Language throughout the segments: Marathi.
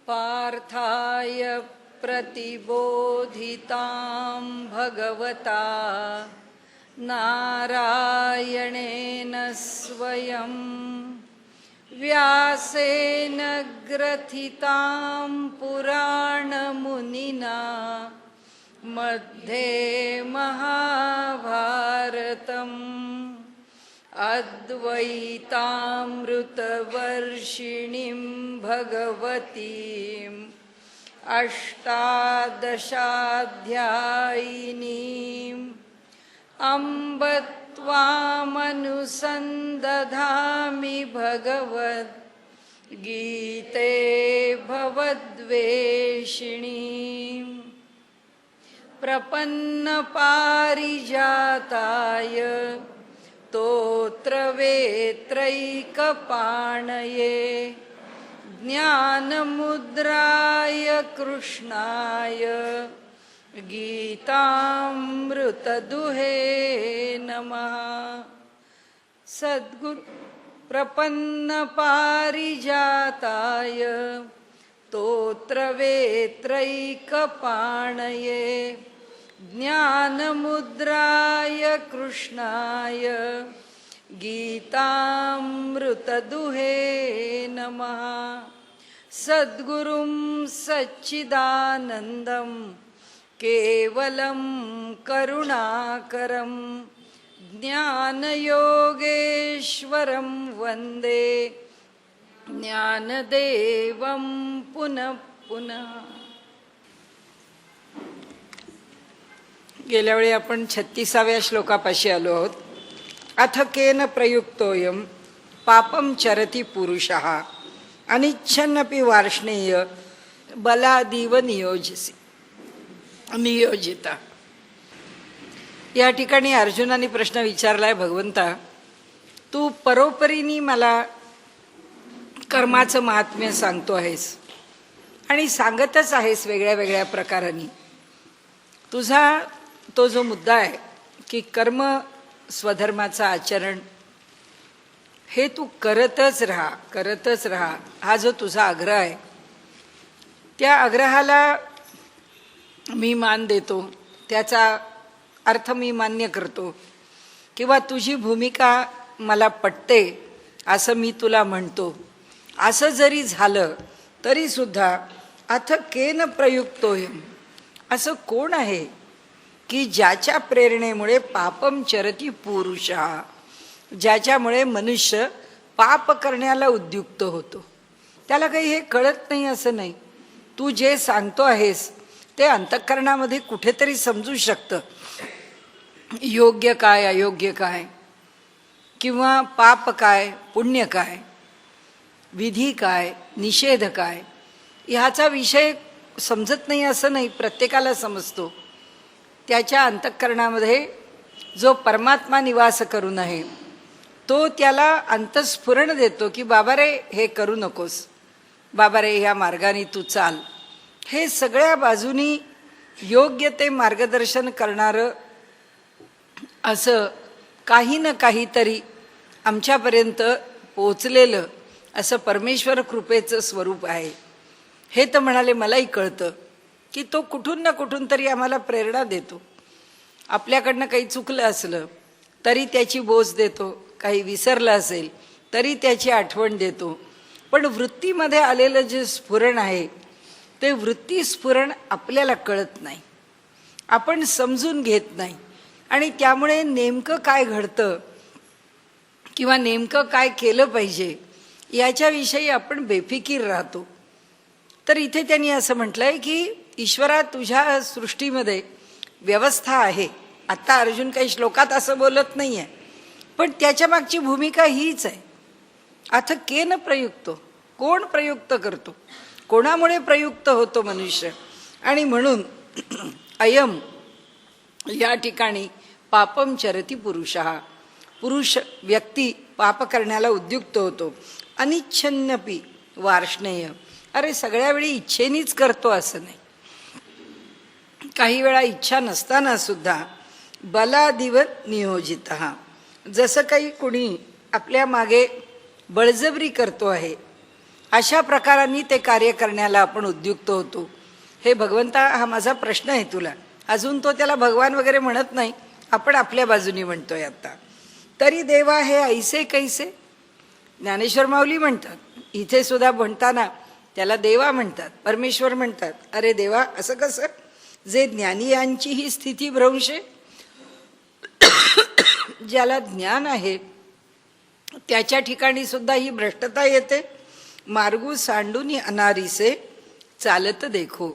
पार्थाय प्रतिबोधितां भगवता नारायणेन स्वयं व्यासेन ग्रथितां पुराणमुनिना मध्ये महाभारतम् अद्वैतामृतवर्षिणीं भगवतीम् अष्टादशाध्यायिनीम् अम्ब त्वामनुसन्दधामि भगवद्गीते भवद्वेषिणीम् प्रपन्नपारिजाताय स्तोत्रवेत्रैकपाणये ज्ञानमुद्राय कृष्णाय गीतामृतदुहे नमः। सद्गुरु प्रपन्नपारिजाताय स्तोत्रवेत्रैकपाणये ज्ञानमुद्राय कृष्णाय गीतामृतदुहे नमः। सद्गुरुं सच्चिदानन्दं केवलं करुणाकरं ज्ञानयोगेश्वरं वन्दे ज्ञानदेवं पुनः पुनः। गेल्या वेळी आपण 36व्या श्लोकापाशी आलो आहोत. अथ केन प्रयुक्तोयम पापम चरति पुरुषः अनिच्छन्नपि वार्ष्णेय बलादीव नियोजिता. या ठिकाणी अर्जुनाने प्रश्न विचारलाय, भगवंता तू परोपरीने मला कर्माचं महात्म्य सांगतो आहेस आणि सांगतच आहेस वेगळ्या वेगळ्या प्रकारांनी. तुझा तो जो मुद्दा आहे की कर्म स्वधर्माचं आचरण हे तू करतच राहा, हा जो तुझा आग्रह आहे त्या आग्रहाला मी मान देतो, त्याचा अर्थ मी मान्य करतो, किंवा तुझी भूमिका मला पटते असं मी तुला म्हणतो. असं जरी झालं तरी सुद्धा अथ केन प्रयुक्तोयम, असं कोण आहे की ज्याच्या प्रेरणेमुळे पापम चरती पुरुषः, ज्याच्यामुळे मनुष्य पाप करण्याला उद्युक्त होतो. त्याला काही हे कळत नाही असं नाही. तू जे सांगतो आहेस ते अंतःकरणामध्ये कुठेतरी समजू शकतं, योग्य काय अयोग्य काय, किंवा पाप काय पुण्य काय, विधी काय निषेध काय, ह्याचा विषय समजत नाही असं नाही, प्रत्येकाला समजतो. त्याच्या अंतःकरणामध्ये जो परमात्मा निवास करून आहे तो त्याला अंतस्फुरण देतो की बाबा रे हे करू नकोस, बाबा रे ह्या मार्गाने तू चाल. हे सगळ्या बाजूनी योग्य ते मार्गदर्शन करणारं असं काही ना काहीतरी आमच्यापर्यंत पोचलेलं असं परमेश्वर कृपेचं स्वरूप आहे. हे तर म्हणाले मलाही कळतं की तो कुठून ना कुठून तरी आम्हाला प्रेरणा देतो. आपल्याकडनं काही चुकलं असलं तरी त्याची बोच देतो, काही विसरलं असेल तरी त्याची आठवण देतो. पण वृत्तीमध्ये आलेलं जे स्फुरण आहे ते वृत्ती स्फुरण आपल्याला कळत नाही, आपण समजून घेत नाही, आणि त्यामुळे नेमकं काय घडतं किंवा नेमकं काय केलं पाहिजे याच्याविषयी आपण बेफिकीर राहतो. तर इथे त्यांनी असं म्हटलंय की ईश्वरा तुझ्या सृष्टीमध्ये व्यवस्था आहे. आत्ता अर्जुन काही श्लोकात असं बोलत नाही आहे, पण त्याच्या मागची भूमिका हीच आहे. अथ केन प्रयुक्तो, कोण प्रयुक्त करतो, कोणामुळे प्रयुक्त होतो मनुष्य. आणि म्हणून अयम या ठिकाणी पापम चरती पुरुषः, पुरुष व्यक्ती पाप करण्याला उद्युक्त होतो. अनिच्छन्नपि वार्ष्णेय, अरे सगळ्या वेळी इच्छेनीच करतो असं नाही, काही वेळा इच्छा नसताना सुद्धा बलादिवत नियोजित. जसं काही कुणी आपल्या मागे बळजबरी करतो आहे अशा प्रकारांनी ते कार्य करण्याला आपण उद्युक्त होतो. हे भगवंता, हा माझा प्रश्न आहे तुला. अजून तो त्याला भगवान वगैरे म्हणत नाही, आपण आपल्या बाजूनी म्हणतोय आता. तरी देवा हे ऐसे कैसे, ज्ञानेश्वर माऊली म्हणतात, इथे सुद्धा म्हणताना त्याला देवा म्हणतात, परमेश्वर म्हणतात. अरे देवा, असं कसं, जे ज्ञानियांची ही स्थिती भ्रंशे, ज्याला ज्ञान आहे त्याच्या ठिकाणी सुद्धा ही भ्रष्टता येते. मार्गू सांडूनी अनारीसे चालत देखो.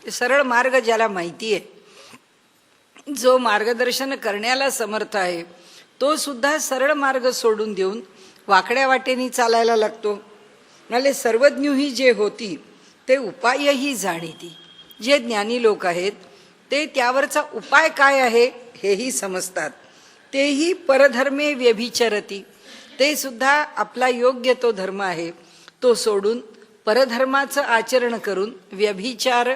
सरळ मार्ग ज्याला माहिती आहे, जो मार्गदर्शन करण्याला समर्थ आहे, तो सुद्धा सरळ मार्ग सोडून देऊन वाकड्या वाटेनी चालायला लागतो. म्हणजे सर्वज्ञही जे होती ते उपायही जाणीती. जे ज्ञानी लोक आहेत ते त्यावरचा उपाय काय आहे हेही समजतात. तेही परधर्मे व्यभिचरती, ते सुद्धा आपला योग्य तो धर्म आहे तो सोडून परधर्माचं आचरण करून, व्यभिचार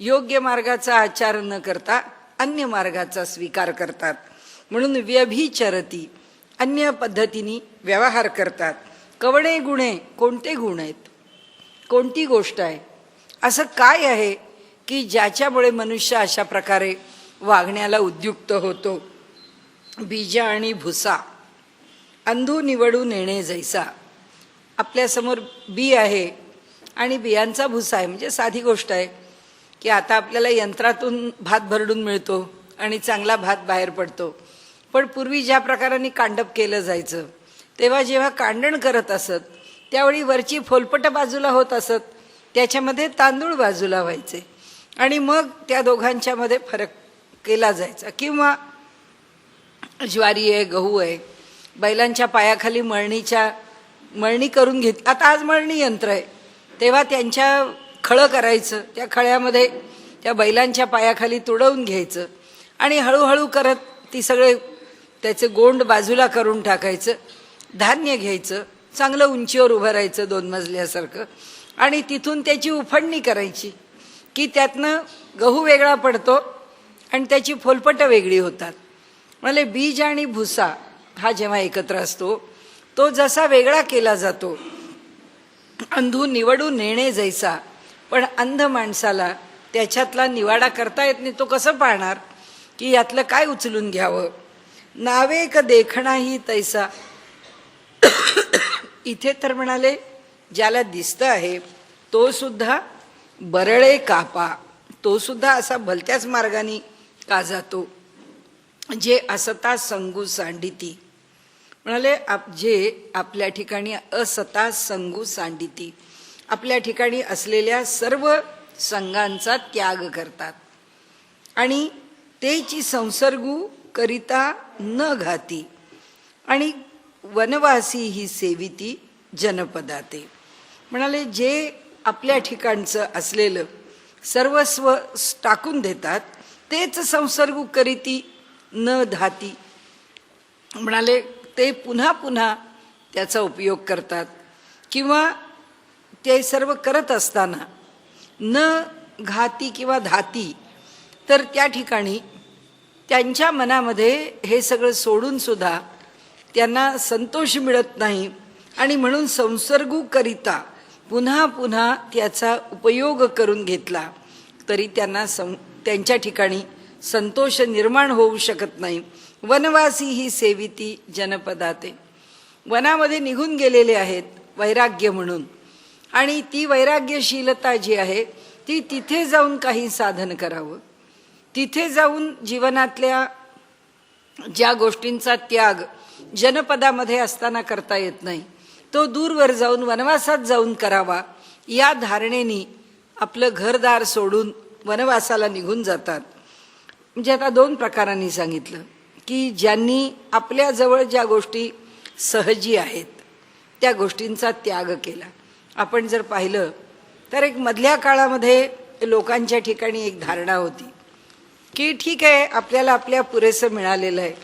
योग्य मार्गाचा आचार न करता अन्य मार्गाचा स्वीकार करतात. म्हणून व्यभिचरती, अन्य पद्धतीने व्यवहार करतात. कवणे गुणे, कोणते गुण आहेत, कोणती गोष्ट आहे, असं काय आहे की ज्याच्यामुळे मनुष्य अशा प्रकारे वागण्याला उद्युक्त होतो. बीजा आणि भुसा, अंधू निवडू नेणे जैसा. आपल्यासमोर बी आहे आणि बियांचा भुसा आहे. म्हणजे साधी गोष्ट आहे की आता आपल्याला यंत्रातून भात भरडून मिळतो आणि चांगला भात बाहेर पडतो. पण पूर्वी ज्या प्रकाराने कांडप केलं जायचं, तेव्हा जेव्हा कांडण करत असत त्यावेळी वरची फोलपट बाजूला होत असत, त्याच्यामध्ये तांदूळ बाजूला व्हायचे आणि मग त्या दोघांच्यामध्ये फरक केला जायचा. किंवा ज्वारी आहे, गहू आहे, बैलांच्या पायाखाली मळणी करून घेत. आता आज मळणी यंत्र आहे, तेव्हा त्यांच्या खळं करायचं, त्या खळ्यामध्ये त्या बैलांच्या पायाखाली तुडवून घ्यायचं आणि हळूहळू करत ती सगळे त्याचे गोंड बाजूला करून टाकायचं. धान्य घ्यायचं, चांगलं उंचीवर उभं राहायचं 2 मजल्यासारखं, आणि तिथून त्याची उफणणी करायची की त्यातनं गहू वेगळा पडतो आणि त्याची फोलपटं वेगळी होतात. म्हणजे बीज आणि भुसा हा जेव्हा एकत्र असतो तो जसा वेगळा केला जातो, अंधू निवडू नेणे जैसा. पण अंध माणसाला त्याच्यातला निवाडा करता येत नाही. तो कसं पाहणार की यातलं काय उचलून घ्यावं. नावेक देखणाही तैसा. इथे तर म्हणाले ज्याला दिसतं आहे तो सुद्धा बरळे कापा, तो सुद्धा असा भलत्याच मार्गाने का जातो. जे असता संगू सांडिती, म्हणाले जे आपल्या ठिकाणी असता संगू सांडिती, आपल्या ठिकाणी असलेल्या सर्व संगांचा त्याग करतात आणि तेची संसर्गू करिता न घाती, आणि वनवासी ही सेविती जनपदाते. म्हणाले जे आपल्या ठिकाणचं असलेलं सर्वस्व टाकून देतात तेच संसर्गू करीती न धाती. म्हणाले ते पुन्हा पुन्हा त्याचा उपयोग करतात. किंवा ते सर्व करत असताना न घाती किंवा धाती, तर त्या ठिकाणी त्यांच्या मनामध्ये हे सगळं सोडून सुद्धा त्यांना संतोष मिळत नाही आणि म्हणून संसर्गू करिता पुन्हा पुन्हा त्याचा उपयोग करून घेतला तरी त्यांना त्यांच्या ठिकाणी संतोष निर्माण होऊ शकत नाही. वनवासी ही सेविती जनपदाते, वनामध्ये निघून गेलेले आहेत वैराग्य म्हणून, आणि ती वैराग्यशीलता जी आहे ती तिथे जाऊन काही साधन करावं, तिथे जाऊन जीवनातल्या ज्या गोष्टींचा त्याग जनपदामध्ये असताना करता येत नाही तो दूरवर जाऊन वनवासात जाऊन करावा, या धारणेने आपलं घरदार सोडून वनवासाला निघून जातात. म्हणजे आता 2 प्रकारांनी सांगितलं की ज्यांनी आपल्याजवळ ज्या गोष्टी सहजी आहेत त्या गोष्टींचा त्याग केला. आपण जर पाहिलं तर एक मधल्या काळामध्ये लोकांच्या ठिकाणी एक धारणा होती की ठीक आहे, आपल्याला आपल्या पुरेसं मिळालेलं आहे,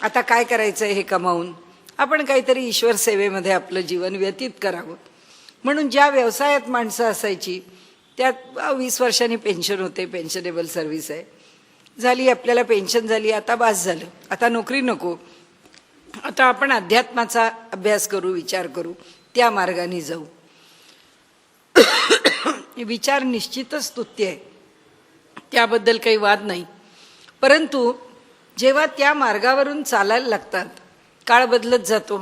आता काय करायचं आहे हे कमावून आपण काहीतरी ईश्वर सेवेमध्ये आपलं जीवन व्यतीत करावं. म्हणून ज्या व्यवसायात माणसं असायची त्यात 20 वर्षांनी पेन्शन होते, पेन्शनेबल सर्व्हिस आहे, झाली आपल्याला पेन्शन झाली, आता बास झालं, आता नोकरी नको, आता आपण अध्यात्माचा अभ्यास करू, विचार करू, त्या मार्गाने जाऊ. विचार निश्चितच स्तुत्य आहे, त्याबद्दल काही वाद नाही. परंतु जेव्हा त्या मार्गावरून चालायला लागतात, काळ बदलत जातो,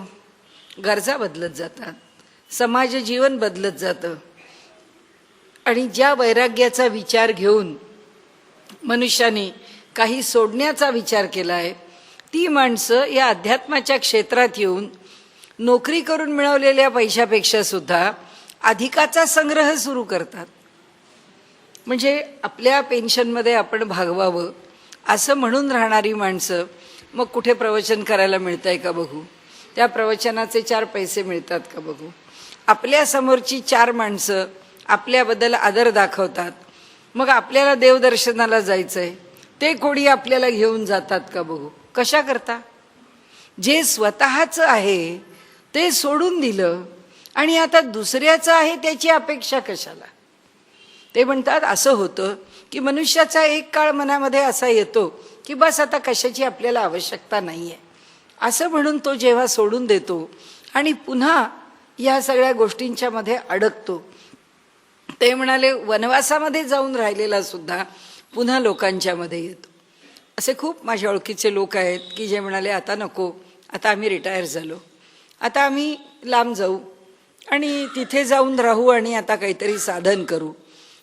गरजा बदलत जातात, समाज जीवन बदलत जातं, आणि ज्या वैराग्याचा विचार घेऊन मनुष्याने काही सोडण्याचा विचार केला आहे, ती माणसं या अध्यात्माच्या क्षेत्रात येऊन नोकरी करून मिळवलेल्या पैशापेक्षा सुद्धा अधिकाचा संग्रह सुरू करतात. म्हणजे आपल्या पेन्शनमध्ये आपण भागवावं असं म्हणून राहणारी माणसं मग कुठे प्रवचन करायला मिळत आहे का बघू, त्या प्रवचनाचे 4 पैसे मिळतात का बघू, आपल्या समोरची 4 माणसं आपल्याबद्दल आदर दाखवतात, मग आपल्याला देवदर्शनाला जायचं आहे, ते कोणी आपल्याला घेऊन जातात का बघू. कशा करता? जे स्वतःचं आहे ते सोडून दिलं आणि आता दुसऱ्याचं आहे त्याची अपेक्षा कशाला. ते म्हणतात असं होतं की मनुष्याचा एक काळ मनामध्ये असा येतो की बस आता कशाची आपल्याला आवश्यकता नाही आहे, असं म्हणून तो जेव्हा सोडून देतो आणि पुन्हा या सगळ्या गोष्टींच्या मध्ये अडकतो. ते म्हणाले वनवासामध्ये जाऊन राहिलेला सुद्धा पुन्हा लोकांच्या मध्ये येतो. असे खूप माझ्या ओळखीचे लोक आहेत की जे म्हणाले आता नको, आता आम्ही रिटायर झालो, आता आम्ही लांब जाऊ आणि तिथे जाऊन राहू आणि आता काहीतरी साधन करू,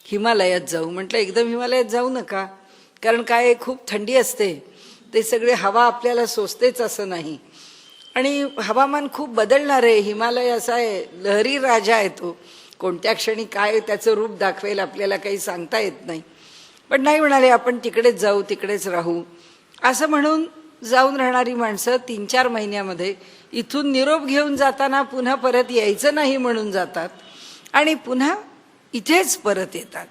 हिमालयात जाऊ. म्हटलं एकदम हिमालयात जाऊ नका, कारण काय खूप थंडी असते, ते सगळे हवा आपल्याला सोसतेच असं नाही, आणि हवामान खूप बदलणार आहे. हिमालय असा आहे, लहरी राजा आहे, तो कोणत्या क्षणी काय त्याचं रूप दाखवेल आपल्याला काही सांगता येत नाही. पण नाही म्हणाले आपण तिकडेच जाऊ, तिकडेच राहू. असं म्हणून जाऊन राहणारी माणसं 3-4 महिन्यामध्ये इथून निरोप घेऊन जाताना पुन्हा परत यायचं नाही म्हणून जातात आणि पुन्हा इथेच परत येतात.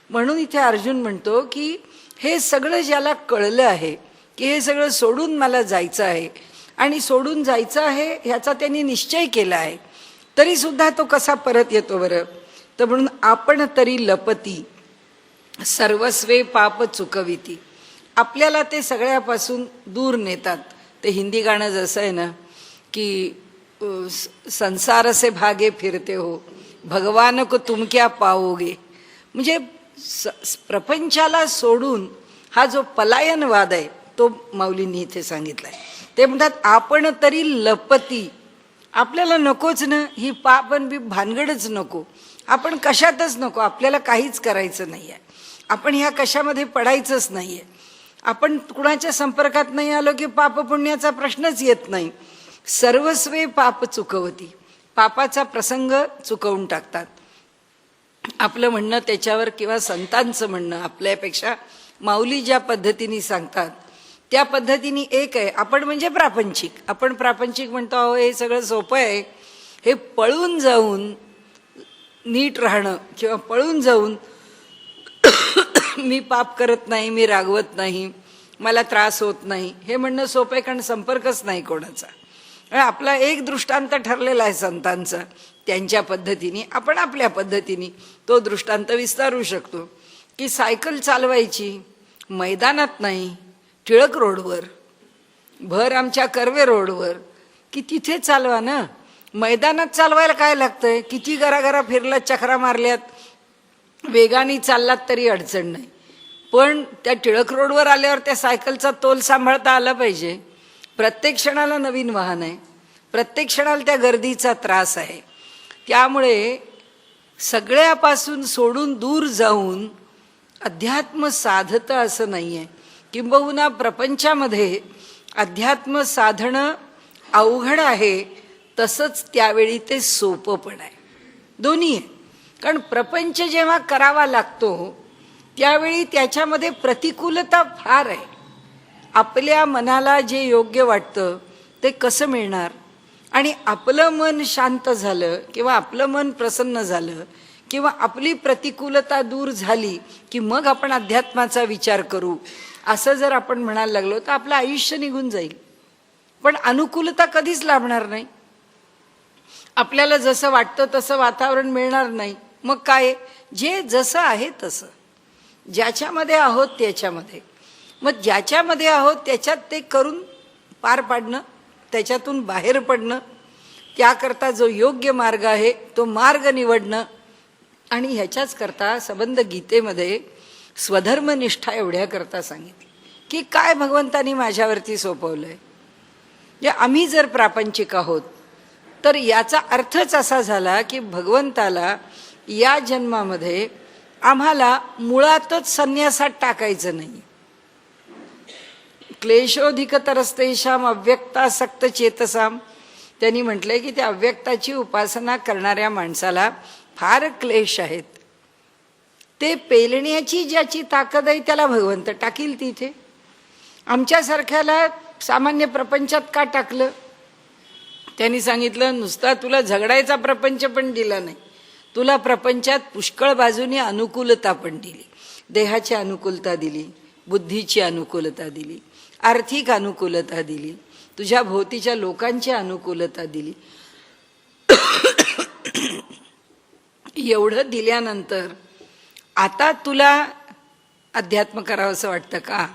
म्हणून इथे अर्जुन म्हणतो की हे सगळं ज्याला कळलं आहे की हे सगळं सोडून मला जायचं आहे आणि सोडून जायचं आहे ह्याचा त्यांनी निश्चय केला आहे, तरी सुद्धा तो कसा परत येतो बरं. तर म्हणून आपण तरी लपती सर्वस्वे पाप चुकविती. आपल्याला ते सगळ्यापासून दूर नेतात. ते हिंदी गाणं जसं आहे ना की संसार से भागे फिरते हो भगवान को तुम क्या पाओगे. म्हणजे प्रपंचाला सोडून हा जो पलायनवाद आहे तो माऊलींनी इथे सांगितलाय. ते म्हणतात आपण तरी लपती, आपल्याला नकोच ना ही पापन बी भानगडच नको, आपण कशातच नको, आपल्याला काहीच करायचं नाही आहे, आपण ह्या कशामध्ये पडायचंच नाही आहे, आपण कुणाच्या संपर्कात नाही आलो की पाप पुण्याचा प्रश्नच येत नाही. सर्वस्वे पाप चुकवती, पापाचा प्रसंग चुकवून टाकतात. आपलं म्हणणं त्याच्यावर किंवा संतांचं म्हणणं आपल्यापेक्षा माऊली ज्या पद्धतीने सांगतात त्या पद्धतीने एक आहे. आपण म्हणजे प्रापंचिक, आपण प्रापंचिक म्हणतो अहो हे सगळं सोपं आहे, हे पळून जाऊन नीट राहणं किंवा पळून जाऊन मी पाप करत नाही, मी रागवत नाही, मला त्रास होत नाही, हे म्हणणं सोपं आहे, कारण संपर्कच नाही कोणाचा. आपला एक दृष्टांत ठरलेला आहे संतांचा, त्यांच्या पद्धतीने आपण आपल्या पद्धतीने तो दृष्टांत विस्तारू शकतो. की सायकल चालवायची मैदानात नाही, टिळक रोडवर, भर आमच्या कर्वे रोडवर, की तिथे चालवा ना. मैदानात चालवायला काय लागतंय, किती घराघरा फिरलात, चक्रा मारल्यात, वेगाने चाललात तरी अडचण नाही. पण त्या टिळक रोडवर आल्यावर त्या सायकलचा तोल सांभाळता आला पाहिजे. प्रत्येक क्षणाला नवीन वाहन आहे, प्रत्येक क्षणाला त्या गर्दीचा त्रास आहे. त्यामुळे सगळ्यापासून सोडून दूर जाऊन अध्यात्म साधतं असं नाही आहे. किंबहुना प्रपंचामध्ये अध्यात्म साधणं अवघड आहे, तसंच त्यावेळी ते सोपं पण आहे, दोन्ही आहे. कारण प्रपंच जेव्हा करावा लागतो त्यावेळी त्याच्यामध्ये प्रतिकूलता फार आहे. आपल्या मनाला जे योग्य वाटतं ते कसं मिळणार, आणि आपलं मन शांत झालं किंवा आपलं मन प्रसन्न झालं किंवा आपली प्रतिकूलता दूर झाली की मग आपण अध्यात्माचा विचार करू, असं जर आपण म्हणायला लागलो तर आपलं आयुष्य निघून जाईल. पण अनुकूलता कधीच लाभणार नाही. आपल्याला जसं वाटतं तसं वातावरण मिळणार नाही. मग काय, जे जसं आहे तसं, ज्याच्यामध्ये आहोत त्याच्यामध्ये, मग ज्याच्यामध्ये आहोत त्याच्यात ते करून पार पाडणं, त्याच्यातून बाहेर पडणं, त्याकरता जो योग्य मार्ग आहे तो मार्ग निवडणं, आणि ह्याच्याच करता संबंध गीतेमध्ये स्वधर्मनिष्ठा एवढ्या करता सांगितली की काय भगवंतानी माझ्यावरती सोपवलंय. म्हणजे आम्ही जर प्रापंचिक आहोत तर याचा अर्थच असा झाला की भगवंताला या जन्मामध्ये आम्हाला मुळातच संन्यासात टाकायचं नाही. क्लेशोधिकतरस्तेषाम अव्यक्तासक्त चेतसाम, त्यांनी म्हटलंय की त्या अव्यक्ताची उपासना करणाऱ्या माणसाला फार क्लेश आहेत. ते पेलण्याची ज्याची ताकद आहे त्याला भगवंत टाकील तिथे. आमच्यासारख्याला सामान्य प्रपंचात का टाकलं? त्यांनी सांगितलं नुसता तुला झगडायचा प्रपंच पण दिला नाही, तुला प्रपंचात पुष्कळ बाजूनी अनुकूलता पण दिली. देहाची अनुकूलता दिली, बुद्धीची अनुकूलता दिली, आर्थिक अनुकूलता दिली, तुझ्या भोवतीच्या लोकांची अनुकूलता दिली. एवढं दिल्यानंतर आता तुला अध्यात्म करावंसं वाटतं का?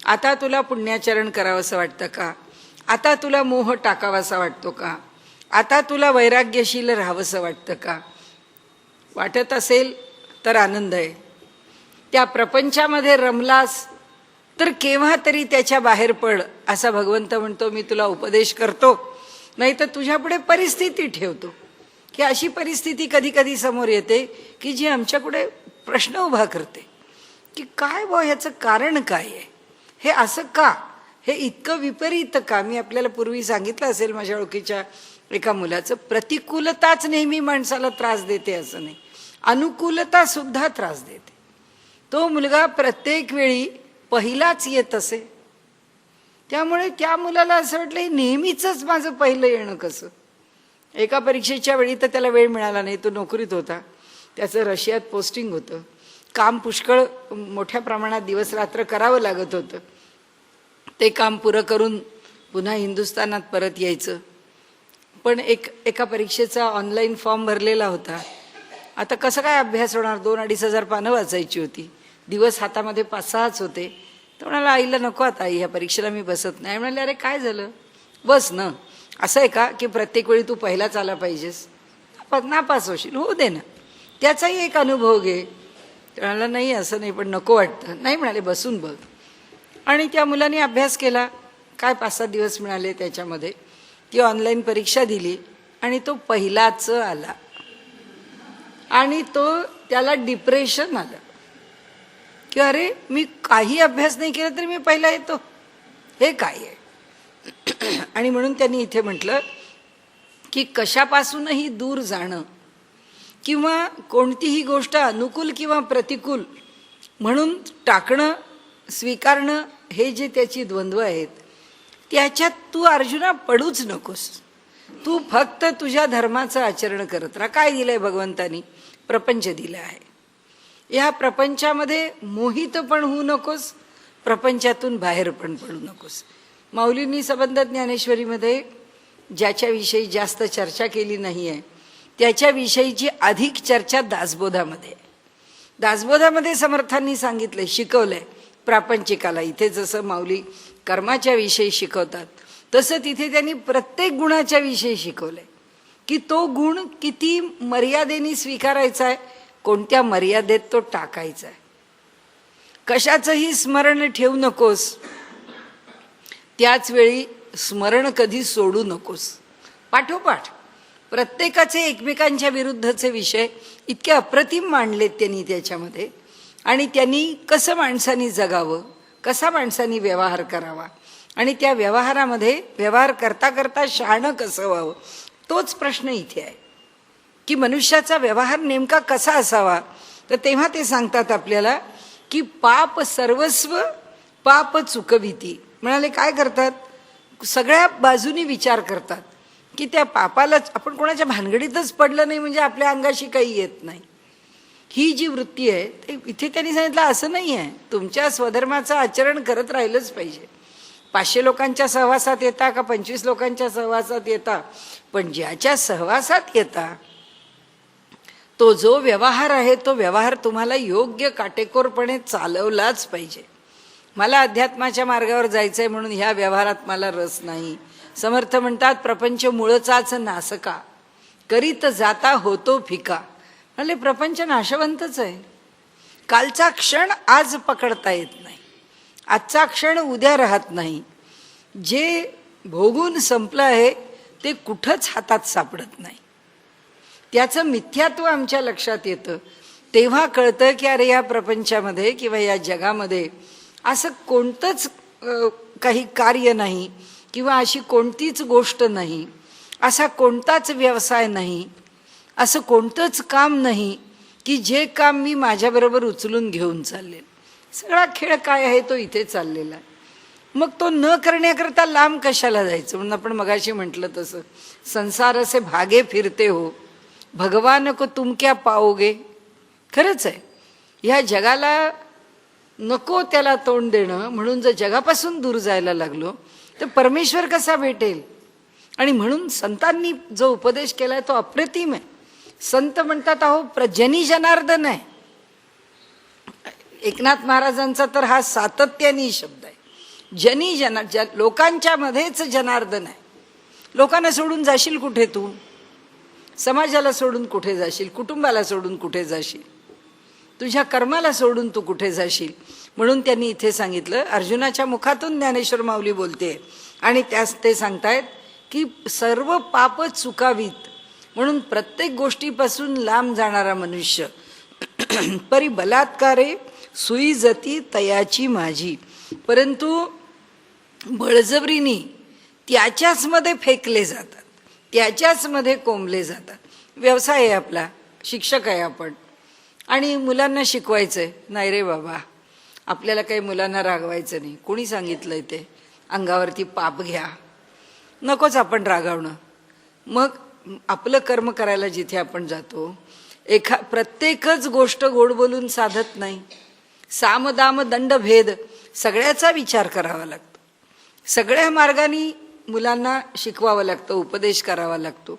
आता तुला पुण्याचरण करावंसं वाटतं का? आता तुला मोह टाकावासा वाटतो का? आता तुला वैराग्यशील राहावंसं वाटतं का? वाटत असेल तर आनंद आहे. त्या प्रपंचामध्ये रमलास तर केव्हा तरी त्याच्या बाहेर पड, असा भगवंत म्हणतो. मी तुला उपदेश करतो, नाही तर तुझ्यापुढे परिस्थिती ठेवतो. की अशी परिस्थिती कधी कधी समोर येते की जी आमच्यापुढे प्रश्न उभा करते की काय बो, ह्याचं कारण काय आहे? हे असं का? हे इतकं विपरीत का? मी आपल्याला पूर्वी सांगितलं असेल माझ्या ओळखीच्या एका मुलाचं, प्रतिकूलताच नेहमी माणसाला त्रास देते असं नाही, अनुकूलता सुद्धा त्रास देते. तो मुलगा प्रत्येक वेळी पहिलाच येत असे, त्यामुळे त्या मुलाला असं वाटलं नेहमीच माझं पहिलं येणं कसं. एका परीक्षेच्या वेळी तर त्याला वेळ मिळाला नाही, तो नोकरीत होता, त्याचं रशियात पोस्टिंग होतं, काम पुष्कळ मोठ्या प्रमाणात दिवस रात्र करावं लागत होतं. ते काम पुरं करून पुन्हा हिंदुस्थानात परत यायचं. पण एका परीक्षेचा ऑनलाईन फॉर्म भरलेला होता. आता कसं काय अभ्यास होणार? 2-2.5 हजार पानं वाचायची होती, दिवस हातामध्ये 5-6च होते. तर म्हणाला आईला नको आता, आई ह्या परीक्षेला मी बसत नाही. म्हणाले अरे काय झालं, बस ना. असं आहे का की प्रत्येक वेळी तू पहिलाच आला पाहिजेस? नापास होशील, होऊ दे ना, त्याचाही एक अनुभव घे. म्हणाला नाही असं नाही, पण नको वाटतं. नाही म्हणाले बसून बघ. आणि त्या मुलाने अभ्यास केला. काय 5-7 दिवस मिळाले त्याच्यामध्ये, ती ऑनलाईन परीक्षा दिली आणि तो पहिलाच आला. आणि त्याला डिप्रेशन आलं की अरे मी काही अभ्यास नाही केला तरी मी पहिला येतो, हे काय आहे? आणि म्हणून त्यांनी इथे म्हटलं की कशापासूनही दूर जाणं किंवा कोणतीही गोष्ट अनुकूल किंवा प्रतिकूल म्हणून टाकणं, स्वीकारणं, हे जे त्याची द्वंद्व आहेत त्याच्यात तू अर्जुना पडूच नकोस. तू फक्त तुझ्या धर्माचं आचरण करत राहा. काय दिलंय भगवंतानी? प्रपंच दिलं आहे. या प्रपंचामध्ये मोहित पण होऊ नकोस, प्रपंचातून बाहेर पण पडू नकोस. माऊलींनी संबंध ज्ञानेश्वरीमध्ये ज्याच्याविषयी जास्त चर्चा केली नाही आहे त्याच्याविषयीची अधिक चर्चा दासबोधामध्ये. दासबोधामध्ये समर्थांनी सांगितलंय, शिकवलंय प्रापंचिकाला. इथे जसं माऊली कर्माच्या विषयी शिकवतात तसं तिथे त्यांनी प्रत्येक गुणाच्या विषयी शिकवलंय की तो गुण किती मर्यादेने स्वीकारायचा आहे, कोणत्या मर्यादेत तो टाकायचा आहे. कशाचंही स्मरण ठेवू नकोस, त्याच वेळी स्मरण कधी सोडू नकोस. पाठोपाठ प्रत्येकाचे एकमेकांच्या विरुद्धचे विषय इतके अप्रतिम मांडलेत त्यांनी त्याच्यामध्ये. आणि त्यांनी कसं माणसानी जगावं, कसा माणसानी व्यवहार करावा आणि त्या व्यवहारामध्ये व्यवहार करता करता शहाणं कसं व्हावं, तोच प्रश्न इथे आहे की मनुष्याचा व्यवहार नेमका कसा असावा. तर तेव्हा ते सांगतात आपल्याला की पाप सर्वस्व पाप चुकविती. म्हणाले काय करतात? सगळ्या बाजूनी विचार करतात की त्या पापालाच आपण कोणाच्या भानगडीतच पडलं नाही म्हणजे आपल्या अंगाशी काही येत नाही. ही जी वृत्ती आहे ते इथे त्यांनी सांगितलं असं नाही आहे. तुमच्या स्वधर्माचं आचरण करत राहिलंच पाहिजे. 500 लोकांच्या सहवासात येता का 25 लोकांच्या सहवासात येता, पण ज्याच्या सहवासात येता तो जो व्यवहार आहे तो व्यवहार तुम्हाला योग्य काटेकोरपणे चालवलाच पाहिजे. मला अध्यात्माच्या मार्गावर जायचंय म्हणून ह्या व्यवहारात मला रस नाही. समर्थ म्हणतात प्रपंच मूळचाच नासका, करीत जाता होतो फिका, अरे प्रपंच नाशवंतच आहे. कालचा क्षण आज पकडता येत नाही, आजचा क्षण उद्या राहत नाही. जे भोगून संपलं आहे ते कुठंच हातात सापडत नाही. त्याचं मिथ्यात्व आमच्या लक्षात येतं तेव्हा कळतं की अरे या प्रपंचामध्ये किंवा या जगामध्ये असं कोणतंच काही कार्य नाही किंवा अशी कोणतीच गोष्ट नाही, असा कोणताच व्यवसाय नाही, असं कोणतंच काम नाही की जे काम मी माझ्याबरोबर उचलून घेऊन चाललेल. सगळा खेळ काय आहे तो इथे चाललेला आहे. मग तो न करण्याकरता लांब कशाला जायचं. म्हणून आपण मगाशी म्हटलं तसं संसार असे भागे फिरते हो, भगवान को तुम क्या पाओगे. खरंच आहे, ह्या जगाला नको त्याला तोंड देणं. म्हणून जर जगापासून दूर जायला लागलो तर परमेश्वर कसा भेटेल. आणि म्हणून संतांनी जो उपदेश केलाय तो अप्रतिम आहे. संत म्हणतात अहो जनी जनार्दन आहे. एकनाथ महाराजांचा तर हा सातत्याने शब्द आहे. जनी लोकांच्या मध्येच जनार्दन आहे. लोकांना सोडून जाशील कुठे तू, समाजाला सोडून कुठे जाशील, कुटुंबाला सोडून कुठे जाशील, तुझ्या कर्माला सोडून तू कुठे जाशील. म्हणून त्यांनी इथे सांगितलं, अर्जुनाच्या मुखातून ज्ञानेश्वर माऊली बोलते आणि त्यास ते सांगतायत की सर्व पाप चुकावीत. म्हणून प्रत्येक गोष्टीपासून लांब जाणारा मनुष्य परी बलात्कारे सुई जती तयाची माझी, परंतु बळजबरीने त्याच्याच मध्ये फेकले जातात, त्याच्याच मध्ये कोंबले जातात. व्यवसाय आहे आपला, शिक्षक आहे आपण आणि मुलांना शिकवायचंय. नाही रे बाबा, आपल्याला काही मुलांना रागवायचं नाही. कोणी सांगितलंय ते, अंगावरती पाप घ्या, नकोच आपण रागावणं. मग आपलं कर्म करायला जिथे आपण जातो प्रत्येकच गोष्ट गोड बोलून साधत नाही. सामदाम दंड भेद सगळ्याचा विचार करावा लागतो. सगळ्या मार्गाने मुलांना शिकवावं लागतं, उपदेश करावा लागतो.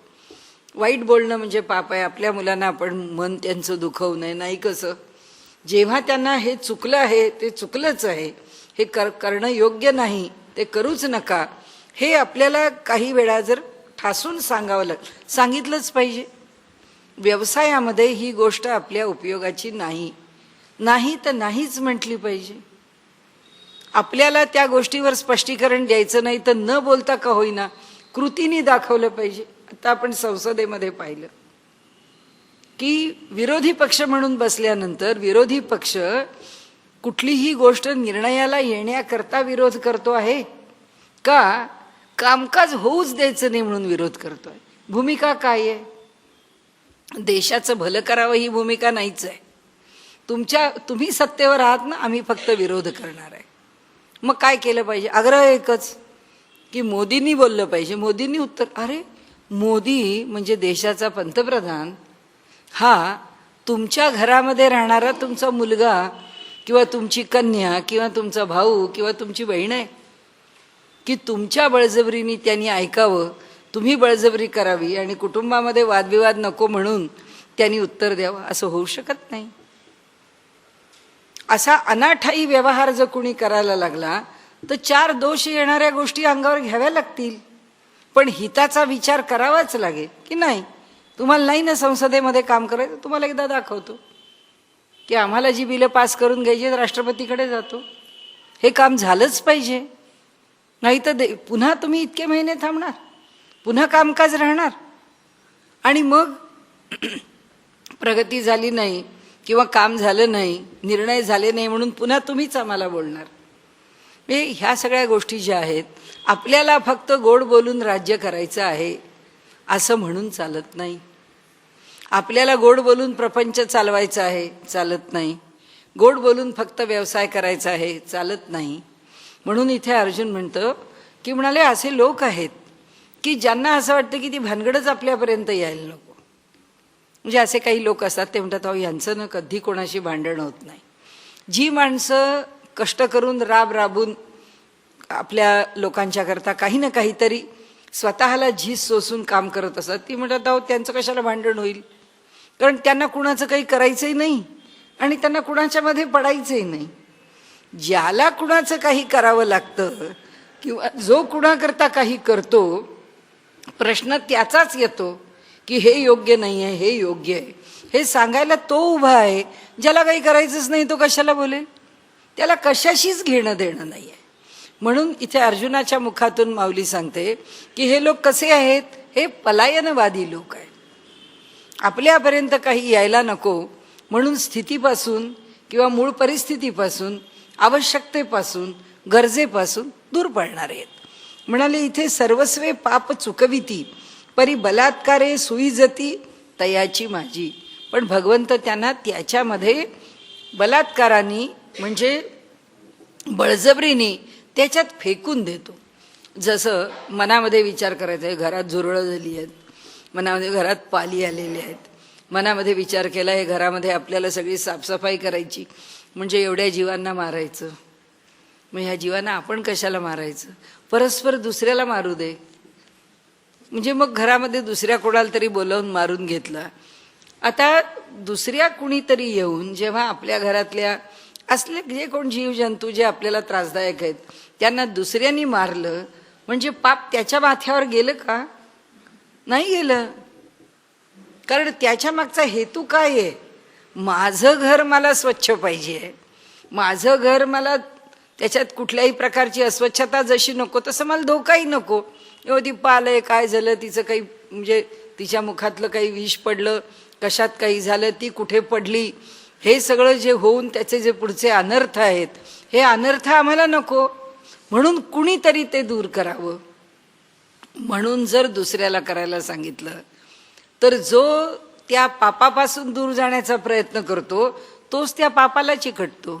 वाईट बोलणं म्हणजे पाप आहे. आपल्या मुलांना आपण मन त्यांचं दुखवू नये. नाही कसं, जेव्हा त्यांना हे चुकलं आहे ते चुकलंच आहे, हे करणं योग्य नाही, ते करूच नका, हे आपल्याला काही वेळा जर ठासून सांगावं सांगितलंच पाहिजे. व्यवसायामध्ये ही गोष्ट आपल्या उपयोगाची नाही, नाही तर नाहीच म्हटली पाहिजे. आपल्याला त्या गोष्टीवर स्पष्टीकरण द्यायचं नाही तर न बोलता का होईना कृतीने दाखवलं पाहिजे. आता आपण संसदेमध्ये पाहिलं की विरोधी पक्ष म्हणून बसल्यानंतर विरोधी पक्ष कुठलीही गोष्ट निर्णयाला येण्याकरता विरोध करतो आहे का कामकाज होऊच द्यायचं नाही म्हणून विरोध करतोय. भूमिका काय आहे? देशाचं भलं करावं ही भूमिका नाहीच आहे. तुम्ही सत्तेवर आहात ना, आम्ही फक्त विरोध करणार आहे. मग काय केलं पाहिजे? आग्रह एकच की मोदींनी बोललं पाहिजे. मोदींनी उत्तर, अरे मोदी म्हणजे देशाचा पंतप्रधान हा तुमच्या घरामध्ये राहणारा तुमचा मुलगा किंवा तुमची कन्या किंवा तुमचा भाऊ किंवा तुमची बहीण आहे की तुमच्या बळजबरीने त्यांनी ऐकावं, तुम्ही बळजबरी करावी आणि कुटुंबामध्ये वादविवाद नको म्हणून त्यांनी उत्तर द्यावं? असं होऊ शकत नाही. असा अनाठाई व्यवहार जर कुणी करायला लागला तर 4 दोष येणाऱ्या गोष्टी अंगावर घ्याव्या लागतील. पण हिताचा विचार करावाच लागेल की नाही. तुम्हाला नाही ना संसदेमध्ये काम करायचं, तुम्हाला एकदा दाखवतो की आम्हाला जी बिलं पास करून घ्यायची राष्ट्रपतीकडे जातो. हे काम झालंच पाहिजे, नाही तर पुन्हा तुम्ही इतके महिने थांबणार, पुन्हा कामकाज राहणार आणि मग प्रगती झाली नाही किंवा काम झालं नाही, निर्णय झाले नाही म्हणून पुन्हा तुम्हीच आम्हाला बोलणार. ह्या सगळ्या गोष्टी ज्या आहेत, आपल्याला फक्त गोड बोलून राज्य करायचं आहे असं म्हणून चालत नाही. आपल्याला गोड बोलून प्रपंच चालवायचा आहे, चालत नाही. गोड बोलून फक्त व्यवसाय करायचा आहे, चालत नाही. म्हणून इथे अर्जुन म्हणतो की म्हणाले असे लोक आहेत की ज्यांना असं वाटतं की ती भानगडच आपल्यापर्यंत यायला नको. म्हणजे असे काही लोक असतात, ते म्हणतात अहो यांचं ना कधी कोणाशी भांडण होत नाही. जी माणसं कष्ट करून राबून आपल्या लोकांच्या करता काही ना काहीतरी स्वतःला झीज सोसून काम करत असतात, ती म्हणतात अहो त्यांचं कशाला भांडण होईल, कारण त्यांना कुणाचं काही करायचंही नाही आणि त्यांना कुणाच्यामध्ये पडायचंही नाही. ज्याला कुणाचं काही करावं लागतं किंवा जो कुणाकरता काही करतो प्रश्न त्याचाच येतो की हे योग्य नाही आहे, हे योग्य आहे, हे सांगायला तो उभा आहे. ज्याला काही करायचंच नाही तो कशाला बोलेल? त्याला कशाशीच घेणं देणं नाही आहे. म्हणून इथे अर्जुनाच्या मुखातून माऊली सांगते की हे लोक कसे आहेत? हे पलायनवादी लोक आहेत. आपल्यापर्यंत काही यायला नको म्हणून स्थितीपासून किंवा मूळ परिस्थितीपासून, आवश्यकतेपासून, गरजेपासून दूर पळणार आहेत. म्हणाले इथे सर्वस्वे पाप चुकविती परी बलात्कारे सुईजती तयाची माझी. पण भगवंत त्यांना त्याच्यामध्ये बलात्काराने म्हणजे बळजबरीने त्याच्यात फेकून देतो. जसं मनामध्ये विचार करायचा आहे, घरात झुरळं झाली आहेत, मनामध्ये घरात पाली आलेली आहेत, मनामध्ये विचार केला आहे घरामध्ये आपल्याला सगळी साफसफाई करायची, म्हणजे एवढ्या जीवांना मारायचं. मग ह्या जीवांना आपण कशाला मारायचं? परस्पर दुसऱ्याला मारू दे. म्हणजे मग घरामध्ये दुसऱ्या कोणाला तरी बोलावून मारून घेतला. आता दुसऱ्या कुणीतरी येऊन जेव्हा आपल्या घरातल्या असले जे कोण जीवजंतू जे आपल्याला त्रासदायक आहेत त्यांना दुसऱ्यांनी मारलं म्हणजे पाप त्याच्या माथ्यावर गेलं का? नाही गेलं. कारण त्याच्या मागचा हेतू काय आहे? माझं घर मला स्वच्छ पाहिजे, माझं घर मला त्याच्यात कुठल्याही प्रकारची अस्वच्छता जशी नको तसं मला धोकाही नको. ती पाल आहे, काय झालं तिचं काही म्हणजे तिच्या मुखातलं काही विष पडलं, कशात काही झालं, ती कुठे पडली, हे सगळं जे होऊन त्याचे जे पुढचे अनर्थ आहेत हे अनर्थ आम्हाला नको. म्हणून कुणीतरी ते दूर करावं. म्हणून जर दुसऱ्याला करायला सांगितलं तर जो त्या पापापासून दूर जाण्याचा प्रयत्न करतो तोच त्या पापाला चिकटतो.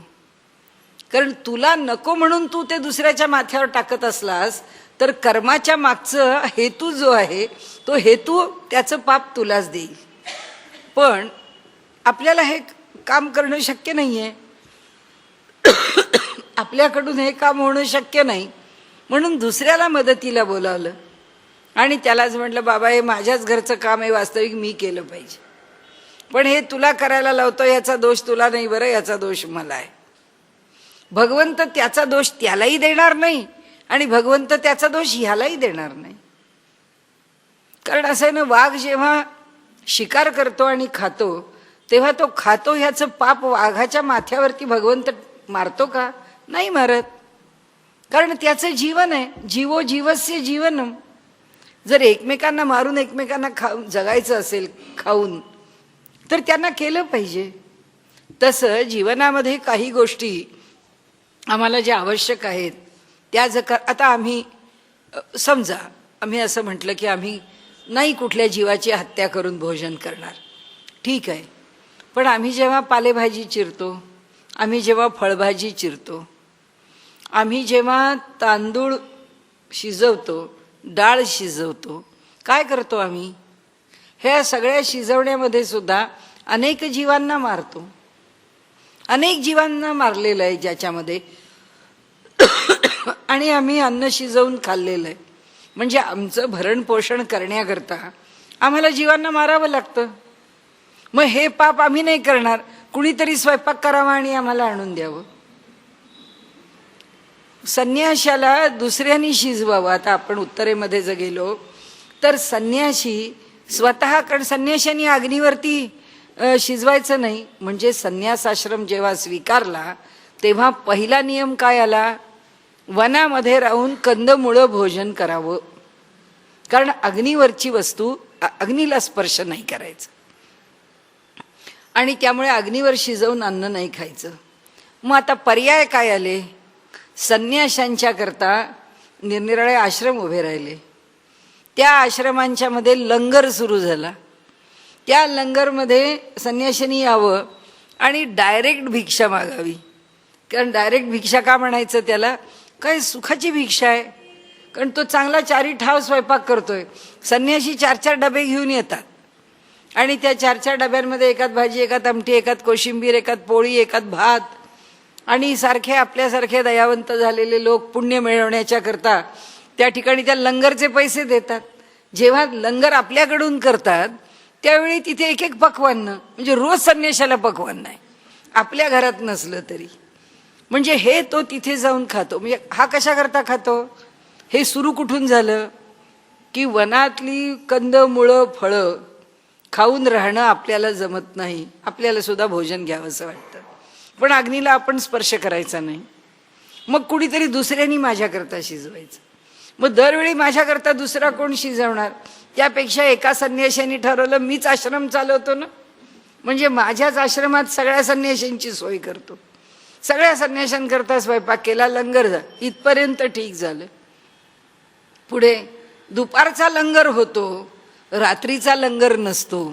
कारण तुला नको म्हणून तू ते दुसऱ्याच्या माथ्यावर टाकत असलास तर कर्माच्या मागचं हेतू जो आहे तो हेतू त्याचं पाप तुलाच देईल. पण आपल्याला हे काम करणं शक्य नाही आहे, आपल्याकडून हे काम होणं शक्य नाही. म्हणून दुसऱ्याला मदतीला बोलावलं आणि त्यालाच म्हटलं बाबा हे माझ्याच घरचं काम आहे, वास्तविक मी केलं पाहिजे, पण हे तुला करायला लावतो याचा दोष तुला नाही बरं, याचा दोष मला आहे. भगवंत त्याचा दोष त्यालाही देणार नाही आणि भगवंत त्याचा दोष ह्यालाही देणार नाही. कारण असं आहे ना, वाघ जेव्हा शिकार करतो आणि खातो तेव्हा तो खातो ह्याचं पाप वाघाच्या माथ्यावरती भगवंत मारतो का? नाही मारत. कारण त्याचं जीवन आहे, जीवो जीवस्य जीवनम. जर एकमेकांना मारून एकमेकांना जगायचं असेल खाऊन तर त्यांना केलं पाहिजे. तसं जीवनामध्ये काही गोष्टी आम्हाला ज्या आवश्यक आहेत त्या जर आता आम्ही समजा आम्ही असं म्हटलं की आम्ही नाही कुठल्या जीवाची हत्या करून भोजन करणार, ठीक आहे. पण आम्ही जेव्हा पालेभाजी चिरतो, आम्ही जेव्हा फळभाजी चिरतो, आम्ही जेव्हा तांदूळ शिजवतो, डाळ शिजवतो, काय करतो आम्ही? ह्या सगळ्या शिजवण्यामध्ये सुद्धा अनेक जीवांना मारतो. अनेक जीवांना मारलेलं आहे ज्याच्यामध्ये आणि आम्ही अन्न शिजवून खाल्लेलं आहे. म्हणजे आमचं भरण पोषण करण्याकरता आम्हाला जीवांना मारावं लागतं. मग हे पाप आम्ही नाही करणार, कुणीतरी स्वयंपाक करावा आणि आम्हाला आणून द्यावं. संन्याशाला दुसऱ्यांनी शिजवावं. आता आपण उत्तरेमध्ये जर गेलो तर संन्याशी स्वतः, कारण संन्याशांनी अग्नीवरती शिजवायचं नाही. म्हणजे संन्यासाश्रम जेव्हा स्वीकारला तेव्हा पहिला नियम काय आला? वनामध्ये राहून कंदमुळं भोजन करावं. कारण अग्नीवरची वस्तू अग्नीला स्पर्श नाही करायचं आणि त्यामुळे अग्नीवर शिजवून अन्न नाही खायचं. मग आता पर्याय काय आले? संन्याशांच्या करता निरनिराळे आश्रम उभे राहिले. त्या आश्रमांच्या मध्ये लंगर सुरू झाला. त्या लंगरमध्ये संन्याशांनी यावं आणि डायरेक्ट भिक्षा मागावी. कारण डायरेक्ट भिक्षा का म्हणायचं त्याला? काय सुखाची भिक्षा आहे, कारण तो चांगला चारी ठाव स्वयंपाक करतोय. संन्याशी 4-4 डबे घेऊन येतात आणि त्या 4-4 डब्यांमध्ये एकात भाजी, एकात आमटी, एकात कोशिंबीर, एकात पोळी, एकात भात. आणि सारखे आपल्यासारखे दयावंत झालेले लोक पुण्य मिळवण्याच्या करता त्या ठिकाणी त्या लंगरचे पैसे देतात. जेव्हा लंगर आपल्याकडून करतात त्यावेळी तिथे एक एक पक्वान्न, म्हणजे रोज संन्याशाला पक्वान्न नाही, आपल्या घरात नसलं तरी. म्हणजे हे तो तिथे जाऊन खातो. म्हणजे हा कशा करता खातो? हे सुरू कुठून झालं की वनातली कंदमुळं फळं खाऊन राहणं आपल्याला जमत नाही, आपल्याला सुद्धा भोजन घ्यावंसं वाटतं, पण अग्नीला आपण स्पर्श करायचा नाही. मग कुणीतरी दुसऱ्यांनी माझ्याकरता शिजवायचं. मग दरवेळी माझ्याकरता दुसरा कोण शिजवणार? त्यापेक्षा एका संन्याशांनी ठरवलं मीच आश्रम चालवतो ना, म्हणजे माझ्याच आश्रमात सगळ्या संन्याशांची सोय करतो, सगळ्या संन्याशांकरता स्वयंपाक केला, लंगर जा इथपर्यंत ठीक झालं. पुढे दुपारचा लंगर होतो, रात्रीचा लंगर नसतो.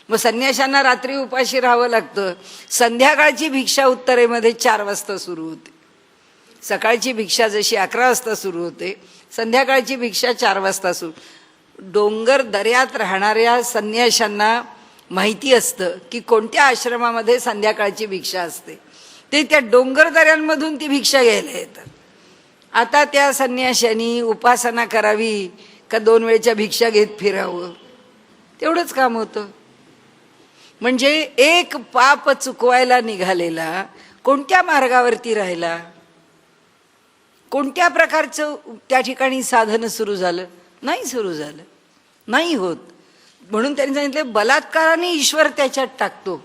मग संन्याशांना रात्री उपाशी राहावं लागतं. संध्याकाळची भिक्षा उत्तरेमध्ये 4 वाजता सुरू होते. सकाळची भिक्षा जशी 11 वाजता सुरू होते, संध्याकाळची भिक्षा 4 वाजता सुरू. डोंगर दऱ्यात राहणाऱ्या संन्याशांना माहिती असतं की कोणत्या आश्रमामध्ये संध्याकाळची भिक्षा असते. ते त्या डोंगर दऱ्यांमधून ती भिक्षा घ्यायला येतात. आता त्या संन्याशांनी उपासना करावी का 2 वेळच्या भिक्षा घेत फिरावं, तेवढंच काम होतं. म्हणजे एक पाप चुकवायला निघालेला कोणत्या मार्गावरती राहिला, कोणत्या प्रकारचं त्या ठिकाणी साधन सुरू झालं? नाही सुरू झालं, नाही होत. म्हणून त्यांनी सांगितलं बलात्काराने ईश्वर त्याच्यात टाकतो.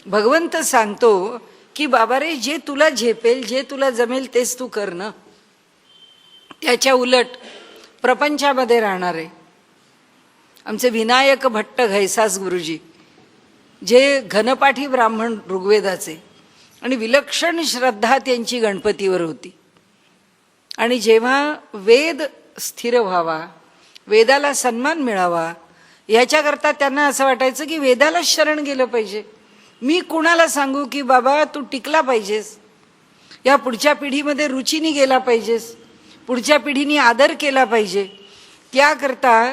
भगवंत सांगतो की बाबा रे, जे तुला झेपेल, जे तुला जमेल तेच तू कर ना. त्याच्या उलट प्रपंचामध्ये राहणारे आमचे विनायक भट्ट घैसास गुरुजी, जे घनपाठी ब्राह्मण ऋग्वेदाचे, आणि विलक्षण श्रद्धा त्यांची गणपतीवर होती. आणि जेव्हा वेद स्थिर व्हावा, वेदाला सन्मान मिळावा, याच्याकरता त्यांना असं वाटायचं की वेदाला शरण गेलं पाहिजे. मी कुणाला सांगू की बाबा तू टिकला पाहिजेस, या पुढच्या पिढीमध्ये रुचीने गेला पाहिजेस, पुढच्या पिढीने आदर केला पाहिजे. त्याकरता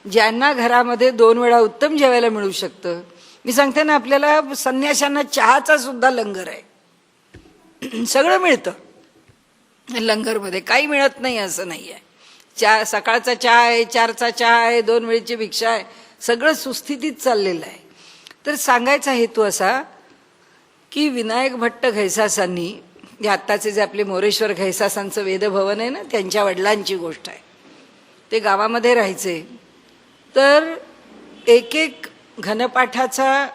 ज्यांना घरामध्ये 2 वेळा उत्तम जेवायला मिळू शकतं, मी सांगते ना, आपल्याला संन्याशांना चहाचा सुद्धा लंगर आहे, सगळं मिळतं लंगरमध्ये, काही मिळत नाही असं नाही आहे. सकाळचा चहा आहे, 4चा चहा आहे, 2 वेळची भिक्षा आहे, सगळं सुस्थितीत चाललेलं आहे. तर सांगायचा हेतू असा की विनायक भट्ट घैसासांनी, जे आत्ताचे जे आपले मोरेश्वर घैसासांचं वेदभवन आहे ना, त्यांच्या वडिलांची गोष्ट आहे. ते गावामध्ये राहायचे, तर एक घनपाठाचा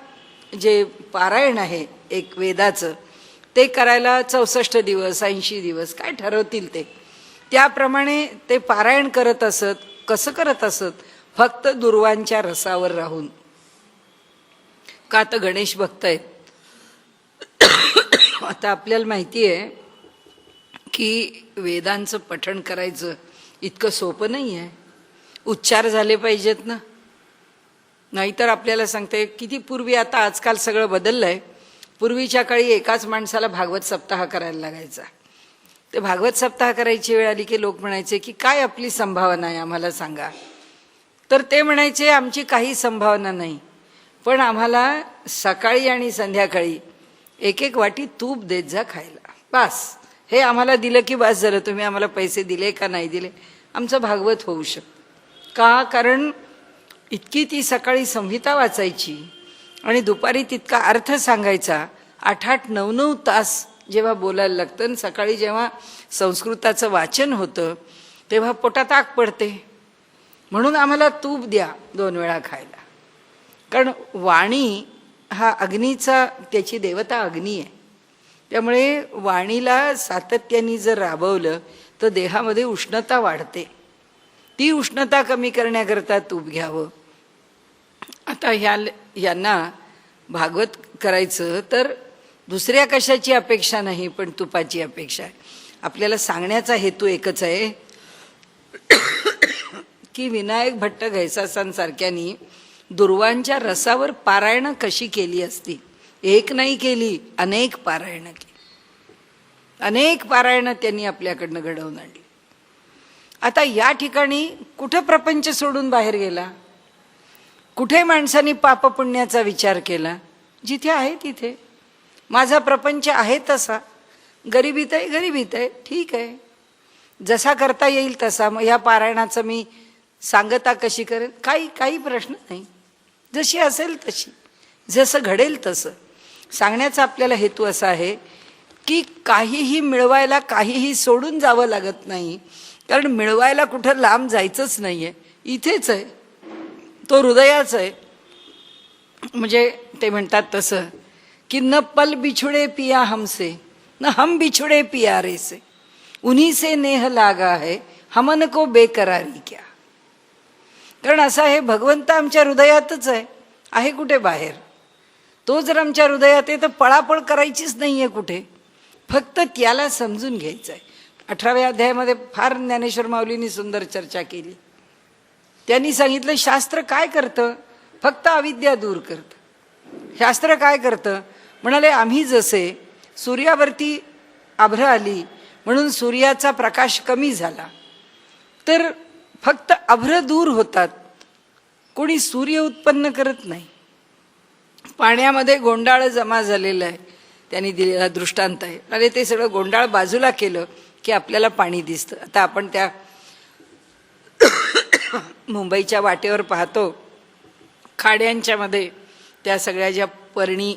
जे पारायण आहे एक वेदाचं, ते करायला 64 दिवस 80 दिवस काय ठरवतील ते, त्याप्रमाणे ते पारायण करत असत. कसं करत असत? फक्त दुर्वांच्या रसावर राहून. का तर गणेश भक्त आहेत. आता आपल्याला माहिती आहे की वेदांचं पठण करायचं इतकं सोपं नाही आहे, उच्चार झाले पाहिजेत ना. नाहीतर आपल्याला सांगते किती पूर्वी, आता आजकाल सगळं बदललं आहे. पूर्वीच्या काळी एकाच माणसाला भागवत सप्ताह करायला लागायचा. ते भागवत सप्ताह करायची वेळ आली की लोक म्हणायचे की काय आपली संभावना आहे आम्हाला सांगा. तर ते म्हणायचे आमची काही संभावना नाही, पण आम्हाला सकाळी आणि संध्याकाळी 1-1 वाटी तूप देत जा खायला, बस. हे आम्हाला दिलं की बस झालं. तुम्ही आम्हाला पैसे दिले का नाही दिले, आमचं भागवत होऊ शकतं. का? कारण इतकी ती सकाळी संहिता वाचायची आणि दुपारी तितका अर्थ सांगायचा. 8-8, 9-9 तास जेव्हा बोलायला लागतं, आणि सकाळी जेव्हा संस्कृताचं वाचन होतं तेव्हा पोटात आग पडते. म्हणून आम्हाला तूप द्या 2 वेळा खायला. कारण वाणी हा अग्नीचा, त्याची देवता अग्नी आहे. त्यामुळे वाणीला सातत्याने जर राबवलं तर देहामध्ये उष्णता वाढते. ती उष्णता कमी करण्याकरता तूप घ्यावं. आता यांना भागवत करायचं तर दुसऱ्या कशाची अपेक्षा नाही, पण तुपाची अपेक्षा आहे. आपल्याला सांगण्याचा हेतू एकच आहे की विनायक भट्ट घैसासांसारख्यांनी दुर्वांच्या रसावर पारायणं कशी केली असती. एक नाही केली, अनेक पारायणं केली. अनेक पारायणं त्यांनी आपल्याकडनं घडवून आणली. आता या ठिकाणी कुठं प्रपंच सोडून बाहेर गेला, कुठे माणसांनी पापपुण्याचा विचार केला? जिथे आहे तिथे. माझा प्रपंच आहे तसा, गरिबीत आहे गरिबीत आहे, ठीक आहे, जसा करता येईल तसा. मग ह्या पारायणाचं मी सांगता कशी करेन, काही प्रश्न नाही, जशी असेल तशी, जसं घडेल तसं. सांगण्याचा आपल्याला हेतू असा आहे की काहीही मिळवायला काहीही सोडून जावं लागत नाही. कारण मिळवायला कुठं लांब जायचंच नाही आहे, इथेच आहे, तो हृदयाच आहे. म्हणजे ते म्हणतात तसं की न पल बिछुडे पिया हमसे न हम बिछुडे पियारे से उन्हीं से नेह लागा है हमन को बेकरारी क्या. कारण असं आहे, भगवंत आमच्या हृदयातच आहे कुठे बाहेर. तो जर आमच्या हृदयात आहे तर पळापळ करायचीच नाही आहे कुठे, फक्त त्याला समजून घ्यायचं आहे. 18व्या अध्यायामध्ये फार ज्ञानेश्वर माऊलींनी सुंदर चर्चा केली. त्यांनी सांगितलं शास्त्र काय करतं, फक्त अविद्या दूर करतं. शास्त्र काय करतं म्हणाले, आम्ही जसे सूर्यावरती आभ्र आली म्हणून सूर्याचा प्रकाश कमी झाला तर फक्त आभ्र दूर होतात, कोणी सूर्य उत्पन्न करत नाही. पाण्यामध्ये गोंडाळ जमा झालेलं आहे, त्यांनी दिलेला दृष्टांत आहे. आणि ते सगळं गोंडाळ बाजूला केलं की आपल्याला पाणी दिसतं. आता आपण त्या मुंबईच्या वाटेवर पाहतो, खाड्यांच्या मध्ये त्या सगळ्या ज्या पर्णी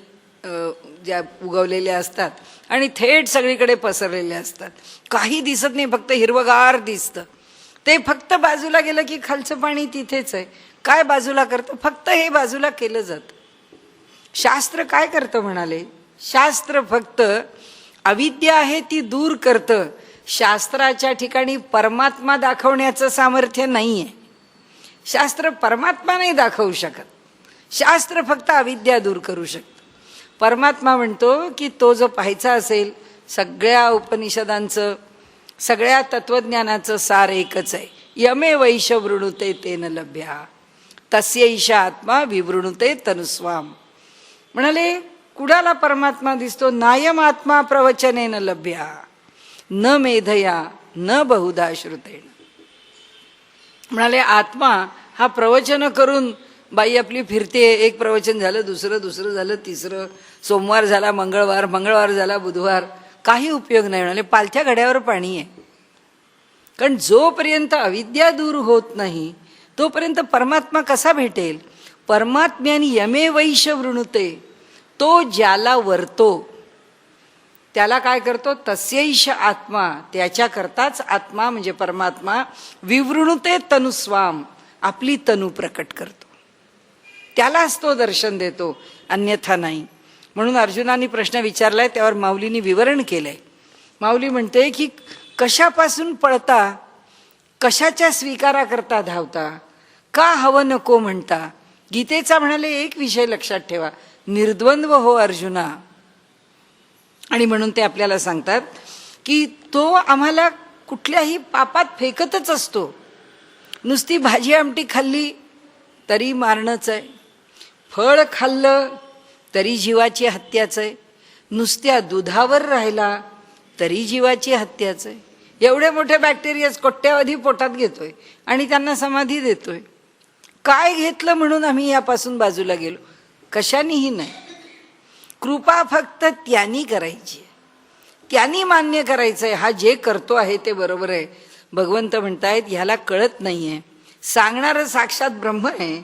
ज्या उगवलेल्या असतात आणि थेट सगळीकडे पसरलेल्या असतात, काही दिसत नाही, फक्त हिरवगार दिसतं. ते फक्त बाजूला गेलं की खालचं पाणी तिथेच आहे. काय बाजूला करतं, फक्त हे बाजूला केलं जातं. शास्त्र काय करतं म्हणाले, शास्त्र फक्त अविद्या आहे ती दूर करतं. शास्त्राच्या ठिकाणी परमात्मा दाखवण्याचं सामर्थ्य नाही आहे. शास्त्र परमात्मा नाही दाखवू शकत, शास्त्र फक्त अविद्या दूर करू शकतं. परमात्मा म्हणतो की तो जो पाहायचा असेल, सगळ्या उपनिषदांचं सगळ्या तत्वज्ञानाचं सार एकच आहे. यमे वैश वृणुते तेन लभ्या तस्यैषा आत्मा विवृणुते तनुस्वाम. म्हणाले कुणाला परमात्मा दिसतो, नायम आत्मा प्रवचनेन लभ्या न मेधया न बहुधा श्रुतेन. म्हणाले आत्मा हा प्रवचन करून बाई आपली फिरते, एक प्रवचन झालं, दुसरं झालं, तिसरं, सोमवार झाला, मंगळवार झाला, बुधवार, काही उपयोग नाही. म्हणाले पालथ्या घड्यावर पाणी आहे. कारण जोपर्यंत अविद्या दूर होत नाही तोपर्यंत परमात्मा कसा भेटेल. परमात्म्याने यमे वैश वृणुते, तो ज्याला वरतो त्याला काय करतो, तस्यैष आत्मा, त्याच्याकरताच आत्मा म्हणजे परमात्मा विवृणुते तनुस्वाम, आपली तनु प्रकट करतो, त्यालाच तो दर्शन देतो, अन्यथा नाही. म्हणून अर्जुनाने प्रश्न विचारलाय, त्यावर माऊलींनी विवरण केलंय. माऊली म्हणते की कशापासून पळता, कशाच्या स्वीकाराकरता धावता, का हवं नको म्हणता. गीतेचा म्हणाले एक विषय लक्षात ठेवा, निर्द्वंद्व हो अर्जुना. आणि म्हणून ते आपल्याला सांगतात की तो आम्हाला कुठल्याही पापात फेकतच असतो. नुसती भाजी आमटी खाल्ली तरी मारणंच आहे, फळ खाल्लं तरी जीवाची हत्याच आहे, नुसत्या दुधावर राहिला तरी जीवाची हत्याच आहे. एवढे मोठे बॅक्टेरियाज कोट्यावधी पोटात घेतोय आणि त्यांना समाधी देतोय. काय घेतलं म्हणून आम्ही यापासून बाजूला गेलो, कशानेही नाही. कृपा फक्त त्यांनी करायची, त्यांनी मान्य करायचंय. हा जे करतो आहे ते बरोबर आहे. भगवंत म्हणतायत ह्याला कळत नाहीये, सांगणारं साक्षात ब्रह्म आहे,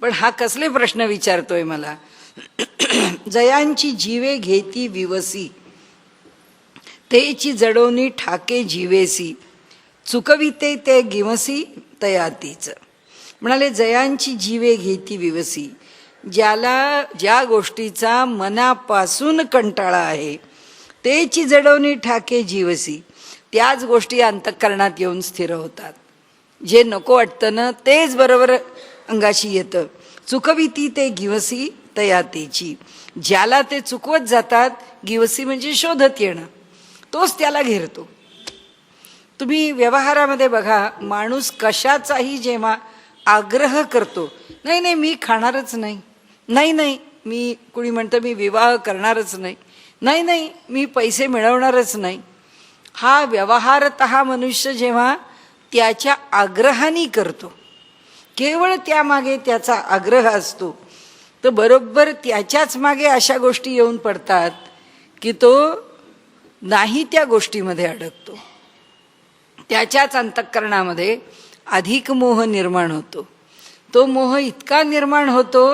पण हा कसले प्रश्न विचारतोय मला. जयांची जीवे घेती विवसी तेची जडोनी ठाके जीवेसी चुकविते ते गिवसी तयातीच. म्हणाले जयांची जीवे घेती विवसी, ज्याला ज्या गोष्टीचा मनापासून कंटाळा आहे तेची जडवणी ठाके जीवसी, त्याच गोष्टी अंतःकरणात येऊन स्थिर होतात. जे नको वाटतं ना तेच बरोबर अंगाशी येतं. चुकविती ते गिवसी तयातेची, ज्याला ते चुकवत जातात, गिवसी म्हणजे शोधत येणं, तोच त्याला घेरतो. तुम्ही व्यवहारामध्ये बघा, माणूस कशाचाही जेव्हा आग्रह करतो, नाही नाही मी खाणारच नाही, नाही नाही मी, कुणी म्हणतं मी विवाह करणारच नाही, नाही नाही मी पैसे मिळवणारच नाही. हा व्यवहारतः मनुष्य जेव्हा त्याच्या आग्रहाने करतो, केवळ त्यामागे त्याचा आग्रह असतो, तर बरोबर त्याच्याच मागे अशा गोष्टी येऊन पडतात की तो नाही त्या गोष्टीमध्ये अडकतो. त्याच्याच अंतःकरणामध्ये अधिक मोह निर्माण होतो. तो मोह इतका निर्माण होतो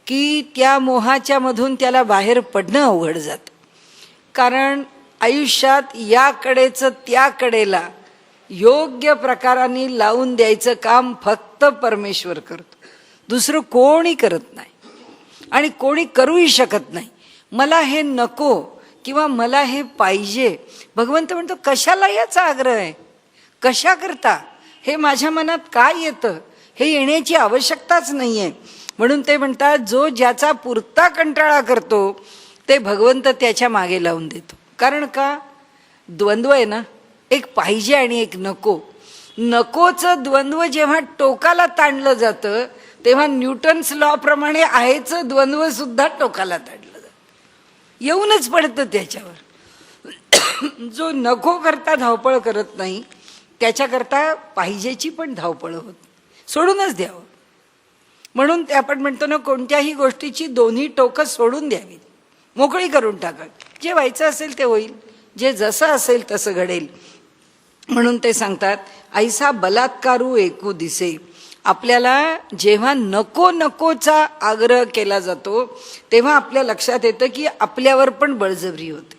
की त्या मोहाच्या मधून त्याला बाहेर पडणं अवघड जातं. कारण आयुष्यात याकडेचं त्याकडेला योग्य प्रकाराने लावून द्यायचं काम फक्त परमेश्वर करतो, दुसरं कोणी करत नाही. आणि कोणी करूही शकत नाही. मला हे नको किंवा मला हे पाहिजे. भगवंत म्हणतो कशाला याचा आग्रह आहे, कशा करता, हे माझ्या मनात काय येतं, हे येण्याची आवश्यकताच नाही आहे. म्हणून ते म्हणतात जो ज्याचा पुरता कंटाळा करतो ते भगवंत त्याच्या मागे लावून देतो. कारण का, द्वंद्व आहे ना, एक पाहिजे आणि एक नको. नकोचं द्वंद्व जेव्हा टोकाला ताणलं जातं तेव्हा न्यूटन्स लॉ प्रमाणे आहेचं द्वंद्व सुद्धा टोकाला ताणलं जातं, येऊनच पडतं त्याच्यावर. जो नको करता धावपळ करत नाही त्याच्याकरता पाहिजेची पण धावपळ होत, सोडूनच द्यावं. म्हणून ते आपण म्हणतो ना, कोणत्याही गोष्टीची दोन्ही टोकं सोडून द्यावीत, मोकळी करून टाका. जे व्हायचं असेल ते होईल, जे जसं असेल तसं घडेल. म्हणून ते सांगतात ऐसा बलात्कारू एकू दिसे. आपल्याला जेव्हा नको नकोचा आग्रह केला जातो तेव्हा आपल्या लक्षात येतं की आपल्यावर पण बळजबरी होते.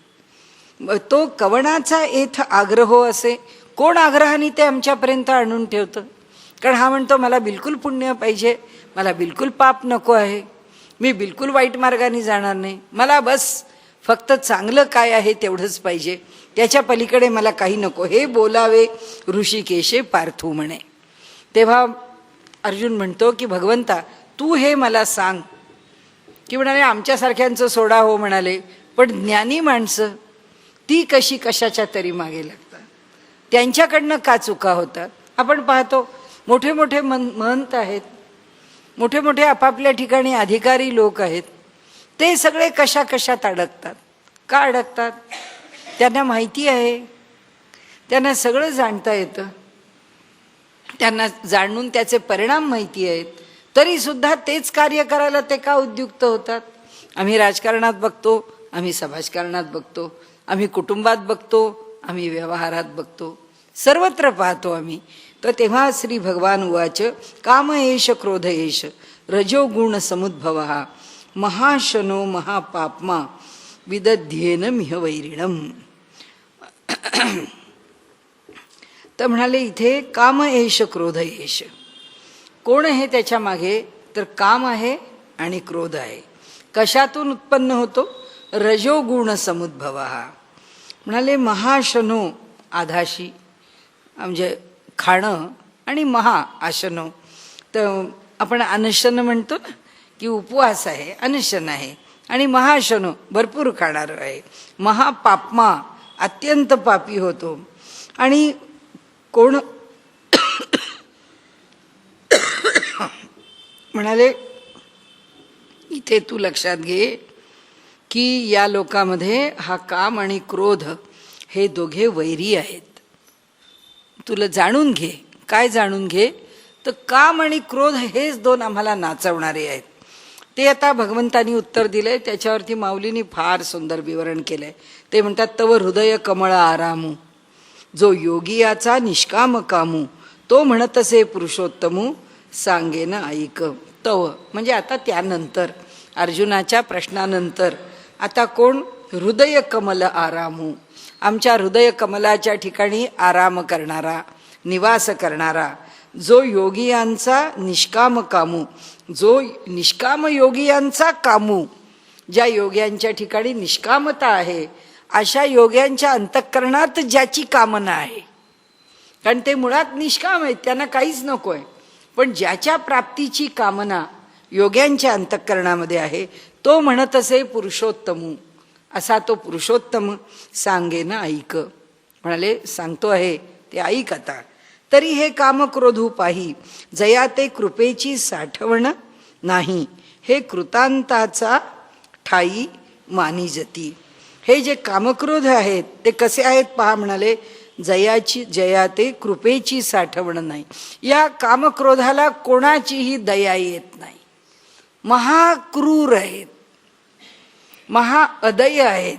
तो कवणाचा एथ आग्रहो असे. कोण आग्रहाने ते आमच्यापर्यंत आणून ठेवतं? कारण हा म्हणतो मला बिलकुल पुण्य पाहिजे, मला बिलकुल पाप नको आहे, मी बिलकुल वाईट मार्गाने जाणार नाही, मला बस फक्त चांगलं काय आहे तेवढंच पाहिजे, त्याच्या पलीकडे मला काही नको, हे बोलावे ऋषिकेशे पार्थू म्हणे. तेव्हा अर्जुन म्हणतो की भगवंता तू हे मला सांग. की म्हणाले आमच्यासारख्यांचं सोडा हो म्हणाले, पण ज्ञानी माणसं ती कशी कशाच्या तरी मागे लागतात, त्यांच्याकडनं का चुका होतात. आपण पाहतो मोठे मोठे महंत आहेत, मोठे मोठे आपापल्या ठिकाणी अधिकारी लोक आहेत, ते सगळे कशा कशात अडकतात. का अडकतात? त्यांना माहिती आहे, त्यांना सगळं जाणता येतं, त्यांना जाणून त्याचे परिणाम माहिती आहेत, तरीसुद्धा तेच कार्य करायला ते का उद्युक्त होतात. आम्ही राजकारणात बघतो, आम्ही समाजकारणात बघतो, आम्ही कुटुंबात बघतो, आम्ही व्यवहारात बघतो, सर्वत्र पाहतो आम्ही. तर तेव्हा श्री भगवान उवाच काम एष क्रोध एष रजोगुण समुद्भवः महाशनो महापाप्मा विदध्येन मिह वैरिणम. तर म्हणाले इथे काम एष क्रोध एष. कोण आहे त्याच्या मागे? तर काम आहे आणि क्रोध आहे. कशातून उत्पन्न होतो? रजोगुण समुद्भवः. म्हणाले महाशनो आधाशी म्हणजे खाणं, आणि महा आशनो. तर आपण अनशन म्हणतो ना की उपवास आहे, अनशन आहे, आणि महाशनो भरपूर खाणार आहे. महापाप्मा अत्यंत पापी होतो. आणि कोण म्हणाले इथे तू लक्षात घे की या लोकांमध्ये हा काम आणि क्रोध हे दोघे वैरी आहेत. तुला जाणून घे. काय जाणून घे? तर काम आणि क्रोध हेच दोन आम्हाला नाचवणारे आहेत. ते आता भगवंतांनी उत्तर दिलंय, त्याच्यावरती माऊलींनी फार सुंदर विवरण केलंय. ते म्हणतात तव हृदय कमळ आरामू जो योगियाचा निष्काम कामू तो म्हणतसे पुरुषोत्तमू सांगेन ऐक. तव म्हणजे आता त्यानंतर अर्जुनाच्या प्रश्नानंतर आता कोण? हृदय कमल आरामू. आमच्या हृदय कमलाच्या ठिकाणी आराम करणारा, निवास करणारा, जो योगियांचा निष्काम कामू, जो निष्काम योगियांचा कामू, ज्या योग्यांच्या ठिकाणी निष्कामता आहे अशा योग्यांच्या अंतःकरणात ज्याची कामना आहे. कारण ते मुळात निष्काम आहेत, त्यांना काहीच नको आहे, पण ज्याच्या प्राप्तीची कामना योग्यांच्या अंतःकरणामध्ये आहे तो म्हणत असे पुरुषोत्तमू. असा तो पुरुषोत्तम सांगेन ऐक. म्हणाले सांगतो आहे ते ऐक आता. तरी हे काम क्रोधू पाही जया ते कृपेची साठवण नाही हे कृतांताचा ठाई मानी जती. हे जे कामक्रोध आहेत ते कसे आहेत पहा. म्हणाले जया ते कृपेची साठवण नाही. या कामक्रोधाला कोणाचीही दया येत नाही. महाक्रूर आहेत, महाअदय आहेत.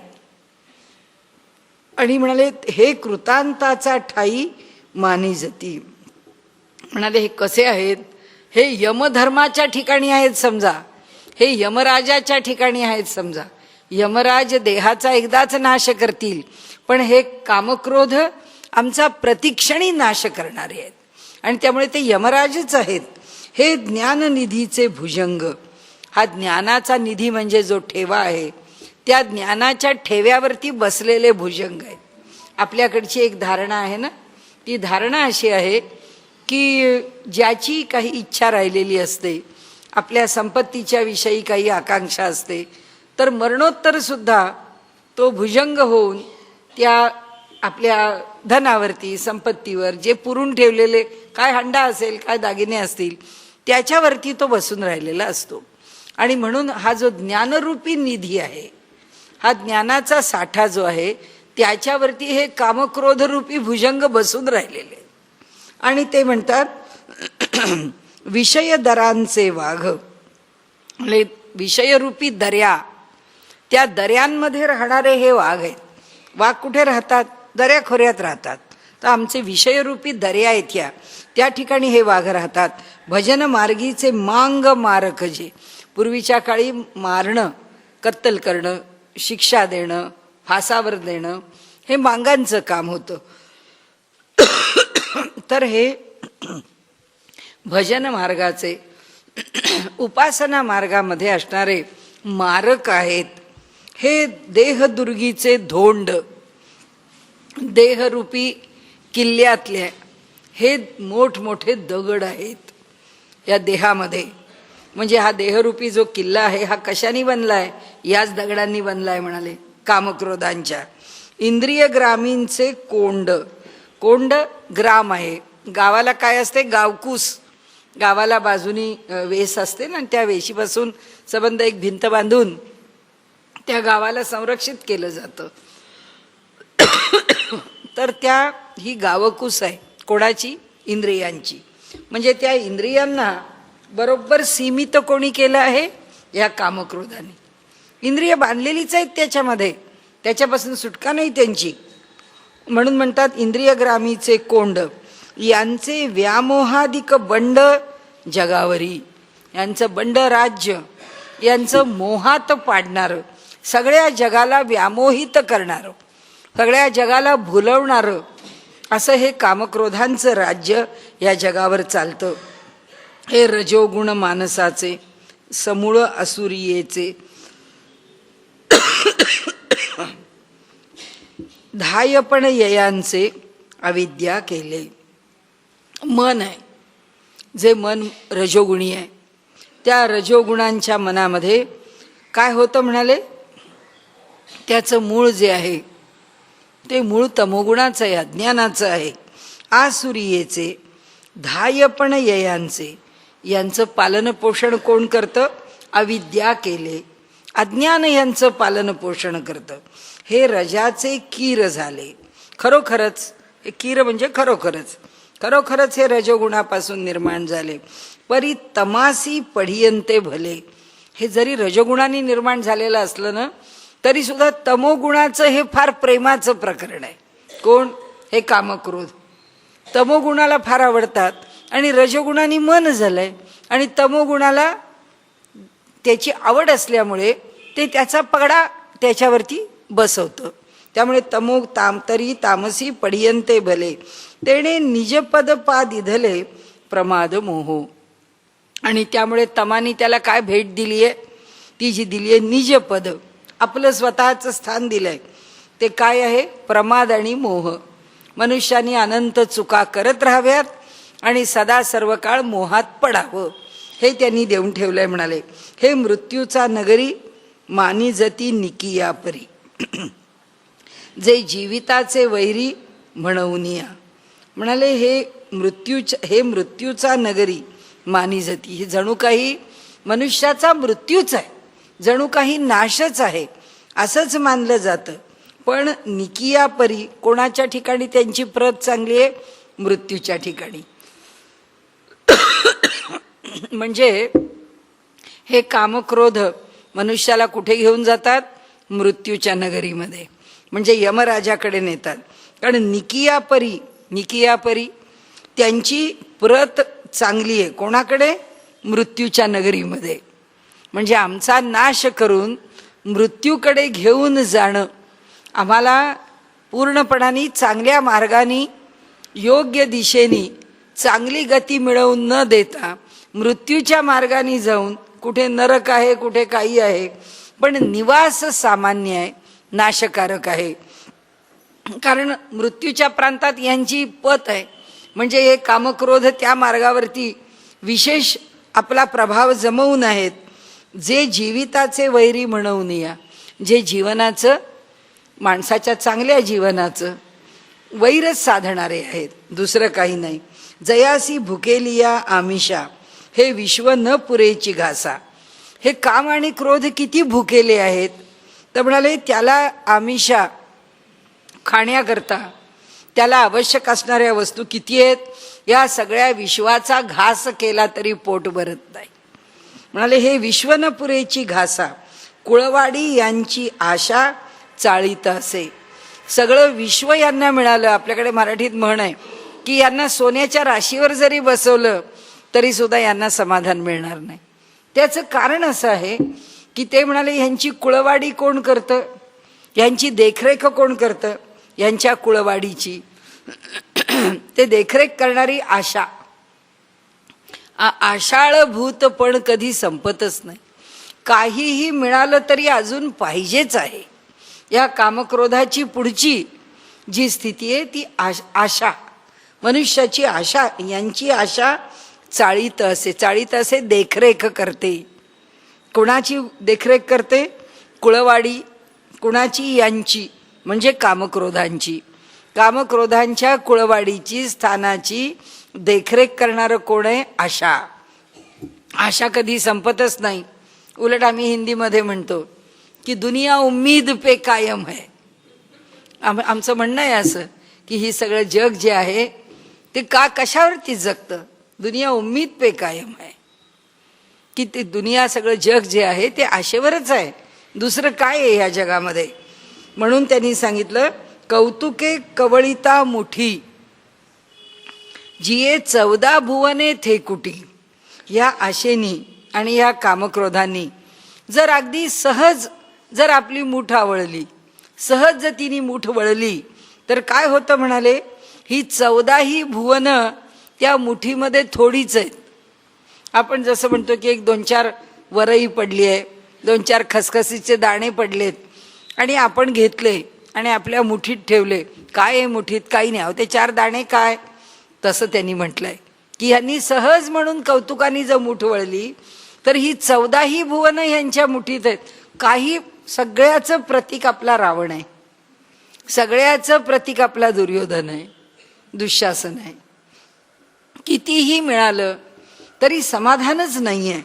आणि म्हणाले हे कृतांताचा ठाई मानी जती. म्हणाले हे कसे आहेत? हे यमधर्माच्या ठिकाणी आहेत समजा, हे यमराजाच्या ठिकाणी आहेत समजा. यमराज देहाचा एकदाच नाश करतील, पण हे कामक्रोध आमचा प्रतिक्षणी नाश करणारे आहेत, आणि त्यामुळे ते यमराजच आहेत. हे ज्ञाननिधीचे भुजंग. हा ज्ञानाचा निधी म्हणजे जो ठेवा आहे, त्या ज्ञानाच्या ठेव्यावरती बसलेले भुजंग आहेत. आपल्याकडची एक धारणा आहे ना, ती धारणा अशी आहे की ज्याची काही इच्छा राहिलेली असते, आपल्या संपत्तीच्या विषयी काही आकांक्षा असते, तर मरणोत्तर सुद्धा तो भुजंग होऊन त्या आपल्या धनावरती, संपत्तीवर जे पुरून ठेवलेले काय हंडा असेल, काय दागिने असतील, त्याच्यावरती तो बसून राहिलेला असतो. आणि म्हणून हा जो ज्ञानरूपी निधी आहे, हा ज्ञानाचा साठा जो आहे, त्याच्यावरती हे कामक्रोधरूपी भुजंग बसून राहिलेले. आणि ते म्हणतात विषय दरांचे वाघ, म्हणजे विषयरूपी दर्या, त्या दर्यांमध्ये राहणारे हे वाघ आहेत. वाघ कुठे राहतात? दर्याखोऱ्यात राहतात. तर आमचे विषयरूपी दर्या आहेत त्या ठिकाणी हे वाघ राहतात. भजन मार्गीचे मांग मारक जे, पूर्वीच्या काळी मारणं, कत्तल करणं, शिक्षा देणं, फासावर देणं, हे मांगांचं काम होतं. तर हे भजन मार्गाचे, उपासना मार्गामध्ये असणारे मारक आहेत. हे देहदुर्गीचे धोंड, देहरूपी किल्ल्यातले हे मोठमोठे दगड आहेत या देहामध्ये. म्हणजे हा देहरूपी जो किल्ला आहे, हा कशाने बनलाय? याच दगडांनी बनलाय म्हणाले, कामक्रोधांच्या. इंद्रिय ग्रामींचे कोंड, कोंड ग्राम आहे. गावाला काय असते? गावकूस. गावाला बाजूनी वेस असते ना, त्या वेशीपासून संबंध एक भिंत बांधून त्या गावाला संरक्षित केलं जातं. तर ही गावकूस आहे कोणाची? इंद्रियांची. म्हणजे त्या इंद्रियांना बरोबर सीमित कोणी केलं आहे? या कामक्रोधाने. इंद्रिय बांधलेलीच आहेत त्याच्यामध्ये, त्याच्यापासून सुटका नाही त्यांची. म्हणून म्हणतात इंद्रियग्रामीचे कोंड, यांचे व्यामोहादिक बंड जगावरी, यांचं बंड राज्य, यांचं मोहात पाडणारं, सगळ्या जगाला व्यामोहित करणारं, सगळ्या जगाला भुलवणारं असं हे कामक्रोधांचं राज्य या जगावर चालतं. हे रजोगुण मानसाचे, समूळ असुरियेचे, धायपण ययांचे अविद्या केले. मन आहे, जे मन रजोगुणी आहे, त्या रजोगुणांच्या मनामध्ये काय होतं म्हणाले? त्याचं मूळ जे आहे ते मूळ तमोगुणाचं आहे, अज्ञानाचं आहे. आसुरियेचे, धायपण ययांचे, यांचं पालनपोषण कोण करतं? अविद्या केले, अज्ञान यांचं पालनपोषण करतं. हे रजाचे कीर झाले. खरोखरच हे कीर म्हणजे खरोखरच, खरोखरच हे रजोगुणापासून निर्माण झाले. परी तमासी पढियंते भले, हे जरी रजोगुणाने निर्माण झालेलं असलं ना, तरी सुद्धा तमोगुणाचं हे फार प्रेमाचं प्रकरण आहे. कोण? हे कामक्रोध. तमोगुणाला फार आवडतात आणि रजोगुणाने मन झालंय, आणि तमोगुणाला त्याची आवड असल्यामुळे ते त्याचा पगडा त्याच्यावरती बसवतं. त्यामुळे तरी तामसी पढियंते भले, तेणे निजपद पाद इधले प्रमाद मोहो. आणि त्यामुळे तमानी त्याला काय भेट दिली आहे? ती जी दिली आहे निजपद, आपलं स्वतःचं स्थान दिलंय. ते काय आहे? प्रमाद आणि मोह. मनुष्याने अनंत चुका करत राहाव्यात आणि सदा सर्व काळ मोहात पडावं, हे त्यांनी देऊन ठेवलंय. म्हणाले हे मृत्यूचा नगरी मानी जती निकिया परी, जे जीविताचे वैरी म्हणून या. म्हणाले हे मृत्यूचा नगरी मानी जती, हे जणू काही मनुष्याचा मृत्यूच आहे, जणू काही नाशच आहे असंच मानलं जातं. पण निकिया परी, कोणाच्या ठिकाणी त्यांची प्रत चांगली आहे? मृत्यूच्या ठिकाणी. म्हणजे हे कामक्रोध मनुष्याला कुठे घेऊन जातात? मृत्यूच्या नगरीमध्ये, म्हणजे यमराजाकडे नेतात. कारण निकिया परी त्यांची प्रत चांगली आहे. कोणाकडे? मृत्यूच्या नगरीमध्ये. म्हणजे आमचा नाश करून मृत्यूकडे घेऊन जाणं, आम्हाला पूर्णपणाने चांगल्या मार्गाने, योग्य दिशेने चांगली गती मिळवून न देता मृत्यूच्या मार्गाने जाऊन कुठे नरक आहे, कुठे काही आहे, पण निवास सामान्य आहे, नाशकारक आहे. कारण मृत्यूच्या प्रांतात यांची पत आहे. म्हणजे हे कामक्रोध त्या मार्गावरती विशेष आपला प्रभाव जमवून आहेत, जे जीविताचे वैरी म्हणून या, जे जीवनाचं, माणसाच्या चांगल्या जीवनाचं वैरच साधणारे आहेत, दुसरं काही नाही. जयासी भुकेलिया आमिषा, हे विश्व न पुरेची घासा. हे काम आणि क्रोध किती भुकेले आहेत, तर म्हणाले त्याला आमिषा खाण्याकरता त्याला आवश्यक असणाऱ्या वस्तू किती आहेत, या सगळ्या विश्वाचा घास केला तरी पोट भरत नाही. म्हणाले हे विश्व न पुरेची घासा, कुळवाडी यांची आशा चाळीत असे. सगळं विश्व यांना मिळालं. आपल्याकडे मराठीत म्हण आहे की यांना सोन्याच्या राशीवर जरी बसवलं तरी सुद्धा यांना समाधान मिळणार नाही. त्याचं कारण असं आहे की ते म्हणाले यांची कुळवाडी कोण करतं, यांची देखरेख कोण करतं, यांच्या कुळवाडीची ते देखरेख करणारी आशा. आशाळ भूत पण कधी संपतच नाही. काहीही मिळालं तरी अजून पाहिजेच आहे. या कामक्रोधाची पुढची जी स्थिती आहे ती आशा, मनुष्याची आशा, यांची आशा चाळीत असे. चाळीत असे देखरेख करते. कुणाची देखरेख करते? कुळवाडी. कुणाची? यांची, म्हणजे कामक्रोधांची. कामक्रोधांच्या कुळवाडीची, स्थानाची देखरेख करणारं कोण आहे? आशा. आशा कधी संपतच नाही. उलट आम्ही हिंदीमध्ये म्हणतो की दुनिया उम्मीद पे कायम है. आमचं म्हणणं आहे असं की ही सगळं जग जे आहे ते कशावरती जगतं? दुनिया उम्मीद पे कायम है. की ते दुनिया, सगळं जग जे आहे ते आशेवरच आहे. दुसरं काय आहे ह्या जगामध्ये? म्हणून त्यांनी सांगितलं कौतुके कवळिता मुठी, जिये 14 भुवने थे कुटी. या आशेनी आणि या कामक्रोधांनी जर अगदी सहज जर आपली मूठ आवळली, सहज जर तिने मूठ वळली तर काय होतं म्हणाले? ही 14ही भुवन त्या मुठीमध्ये थोडीच आहेत. आपण जसं म्हणतो की 1-2-4 वरई पडली आहे, 2-4 खसखसीचे दाणे पडलेत आणि आपण घेतले आणि आपल्या मुठीत ठेवले. काय आहे मुठीत? काही नाही. ते 4 दाणे काय? तसं त्यांनी म्हटलंय की ह्यांनी सहज म्हणून कौतुकाने जर मूठ वळली तर ही 14ही भुवन यांच्या मुठीत आहेत. काही, सगळ्याचं प्रतीक आपला रावण आहे, सगळ्याचं प्रतीक आपला दुर्योधन आहे, दुःशासन आहे. कितीही मिळालं तरी समाधानच नाही आहे.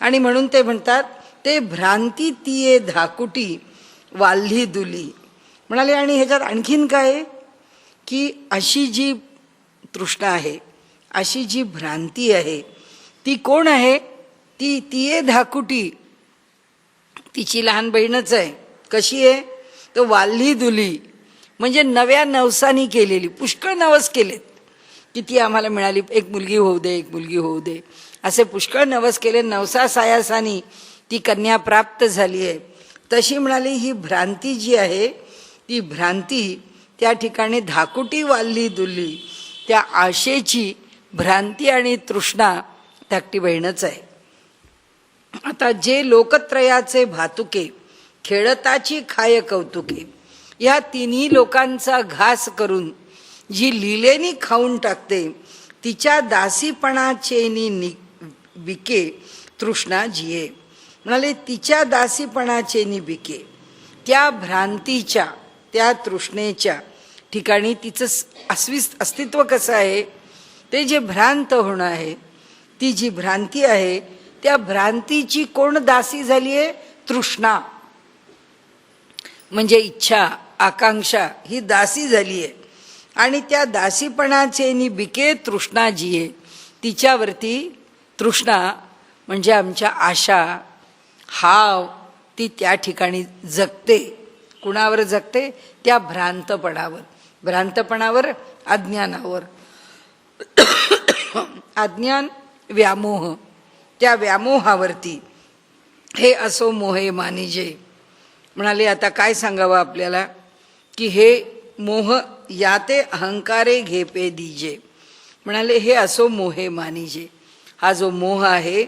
आणि म्हणून ते म्हणतात ते भ्रांती तिये धाकुटी वाल्ही दुली. म्हणाले आणि ह्याच्यात आणखीन काय की अशी जी तृष्णा आहे, अशी जी भ्रांती आहे ती कोण आहे? ती तिये धाकुटी, तिची लहान बहीणच आहे. कशी आहे? तो वाल्ही दुली, म्हणजे नव्या नवसानी केलेली. पुष्कळ नवस केलेत की ती आम्हाला मिळाली, एक मुलगी होऊ दे, एक मुलगी होऊ दे, असे पुष्कळ नवस केले. नवसा सायासानी ती कन्या प्राप्त झाली आहे. तशी म्हणाली ही भ्रांती जी आहे ती भ्रांती त्या ठिकाणी धाकुटी वाल्ली दुल्ली, त्या आशेची भ्रांती आणि तृष्णा धाकटी बहीणच आहे. आता जे लोकत्रयाचे भातुके खेळताची खाय कौतुके, या तिन्ही लोकांचा घास करून जी लीलेनी खाऊन टाकते, तिच्या दासीपणाचेनी बिके तृष्णा जिये. म्हणाले तिच्या दासीपणाचेनी बिके, त्या भ्रांतीच्या, त्या तृष्णेच्या ठिकाणी तिचं अस्तित्व कसं आहे? ते जे भ्रांत होणं आहे, ती जी भ्रांती आहे त्या भ्रांतीची कोण दासी झाली आहे? तृष्णा, म्हणजे इच्छा, आकांक्षा ही दासी झाली आहे. आणि त्या दासीपणाचे नि बिके तृष्णा जी आहे, तिच्यावरती तृष्णा म्हणजे आमच्या आशा, हाव, ती त्या ठिकाणी जगते. कुणावर जगते? त्या भ्रांतपणावर. भ्रांतपणावर, अज्ञानावर. अज्ञान, व्यामोह, त्या व्यामोहावरती. हे असो मोहे मानिजे. म्हणाले आता काय सांगावं आपल्याला की हे मोह याते अहंकारे घेपे दीजे. म्हणाले हे असो मोहे मानिजे. हा जो मोह आहे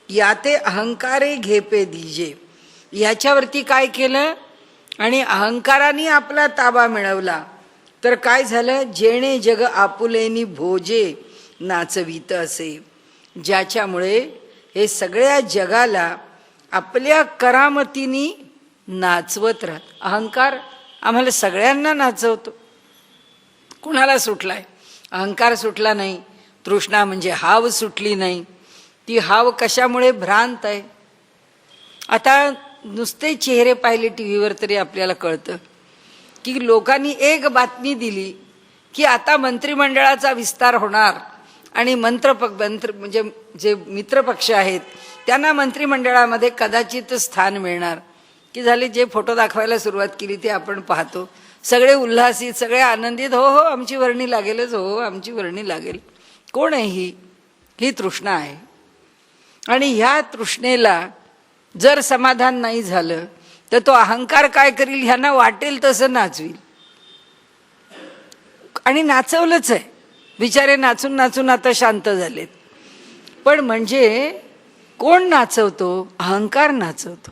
याते अहंकारे घेपे दीजे. याच्यावरती काय केलं आणि अहंकाराने आपला ताबा मिळवला तर काय झालं, जेणे जग आपुलेनी भोजे नाचवीत असे. ज्याच्यामुळे हे सगळ्या जगाला आपल्या करामतीनी नाचवत राहत. अहंकार आम्हाला सगळ्यांना नाचवतो. कुणाला सुटलाय? अहंकार सुटला नाही, तृष्णा म्हणजे हाव सुटली नाही. ती हाव कशामुळे? भ्रांत आहे. आता नुसते चेहरे पाहिले टी व्हीवर तरी आपल्याला कळतं की लोकांनी एक बातमी दिली की आता मंत्रिमंडळाचा विस्तार होणार आणि मंत्र म्हणजे जे मित्रपक्ष आहेत त्यांना मंत्रिमंडळामध्ये कदाचित स्थान मिळणार, की झाले जे फोटो दाखवायला सुरुवात केली ते आपण पाहतो. सगळे उल्हासित, सगळे आनंदित, हो हो आमची वर्णी लागेलच, हो आमची वर्णी लागेल. कोण आहे ही? ही तृष्णा आहे. आणि ह्या तृष्णेला जर समाधान नाही झालं तर तो अहंकार काय करील, ह्यांना वाटेल तसं नाचवील. आणि नाचवलंच आहे. बिचारे नाचून नाचून आता शांत झालेत. पण म्हणजे कोण नाचवतो? अहंकार नाचवतो.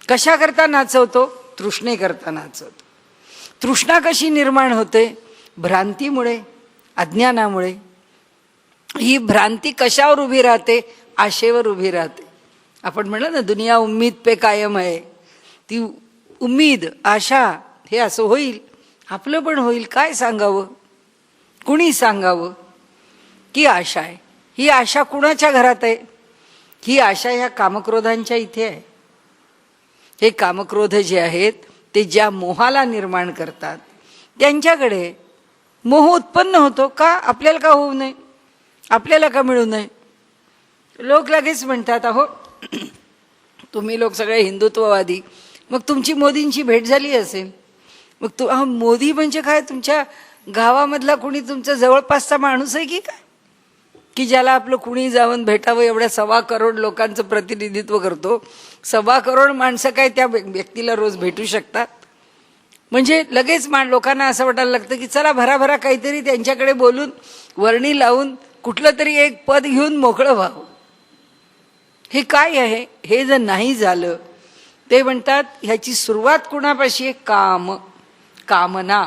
कशाकरता नाचवतो? तृष्णेकरता नाचवतो. तृष्णा कशी निर्माण होते? भ्रांतीमुळे, अज्ञानामुळे. ही भ्रांती कशावर उभी राहते? आशेवर उभी राहते. आपण म्हणलं ना, दुनिया उम्मीद पे कायम आहे. ती उम्मीद, आशा, हे असं होईल, आपलं पण होईल. काय सांगावं? कुणी सांगावं की आशा आहे? ही आशा कुणाच्या घरात आहे? ही आशा ह्या कामक्रोधांच्या इथे आहे. हे कामक्रोध जे आहेत ते ज्या मोहाला निर्माण करतात त्यांच्याकडे मोह उत्पन्न होतो. का? आपल्याला का होऊ नये? आपल्याला का मिळू नये? लोक लगेच म्हणतात, अहो तुम्ही लोक सगळे हिंदुत्ववादी, मग तुमची मोदींची भेट झाली असेल. मग मोदी म्हणजे काय? तुमच्या गावामधला कुणी तुमचा जवळपासचा माणूस आहे की काय, की ज्याला आपलं कुणी जाऊन भेटावं? एवढ्या 1.25 करोड लोकांचं प्रतिनिधित्व करतो. 1.25 करोड माणसं काय त्या व्यक्तीला रोज भेटू शकतात? म्हणजे लगेच लोकांना असं वाटायला लागतं की चला भराभरा काहीतरी त्यांच्याकडे बोलून, वर्णी लावून कुठलं तरी एक पद घेऊन मोकळं व्हावं. हे काय आहे? हे जर नाही झालं, ते म्हणतात ह्याची सुरुवात कुणापाशी आहे? कामना.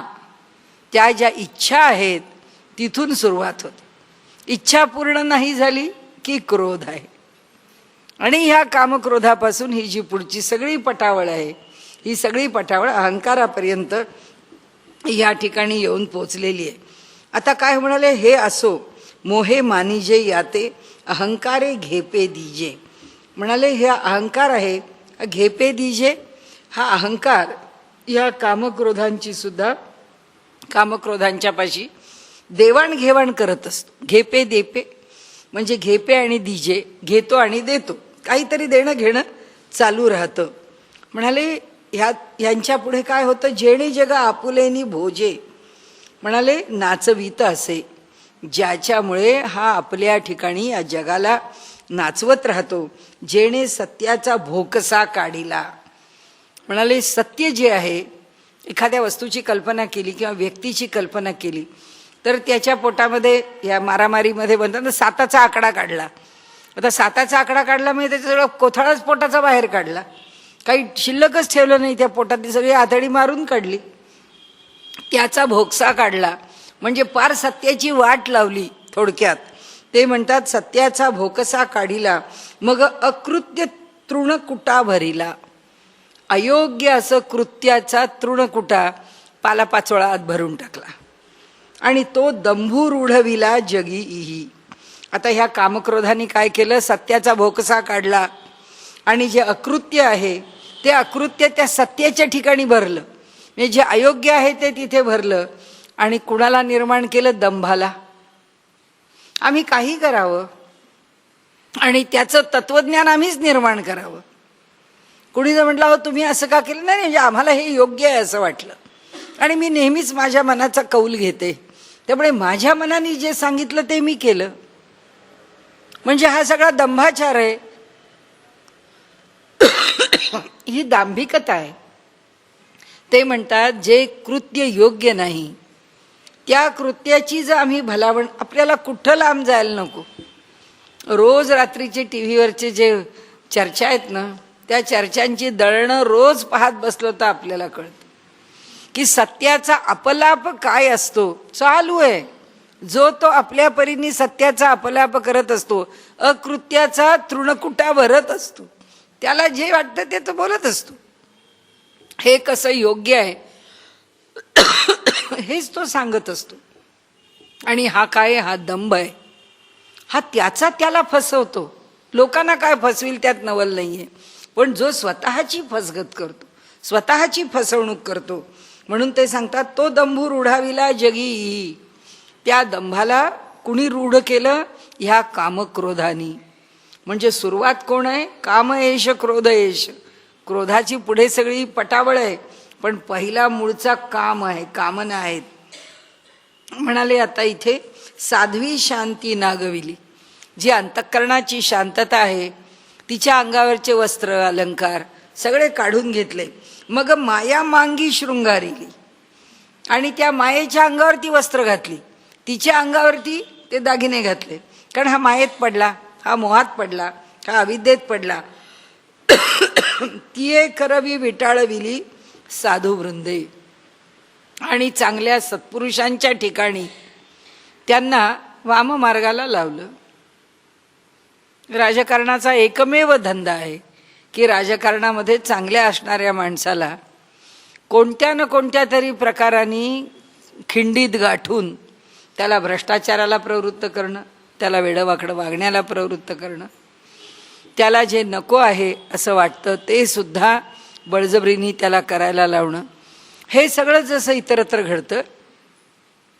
त्या ज्या इच्छा आहेत तिथून सुरुवात होते. इच्छा पूर्ण नाही झाली की क्रोध आहे. आणि ह्या कामक्रोधापासून ही जी पुढची सगळी पटावळ आहे, ही सगळी पटावळ अहंकारापर्यंत या ठिकाणी येऊन पोचलेली आहे. आता काय म्हणाले? हे असो मोहे मानिजे याते अहंकारे घेपे दीजे. म्हणाले हे अहंकार आहे, घेपे दीजे. हा अहंकार या कामक्रोधांची सुद्धा, कामक्रोधांच्या पाशी देवाणघेवाण करत असतो. घेपे देपे म्हणजे घेपे आणि दीजे, घेतो आणि देतो. काहीतरी देणं घेणं चालू राहतं. म्हणाले यांच्या पुढे काय होतं? जेणे जग आपुलेनी भोजे. म्हणाले नाचवीत असे. ज्याच्यामुळे हा आपल्या ठिकाणी या जगाला नाचवत राहतो. जेणे सत्याचा भोकसा काढिला. म्हणाले सत्य जे आहे, एखाद्या वस्तूची कल्पना केली किंवा व्यक्तीची कल्पना केली तर त्याच्या पोटामध्ये, या मारामारीमध्ये म्हणतात ना, 7चा आकडा काढला. आता 7चा आकडा काढला म्हणजे त्याचा सगळं कोथळाच पोटाचा बाहेर काढला. काही शिल्लकच ठेवलं नाही. त्या पोटातली सगळी आतडी मारून काढली. त्याचा भोगसा काढला म्हणजे पार सत्याची वाट लावली. थोडक्यात ते म्हणतात सत्याचा भोकसा काढिला, मग अकृत्य तृणकुटा भरिला. अयोग्य असं कृत्याचा तृणकुटा, पालापाचोळा आत भरून टाकला. आणि तो दंभूरूढविला जगी इही. आता ह्या कामक्रोधाने काय केलं? सत्याचा भोकसा काढला आणि जे अकृत्य आहे ते अकृत्य त्या सत्याच्या ठिकाणी भरलं. म्हणजे जे अयोग्य आहे ते तिथे भरलं. आणि कुणाला निर्माण केलं? दंभाला. आम्ही काही करावं आणि त्याचं तत्वज्ञान आम्हीच निर्माण करावं. कुणी जर म्हटलं, हो तुम्ही असं का केलं? नाही, म्हणजे आम्हाला हे योग्य आहे असं वाटलं आणि मी नेहमीच माझ्या मनाचा कौल घेते, त्यामुळे माझ्या मनाने जे सांगितलं ते मी केलं. म्हणजे हा सगळा दंभाचार आहे. ही दांभिकता आहे. ते म्हणतात जे कृत्य योग्य नाही त्या कृत्याची जर आम्ही भलावण, आपल्याला कुठं लांब जायला नको. रोज रात्रीचे टी व्हीवरचे जे चर्चा आहेत ना, त्या चर्चांची दळणं रोज पाहत बसलो तर आपल्याला कळतं की सत्याचा अपलाप काय असतो. चालू आहे, जो तो आपल्या परीने सत्याचा अपलाप करत असतो, अकृत्याचा तृणकुटा भरत असतो, त्याला जे वाटतं ते तो बोलत असतो. हे कसं योग्य आहे हेच तो सांगत असतो. आणि हा काय, हा दंभ आहे, हा त्याचा त्याला फसवतो. लोकांना काय फसविल त्यात नवल नाहीये, पण जो स्वतःची फसगत करतो, स्वतःची फसवणूक करतो, म्हणून ते सांगतात तो दंभू रूढाविला जगी. त्या दंभाला कुणी रूढ केलं? ह्या कामक्रोधानी. म्हणजे सुरुवात कोण आहे? काम एष क्रोध एष. क्रोधाची पुढे सगळी पटावळ आहे, पण पहिला मूळचा काम आहे, कामना आहेत. म्हणाले आता इथे साध्वी शांती नागविली, जी अंतःकरणाची शांतता आहे, तिच्या अंगावरचे वस्त्र अलंकार सगळे काढून घेतले. मग माया मांगी शृंगारिली, आणि त्या मायेच्या अंगावरती वस्त्र घातली, तिच्या अंगावरती ते दागिने घातले. कारण हा मायेत पडला, हा मोहात पडला, हा अविद्येत पडला. तिये करवी विटाळविली साधू वृंदे. आणि चांगल्या सत्पुरुषांच्या ठिकाणी त्यांना वाममार्गाला लावलं. राजकारणाचा एकमेव धंदा आहे की राजकारणामध्ये चांगल्या असणाऱ्या माणसाला कोणत्या न कोणत्या तरी प्रकाराने खिंडीत गाठून त्याला भ्रष्टाचाराला प्रवृत्त करणं, त्याला वेडवाकडं वागण्याला प्रवृत्त करणं, त्याला जे नको आहे असं वाटतं ते सुद्धा बळजबरीने त्याला करायला लावणं. हे सगळं जसं इतरत्र घडतं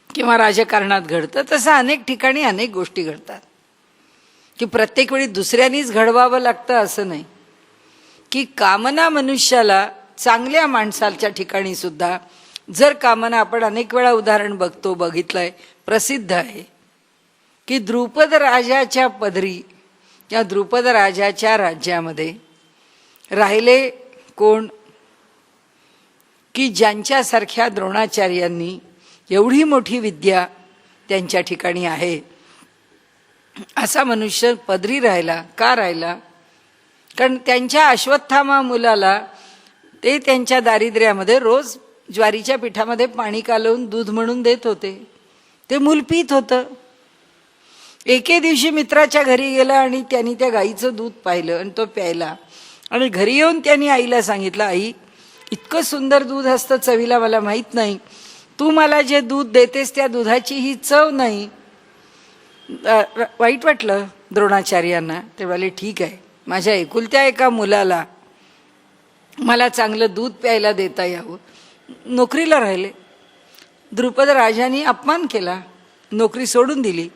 किंवा राजकारणात घडतं, तसं अनेक ठिकाणी अनेक गोष्टी घडतात. की प्रत्येक वेळी दुसऱ्यांनीच घडवावं लागतं असं नाही. की कामना मनुष्याला चांगल्या माणसाच्या ठिकाणी सुद्धा जर कामना, आपण अनेक वेळा उदाहरण बघितलंय, प्रसिद्ध आहे की द्रुपद राजाच्या पदरी, या द्रुपद राजाच्या राज्यामध्ये राहिले कोण? की ज्यांच्यासारख्या द्रोणाचार्यांनी एवढी मोठी विद्या त्यांच्या ठिकाणी आहे, असा मनुष्य पदरी राहिला. का राहिला? कारण त्यांच्या अश्वत्थामा मुलाला ते त्यांच्या दारिद्र्यामध्ये रोज ज्वारीच्या पिठामध्ये पाणी कालवून दूध म्हणून देत होते. ते मूल पित होतं. एके दिवशी मित्राच्या घरी गेला आणि त्यांनी त्या गाईचं दूध पाहिलं आणि तो प्यायला. आणि घरी येऊन त्यांनी आईला सांगितलं, आई इतकं सुंदर दूध असतं चवीला मला माहीत नाही, तू मला जे दूध देतेस त्या दुधाची ही चव नाही. वाईट वाटलं द्रोणाचार्यांना. ते म्हणाले ठीक आहे, माझ्या एकुलत्या एका मुलाला मला चांगलं दूध प्यायला देता यावं. नोकरीला राहिले. द्रुपद राजाने अपमान केला, नोकरी सोडून दिली.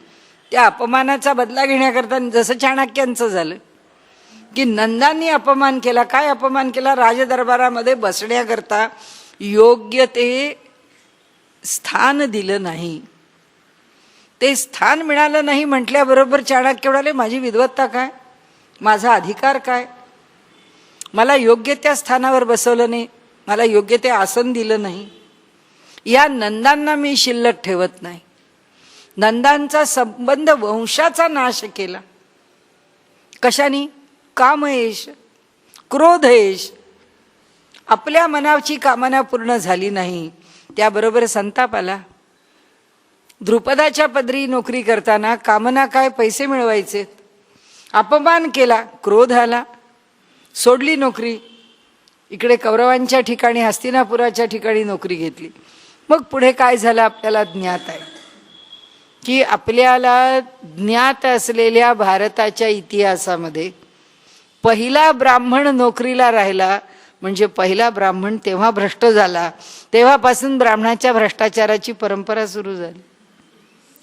त्या अपमानाचा बदला घेण्याकरता जसं चाणक्यांचं झालं की नंदांनी अपमान केला. काय अपमान केला? राजदरबारामध्ये बसण्याकरता योग्य ते स्थान दिलं नाही. ते स्थान मिळालं नाही म्हटल्याबरोबर चाणक्य म्हणाले, माझी विद्वत्ता काय, माझा अधिकार काय, मला योग्य त्या स्थानावर बसवलं नाही, मला योग्य ते आसन दिलं नाही. या नंदांना मी शिल्लक ठेवत नाही. नंदांचा संबंध वंशाचा नाश केला. कशाने? कामयेश, क्रोधयेश. आपल्या मनाची कामना पूर्ण झाली नाही, त्याबरोबर संताप आला. द्रुपदाच्या पदरी नोकरी करताना कामना काय? पैसे मिळवायचे. अपमान केला, क्रोध आला, सोडली नोकरी. इकडे कौरवांच्या ठिकाणी, हस्तिनापुराच्या ठिकाणी नोकरी घेतली. मग पुढे काय झालं आपल्याला ज्ञात आहे की आपल्याला ज्ञात असलेल्या भारताच्या इतिहासामध्ये पहिला ब्राह्मण नोकरीला राहिला म्हणजे पहिला ब्राह्मण तेव्हा भ्रष्ट झाला. तेव्हापासून ब्राह्मणाच्या भ्रष्टाचाराची परंपरा सुरू झाली.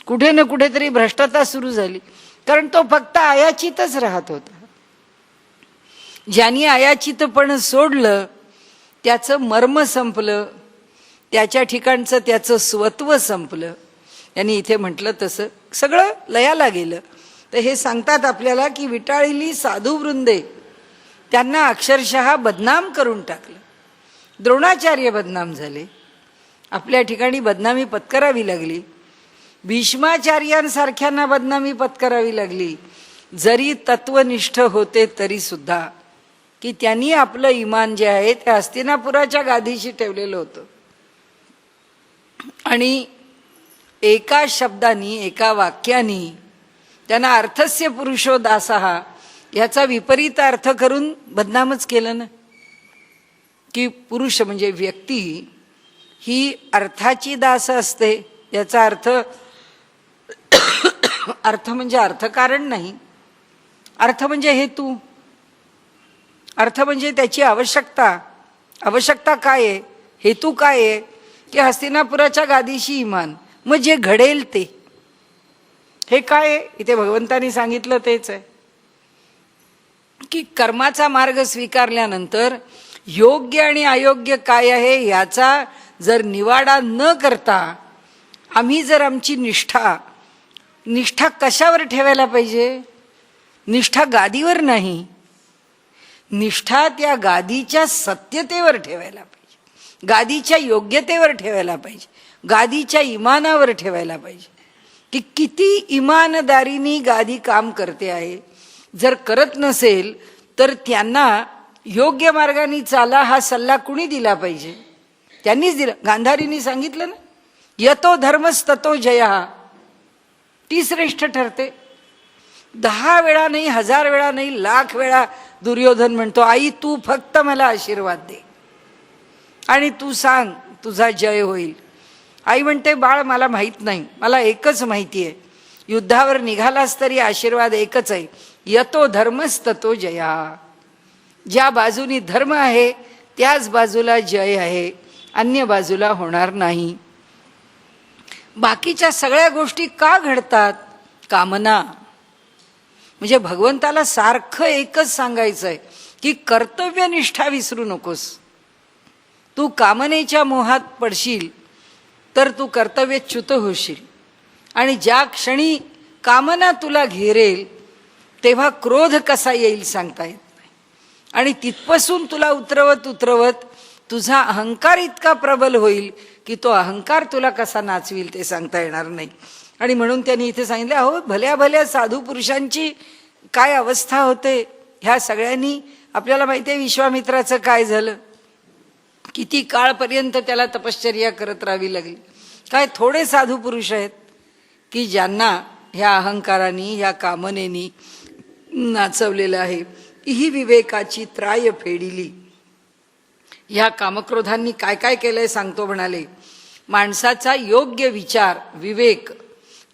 कुठे ना कुठेतरी भ्रष्टता सुरू झाली, कारण तो फक्त आयाचितच राहत होता. ज्यांनी आयाचितपण सोडलं त्याचं मर्म संपलं, त्याच्या ठिकाणचं त्याचं स्वत्व संपलं. यांनी इथे म्हटलं तसं सगळं लयाला गेलं. तर हे सांगतात आपल्याला की विटाळलेली साधू वृंदे त्यांना अक्षरशः बदनाम करून टाकलं. द्रोणाचार्य बदनाम झाले, आपल्या ठिकाणी बदनामी पत्करावी लागली. भीष्माचार्यांसारख्यांना बदनामी पत्करावी लागली. जरी तत्वनिष्ठ होते तरी सुद्धा की त्यांनी आपलं इमान जे आहे ते हस्तिनापुराच्या गादीशी ठेवलेलं होतं. आणि एका शब्दानी एका वाक्यानी त्यांना अर्थस्य पुरुषो दासः याचा विपरीत अर्थ करून बदनामच केलं ना. की पुरुष म्हणजे व्यक्ती ही अर्थाची दास असते. याचा अर्थ म्हणजे अर्थकारण नाही, अर्थ म्हणजे हेतू, अर्थ म्हणजे त्याची आवश्यकता काय आहे, हेतू काय आहे की हस्तिनापुराच्या गादीशी इमान. मग जे घडेल ते हे काय आहे इथे भगवंतांनी सांगितलं तेच आहे की कर्माचा मार्ग स्वीकारल्यानंतर योग्य आणि अयोग्य काय आहे याचा जर निवाडा न करता आम्ही जर आमची निष्ठा कशावर ठेवायला पाहिजे? निष्ठा गादीवर नाही, निष्ठा त्या गादीच्या सत्यतेवर ठेवायला पाहिजे, गादीच्या योग्यतेवर ठेवायला पाहिजे, गादीच्या इमानावर ठेवायला पाहिजे की किती इमानदारीने गादी काम करते आहे. जर करत नसेल तर त्यांना योग्य मार्गाने चाला हा सल्ला कुणी दिला पाहिजे? त्यांनीच दिला. गांधारींनी सांगितलं ना, यतो धर्मस्ततो जयः, ती श्रेष्ठ ठरते. 10 वेळा नाही, 1000 वेळा नाही, लाख वेळा दुर्योधन म्हणतो, आई तू फक्त मला आशीर्वाद दे आणि तू सांग तुझा जय होईल. आई म्हणते, बाळ मला माहीत नाही, मला एकच माहिती आहे, युद्धावर निघालास तरी आशीर्वाद एकच आहे, यतो धर्मस्ततो जयः. ज्या बाजूनी धर्म आहे त्याच बाजूला जय आहे, अन्य बाजूला होणार नाही. बाकीच्या सगळ्या गोष्टी का घडतात? कामना. म्हणजे भगवंताला सारखं एकच सांगायचं आहे की कर्तव्यनिष्ठा विसरू नकोस. तू कामनेच्या मोहात पडशील तर तू कर्तव्यच्युत होशील. आणि ज्या क्षणी कामना तुला घेरेल तेव्हा क्रोध कसा येईल सांगता येत नाही. आणि तिथपासून तुला उतरवत तुझा अहंकार इतका प्रबल होईल की तो अहंकार तुला कसा नाचविल ते सांगता येणार नाही. आणि म्हणून त्यांनी इथे सांगितलं, अहो भल्या भल्या साधू पुरुषांची काय अवस्था होते. ह्या सगळ्यांनी आपल्याला माहिती आहे विश्वामित्राचं काय झालं, किती काळपर्यंत त्याला तपश्चर्या करत राहावी लागली. काय थोडे साधू पुरुष आहेत की ज्यांना ह्या अहंकाराने ह्या कामनेनी नाचवलेलं आहे. ही विवेकाची त्राय फेडिली. ह्या कामक्रोधांनी काय काय केलंय सांगतो. म्हणाले, माणसाचा योग्य विचार विवेक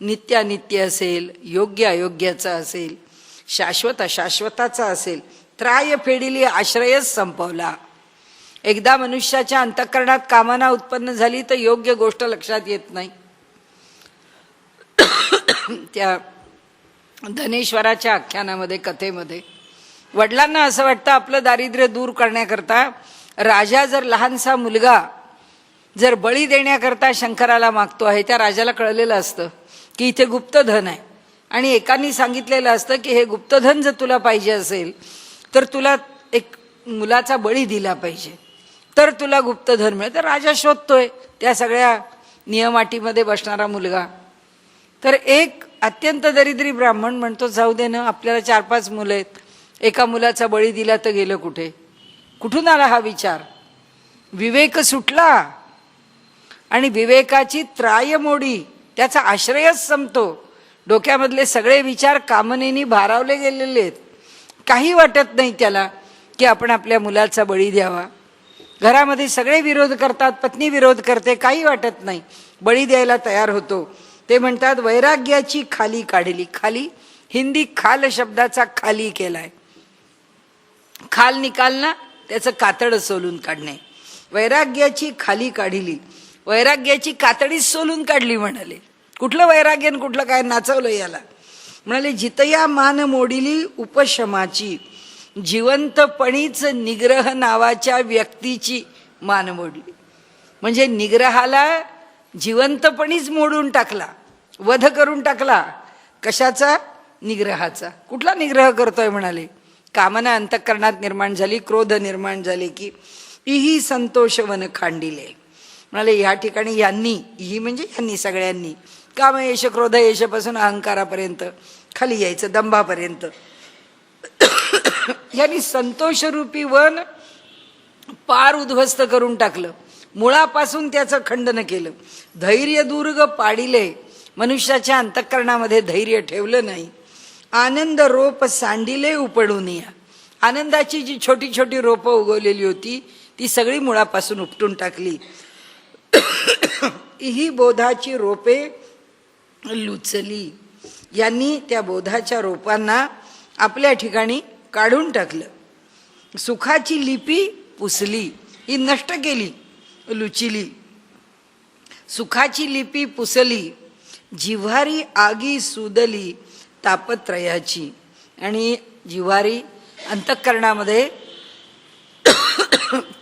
नित्यानित्य असेल, योग्य अयोग्याचा असेल, शाश्वत अशाश्वताचा असेल, त्राय फेडिली, आश्रयच संपवला. एकदा मनुष्याच्या अंतःकरणात कामना उत्पन्न झाली तर योग्य गोष्ट लक्षात येत नाही. त्या धनेश्वराच्या आख्यानामध्ये कथेमध्ये वडिलांना असं वाटतं आपलं दारिद्र्य दूर करण्याकरता राजा जर लहानसा मुलगा जर बळी देण्याकरता शंकराला मागतो आहे, त्या राजाला कळलेलं असतं की इथे गुप्तधन आहे. आणि एकाने सांगितलेलं असतं की हे गुप्तधन जर तुला पाहिजे असेल तर तुला एक मुलाचा बळी दिला पाहिजे तर तुला गुप्तधन मिळेल. तर राजा शोधतोय त्या सगळ्या नियमाटीमध्ये बसणारा मुलगा. तर एक अत्यंत दरिद्री ब्राह्मण म्हणतो, जाऊ दे ना, आपल्याला 4-5 मुलं आहेत, एका मुलाचा बळी दिला तर गेलं कुठे. कुठून आला हा विचार? विवेक सुटला आणि विवेकाची त्राय मोडी, त्याचा आश्रयच संपतो. डोक्यामधले सगळे विचार कामनेनी भारावले गेलेले आहेत. काही वाटत नाही त्याला की आपण आपल्या मुलाचा बळी द्यावा. घरामध्ये सगळे विरोध करतात, पत्नी विरोध करते, काही वाटत नाही, बळी द्यायला तयार होतो. ते म्हणतात वैराग्याची खाली काढली. खाली हिंदी खाल शब्दाचा खाली केलाय. खाल निकालना, त्याचं कातड सोलून काढणे. वैराग्याची खाली काढली, वैराग्याची कातडीच सोलून काढली म्हणाले. कुठलं वैराग्य आणि कुठलं काय नाचवलं याला. म्हणाले जितया मान मोडिली उपशमाची, जिवंतपणीच निग्रह नावाच्या व्यक्तीची मान मोडली. म्हणजे निग्रहाला जिवंतपणीच मोडून टाकला, वध करून टाकला. कशाचा? निग्रहाचा. कुठला निग्रह करतोय? म्हणाले कामना अंतःकरणात निर्माण झाली, क्रोध निर्माण झाले की इही संतोषवन खांडिले. म्हणाले या ठिकाणी यांनी, ही म्हणजे यांनी सगळ्यांनी, काम यश क्रोध यशपासून अहंकारापर्यंत खाली यायचं दंभापर्यंत. यांनी संतोषरूपी वन पार उद्ध्वस्त करून टाकलं, मुळापासून त्याचं खंडन केलं. धैर्य दुर्ग पाडिले, मनुष्याच्या अंतःकरणामध्ये धैर्य ठेवलं नाही. आनंद रोप सांडिले उपडून या, आनंदाची जी छोटी छोटी रोपं उगवलेली होती ती सगळी मुळापासून उपटून टाकली. ही बोधाची रोपे लुचली, यांनी त्या बोधाच्या रोपांना आपल्या ठिकाणी काढून टाकलं. सुखाची लिपी पुसली, ही नष्ट केली, लुचिली. सुखाची लिपी पुसली, जिव्हारी आगी सुदली तापत्रयाची. आणि जिव्हारी अंतःकरणामध्ये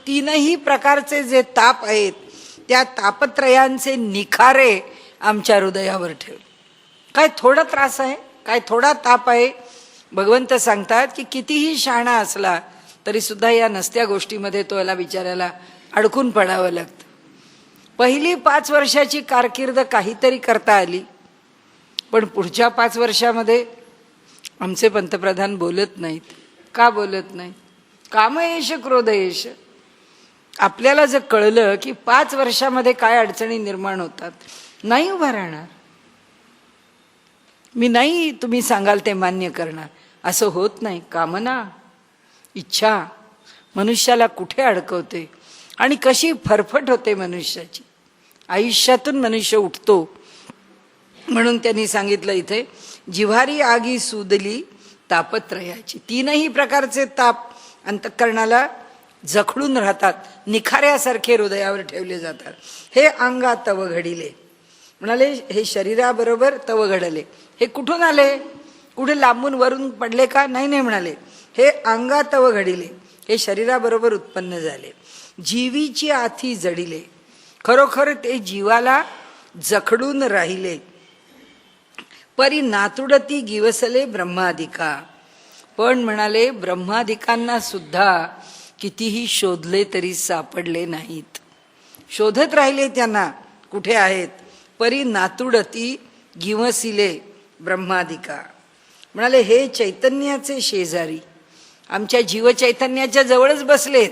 तीनही प्रकारचे जे ताप आहेत त्या तापत्रयांचे निखारे आमच्या हृदयावर ठेव. काय थोडा त्रास आहे, काय थोडा ताप आहे. भगवंत सांगतात की कितीही शहाणा असला तरी सुद्धा या नसत्या गोष्टीमध्ये तो याला बिचारायला अडकून पडावं लागतं. पहिली 5 वर्षाची कारकीर्द काहीतरी करता आली, पण पुढच्या 5 वर्षामध्ये आमचे पंतप्रधान बोलत नाहीत. का बोलत नाहीत? कामयेश क्रोधयेश. आपल्याला जर कळलं की 5 वर्षामध्ये काय अडचणी निर्माण होतात, नाही उभा राहणार. मी नाही तुम्ही सांगाल ते मान्य करणार, असं होत नाही. कामना, इच्छा मनुष्याला कुठे अडकवते आणि कशी फरफट होते मनुष्याची. आयुष्यातून मनुष्य उठतो. म्हणून त्यांनी सांगितलं इथे, जिव्हारी आगी सुदली तापत्रयाची. तीनही प्रकारचे ताप अंतःकरणाला जखडून राहतात, निखाऱ्यासारखे हृदयावर ठेवले जातात. हे अंगा तव घडिले, म्हणाले हे शरीराबरोबर तव घडले. हे कुठून आले? कुठे लांबून वरून पडले का? नाही नाही म्हणाले, हे अंगा तव घडिले, हे शरीराबरोबर उत्पन्न झाले. जीवीची आथी जडिले, खरोखर ते जीवाला जखडून राहिले. परी नातुडती गिवसले ब्रह्मादिका. पण म्हणाले ब्रह्मादिकांना सुद्धा कितीही शोधले तरी सापडले नाहीत. शोधत राहिले त्यांना कुठे आहेत. परी नातुडती गिवसिले ब्रह्मादिका. म्हणाले हे चैतन्याचे शेजारी आमच्या जीवचैतन्याच्या जवळच बसलेत,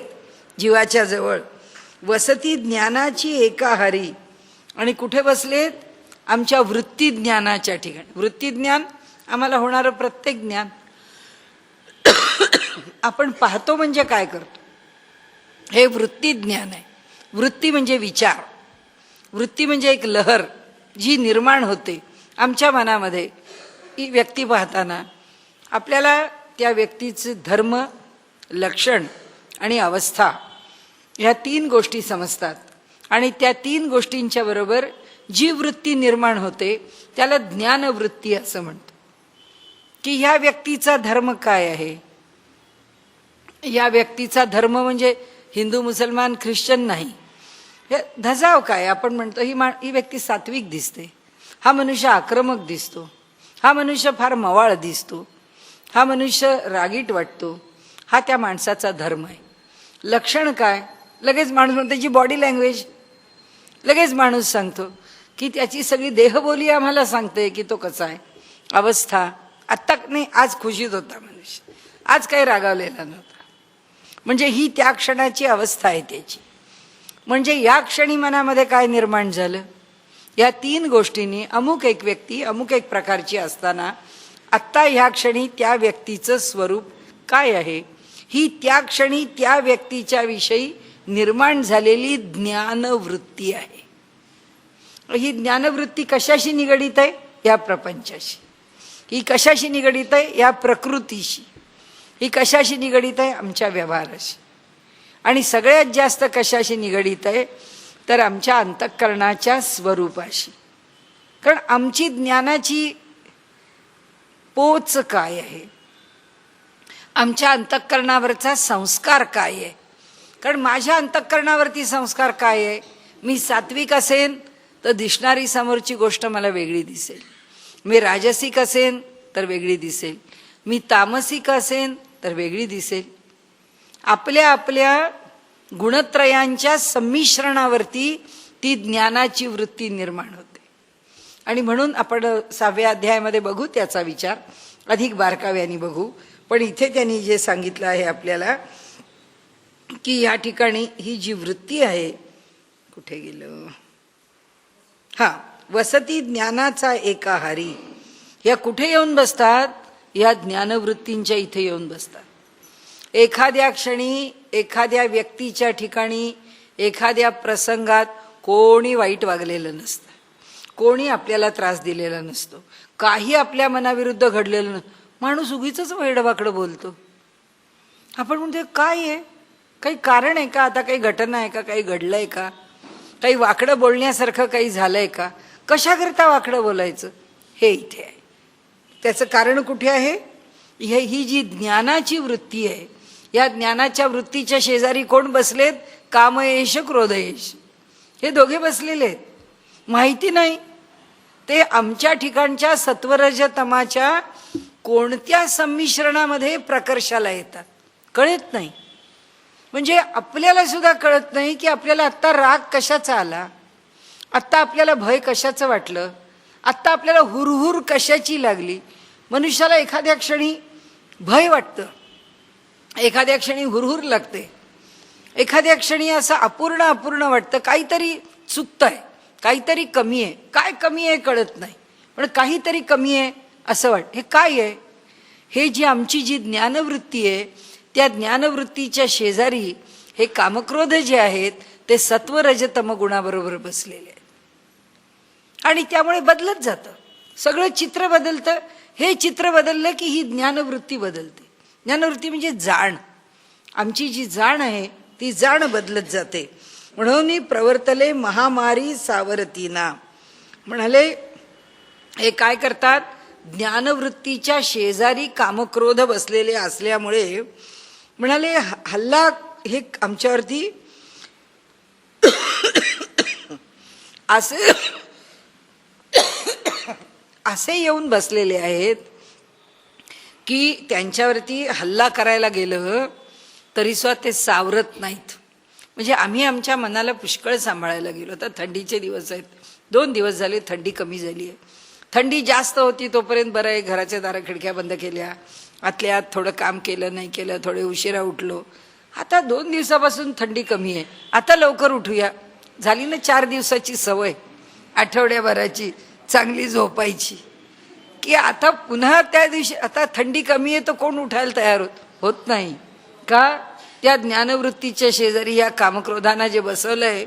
जीवाच्या जवळ. वसती ज्ञानाची एकाहारी. आणि कुठे बसलेत? आमच्या वृत्ती ज्ञानाच्या ठिकाणी. वृत्ती ज्ञान आम्हाला होणारं प्रत्येक ज्ञान. आपण पाहतो म्हणजे काय करतो, हे वृत्ती ज्ञान आहे. वृत्ती म्हणजे विचार, वृत्ती म्हणजे एक लहर जी निर्माण होते आमच्या मनामध्ये. ही व्यक्ती पाहताना आपल्याला त्या व्यक्तीचे धर्म, लक्षण आणि अवस्था ह्या 3 गोष्टी समजतात. आणि त्या 3 गोष्टींच्या बरोबर जी वृत्ती निर्माण होते त्याला ज्ञानवृत्ती असं म्हणतो. की ह्या व्यक्तीचा धर्म काय आहे. या व्यक्तीचा धर्म म्हणजे हिंदू, मुसलमान, ख्रिश्चन नाही. हे धजाव काय आपण म्हणतो, ही व्यक्ती सात्विक दिसते, हा मनुष्य आक्रमक दिसतो, हा मनुष्य फार मवाळ दिसतो, हा मनुष्य रागीट वाटतो, हा त्या माणसाचा धर्म आहे. लक्षण काय? लगेच माणूस म्हणतो, त्याची बॉडी लँग्वेज लगेच माणूस सांगतो की त्याची सगळी देहबोली आम्हाला सांगते की तो कसा आहे. अवस्था, आत्ता नाही आज खुशीत होता मनुष्य, आज काही रागावलेला नव्हता, म्हणजे ही त्या क्षणाची अवस्था आहे त्याची. म्हणजे या क्षणी मनामध्ये काय निर्माण झालं, या 3 गोष्टींनी अमुक एक व्यक्ती अमुक एक प्रकारची असताना आत्ता ह्या क्षणी त्या व्यक्तीचं स्वरूप काय आहे, ही त्या क्षणी त्या व्यक्तीच्या विषयी निर्माण झालेली ज्ञानवृत्ती आहे. ही ज्ञानवृत्ती कशाशी निगडीत आहे? या प्रपंचाशी. ही कशाशी निगडीत आहे? या प्रकृतीशी. ही कशाशी निगडीत आहे? आमच्या व्यवहाराशी. आणि सगळ्यात जास्त कशाशी निगडीत आहे तर आमच्या अंतःकरणाच्या स्वरूपाशी. कारण आमची ज्ञानाची पोच काय आहे, आमच्या अंतःकरणावरचा संस्कार काय आहे. कारण माझ्या अंतःकरणावरती संस्कार काय आहे. मी सात्विक असेन तर दिसणारी समोरची गोष्ट मला वेगळी दिसेल. मी राजसिक असेन तर वेगळी दिसेल. मी तामसिक असेन तर वेगळी दिसेल. आपल्या आपल्या गुणत्रयांच्या संमिश्रणावरती ती ज्ञानाची वृत्ती निर्माण होते. आणि म्हणून आपण 6व्या अध्यायामध्ये बघू त्याचा विचार, अधिक बारकाव्याने बघू. पण इथे त्यांनी जे सांगितलं आहे आपल्याला की या ठिकाणी ही जी वृत्ती आहे, कुठे गेलं, वसती ज्ञानाचा एकाहारी, या कुठे येऊन बसतात, या ज्ञानवृत्तींच्या इथे येऊन बसतात. एखाद्या क्षणी, एखाद्या व्यक्तीच्या ठिकाणी, एखाद्या प्रसंगात कोणी वाईट वागलेलं नसतं, कोणी आपल्याला त्रास दिलेला नसतो, काही आपल्या मनाविरुद्ध घडलेलं नसतं. माणूस उगीचच वेडवाकडं बोलतो. आपण म्हणतो काय आहे, काही कारण आहे का, आता काही घटना आहे का, काही घडलंय का, काही वाकडं बोलण्यासारखं काही झालंय का, कशाकरता वाकडं बोलायचं, हे इथे आहे. त्याचं कारण कुठे आहे, ही जी ज्ञानाची वृत्ती आहे, या ज्ञानाच्या वृत्तीच्या शेजारी कोण बसलेत, कामयेश क्रोधयेश, हे दोघे बसलेले आहेत. माहिती नाही ते आमच्या ठिकाणच्या सत्वरजतमाच्या कोणत्या संमिश्रणामध्ये प्रकर्षाला येतात, कळत नाही. म्हणजे आपल्याला सुद्धा कळत नाही की आपल्याला आत्ता राग कशाचा आला, आत्ता आपल्याला भय कशाचं वाटलं, आत्ता आपल्याला हुरहुर कशाची लागली. मनुष्याला एखाद्या क्षणी भय वाटतं, एखाद्या क्षणी हुरहुर लागते, एखाद्या क्षणी असं अपूर्ण वाटतं, काहीतरी चुकतंय, काहीतरी कमी आहे. काय कमी आहे कळत नाही, पण काहीतरी कमी आहे असं वाटतं. हे काय आहे, हे जी आमची जी ज्ञानवृत्ती आहे, त्या ज्ञानवृत्तीच्या शेजारी हे कामक्रोध जे आहेत ते सत्व रजतम गुणाबरोबर बसलेले आहेत. आणि त्यामुळे बदलत जातं, सगळं चित्र बदलतं. हे चित्र बदललं की ही ज्ञानवृत्ती बदलते. ज्ञानवृत्ती म्हणजे जाण, आमची जी जाण आहे ती जाण बदलत जाते. म्हणून प्रवर्तले महामारी सावरतीना, म्हणाले हे काय करतात, ज्ञानवृत्तीच्या शेजारी कामक्रोध बसलेले असल्यामुळे म्हणाले हल्ला हे आमच्यावरती असे येऊन बसलेले आहेत की त्यांच्यावरती हल्ला करायला गेलं तरी सुद्धा ते सावरत नाहीत. म्हणजे आम्ही आमच्या मनाला पुष्कळ सांभाळायला गेलो. आता थंडीचे दिवस आहेत, 2 दिवस झाले थंडी कमी झाली आहे. थंडी जास्त होती तोपर्यंत बरं आहे, घराच्या दारा खिडक्या बंद केल्या, आतल्या आत थोडं काम केलं नाही केलं, थोडे उशिरा उठलो. आता 2 दिवसापासून थंडी कमी आहे, आता लवकर उठूया. झाली ना 4 दिवसाची सवय, आठवड्याभराची चांगली झोपायची, की आता पुन्हा त्या दिवशी आता थंडी कमी आहे तर कोण उठायला तयार होत नाही का. त्या ज्ञानवृत्तीच्या शेजारी या कामक्रोधांना जे बसवलंय,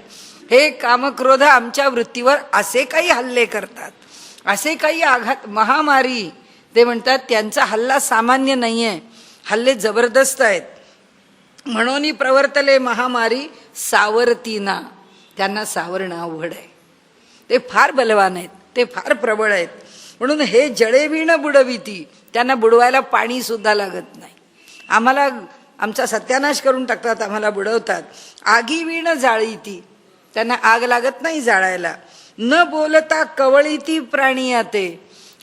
हे कामक्रोध आमच्या वृत्तीवर असे काही हल्ले करतात, असे काही आघात, महामारी. ते म्हणतात त्यांचा हल्ला सामान्य नाही आहे, हल्ले जबरदस्त आहेत. म्हणून प्रवर्तले महामारी सावरतीना, त्यांना सावरणं अवघड आहे. ते फार बलवान आहेत, ते फार प्रबळ आहेत. म्हणून हे जळेवीण बुडविती, त्यांना बुडवायला पाणी सुद्धा लागत नाही. आम्हाला आमचा सत्यानाश करून टाकतात, आम्हाला बुडवतात. आगी वीण जाळीती, त्यांना आग लागत नाही जाळायला. न बोलता कवळीती प्राणी याते,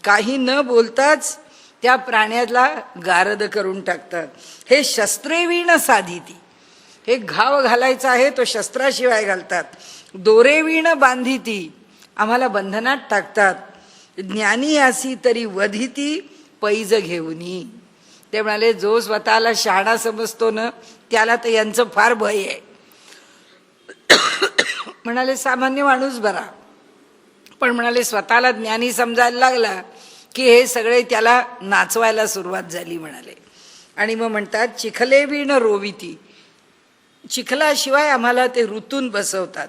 काही न बोलताच त्या प्राण्याला गारद करून टाकतात. हे शस्त्रे वीण साधिती, हे घाव घालायचा आहे तो शस्त्राशिवाय घालतात. दोरे वीण बांधिती, आम्हाला बंधनात टाकतात. ज्ञानी असी तरी वधिती पैज घेऊनी, ते म्हणाले जो स्वतःला शहाणा समजतो ना त्याला तर यांचं फार भय आहे. म्हणाले सामान्य माणूस बरा, पण म्हणाले स्वतःला ज्ञानी समजायला लागला की हे सगळे त्याला नाचवायला सुरुवात झाली म्हणाले. आणि मग म्हणतात चिखले वीण रोविती, चिखलाशिवाय आम्हाला ते ऋतून बसवतात.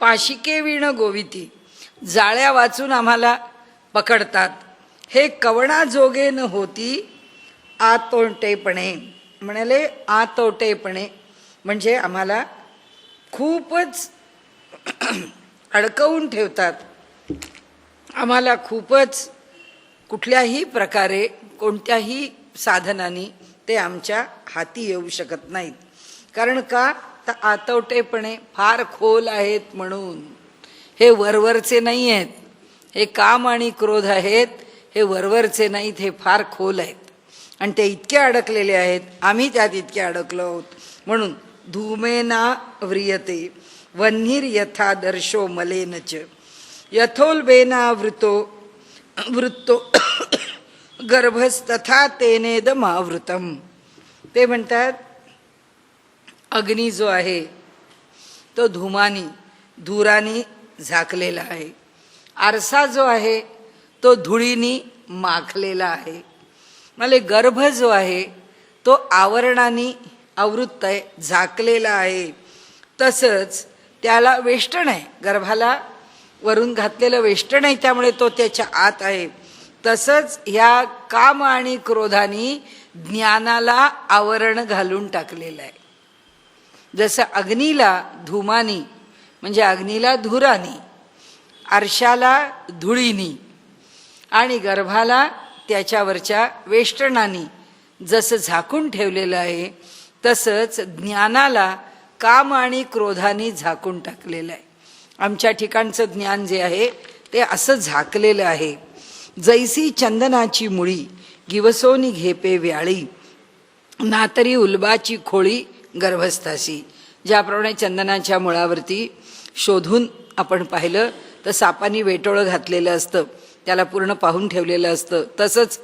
पाशिके वीण गोविती, जाळ्या वाचून आम्हाला पकडतात. हे कवणा जोगे न होती आतोटेपणे, म्हणाले आतोटेपणे म्हणजे आम्हाला खूपच अडकवून ठेवतात. आम्हाला खूपच कुठल्याही प्रकारे कोणत्याही साधनाने ते आमच्या हाती येऊ शकत नाहीत. कारण का तर आतवटेपणे फार खोल आहेत म्हणून. हे वरवरचे नाही आहेत, हे काम आणि क्रोध आहेत, हे वरवरचे नाहीत, हे फार खोल आहेत. आणि ते इतके अडकलेले आहेत, आम्ही त्यात इतके अडकलो आहोत. म्हणून धूमेना व्रियते वन्हीर यथा दर्शो मलेनच, यथोल्बेनावृतो वृत्तो गर्भस्तथा तेनेदमावृतम. ते म्हणतात अग्नी जो आहे तो धुरानी झाकलेला आहे. आरसा जो आहे तो धुळीनी माखलेला आहे. म्हणजे गर्भ जो आहे तो आवरणाने आवृत्त आहे, झाकलेला आहे. तसंच त्याला वेष्टन आहे, गर्भाला वरून घातलेलं वेष्टन आहे, त्यामुळे तो त्याच्या आत आहे. तसंच ह्या काम आणि क्रोधानी ज्ञानाला आवरण घालून टाकलेलं आहे. जसं अग्नीला धुमानी म्हणजे अग्नीला धुरानी, आरशाला धुळीनी आणि गर्भाला त्याच्यावरच्या वेष्टनानी जसं झाकून ठेवलेलं आहे, तसंच ज्ञानाला काम आणि क्रोधानी झाकून टाकलेलं आहे. आमच्या ठिकाणचं ज्ञान जे आहे ते असं झाकलेलं आहे. जैसी चंदनाची मुळी गिवसोनी घेपे व्याळी, नातरी उलबाची खोळी गर्भस्थासी. ज्याप्रमाणे चंदनाच्या मुळावरती शोधून आपण पाहिलं तर सापानी वेटोळं घातलेलं असतं, त्याला पूर्ण पाहून ठेवलेलं असतं. तसंच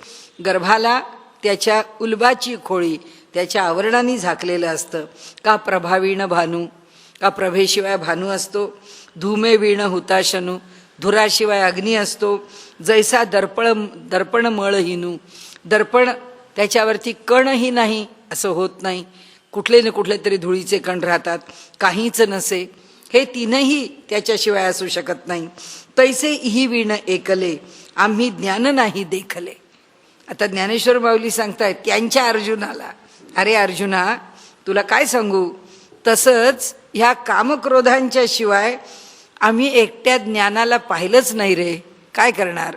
गर्भाला त्याच्या उलबाची खोळी त्याच्या आवरणाने झाकलेलं असतं. का प्रभावीण भानू, का प्रभेशिवाय भानू असतो. धूमे वीण हुताशनू, धुराशिवाय अग्नी असतो. जैसा दर्पण मळ हिनू, दर्पण त्याच्यावरती कणही नाही असं होत नाही, कुठले न कुठले तरी धुळीचे कण राहतात, काहीच नसे, हे तीनही त्याच्याशिवाय असू शकत नाही. तैसे ही वीण एकले, आम्ही ज्ञान नाही देखले. आता ज्ञानेश्वर माऊली सांगतायत त्यांच्या अर्जुनाला, अरे अर्जुना तुला काय सांगू, तसंच ह्या कामक्रोधांच्या शिवाय आम्ही एकट्या ज्ञानाला पाहिलंच नाही रे, काय करणार.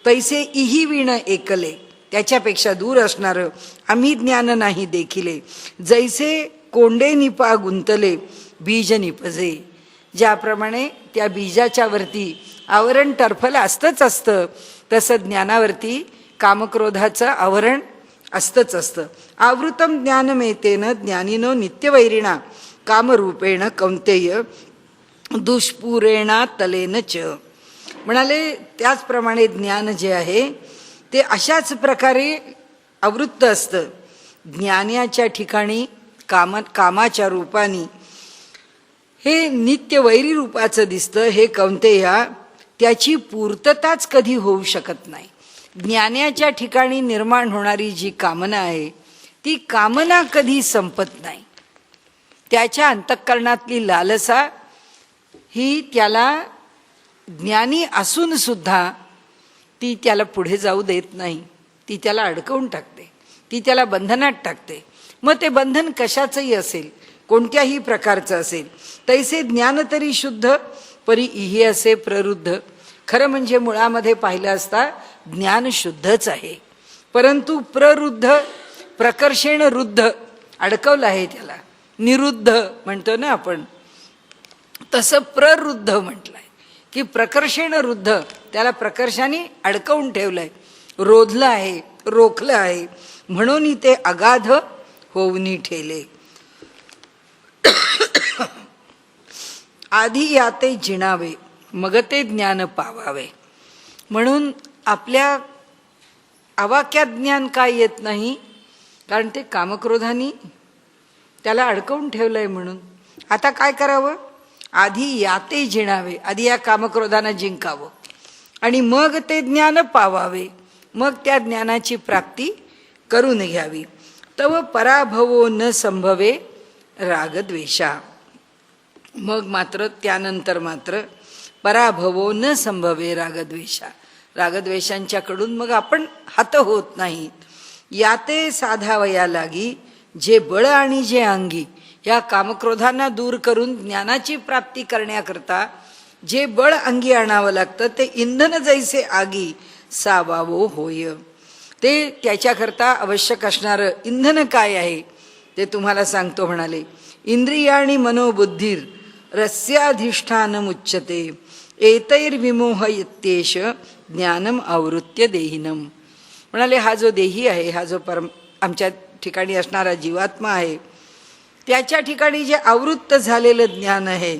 तैसे इही वीण एकले, त्याच्यापेक्षा दूर असणारं आम्ही ज्ञान नाही देखिले. जैसे कोंडे निपा गुंतले बीज निपजे, ज्याप्रमाणे त्या बीजाच्या वरती आवरण टरफलं असतंच असतं, तसं ज्ञानावरती कामक्रोधाचं आवरण असतंच असतं. आवृतम ज्ञानमेतेन ज्ञानिनो नित्यवैरिणा कामरूपेण कौंतेय दुष्पुरेणा तलेन च. म्हणाले त्याचप्रमाणे ज्ञान जे आहे ते अशाच प्रकारे आवृत्त असतं. ज्ञानाच्या ठिकाणी कामाच्या रूपाने हे नित्य वैरी रूपाचं दिसतं. हे कौंतेया त्याची पूर्तताच कधी होऊ शकत नाही. ज्ञानाच्या ठिकाणी निर्माण होणारी जी कामना आहे ती कामना कधी संपत नाही. त्याच्या अंतःकरणातली लालसा ही त्याला ज्ञानी असून सुद्धा ती त्याला पुढे जाऊ देत नाही, ती त्याला अडकवून टाकते, ती त्याला बंधनात टाकते. मग ते बंधन कशाचंही असेल, कोणत्याही प्रकारचं असेल. तैसे ज्ञान तरी शुद्ध परी इही असे प्ररुद्ध. खरं म्हणजे मुळामध्ये पाहिलं असता ज्ञान शुद्धच आहे, परंतु प्ररुद्ध प्रकर्षेण रुद्ध अडकवलं आहे त्याला. निरुद्ध म्हणतो ना आपण, तसं प्ररुद्ध म्हटलंय की प्रकर्षेण रुद्ध, त्याला प्रकर्षाने अडकवून ठेवलंय, रोधलं आहे, रोखलं आहे. म्हणून ते अगाध होऊनी ठेले. आधी याते जिणावे मग ते ज्ञान पावावे. म्हणून आपल्या आवाक्यात ज्ञान काय येत नाही, कारण ते कामक्रोधानी त्याला अडकवून ठेवलंय. म्हणून आता काय करावं, आधी याते जिणावे, आधी या कामक्रोधानं जिंकावं आणि मग ते ज्ञान पावावे, मग त्या ज्ञानाची प्राप्ती करून घ्यावी. तव पराभवो न संभवे रागद्वेषा. मग मात्र त्यानंतर मात्र पराभवो न संभवे रागद्वेषा, रागद्वेषांच्याकडून मग आपण हात होत नाहीत. याते साधावया लागी जे बळ आणि जे अंगी, या कामक्रोधांना दूर करून ज्ञानाची प्राप्ती करण्याकरता जे बळ अंगी आणावं लागतं ते इंधन जैसे आगी सावावो होय. ते त्याच्याकरता आवश्यक असणारं इंधन काय आहे ते तुम्हाला सांगतो. म्हणाले इंद्रियाणी मनोबुद्धीर रस्याधिष्ठानमुच्यते एतैर्विमोहयत्येष ज्ञानम आवृत्य देहिनम. म्हणाले हा जो देही आहे, हा जो आमच्या ठिकाणी असणारा जीवात्मा आहे, त्याच्या ठिकाणी जे आवृत्त झालेलं ज्ञान आहे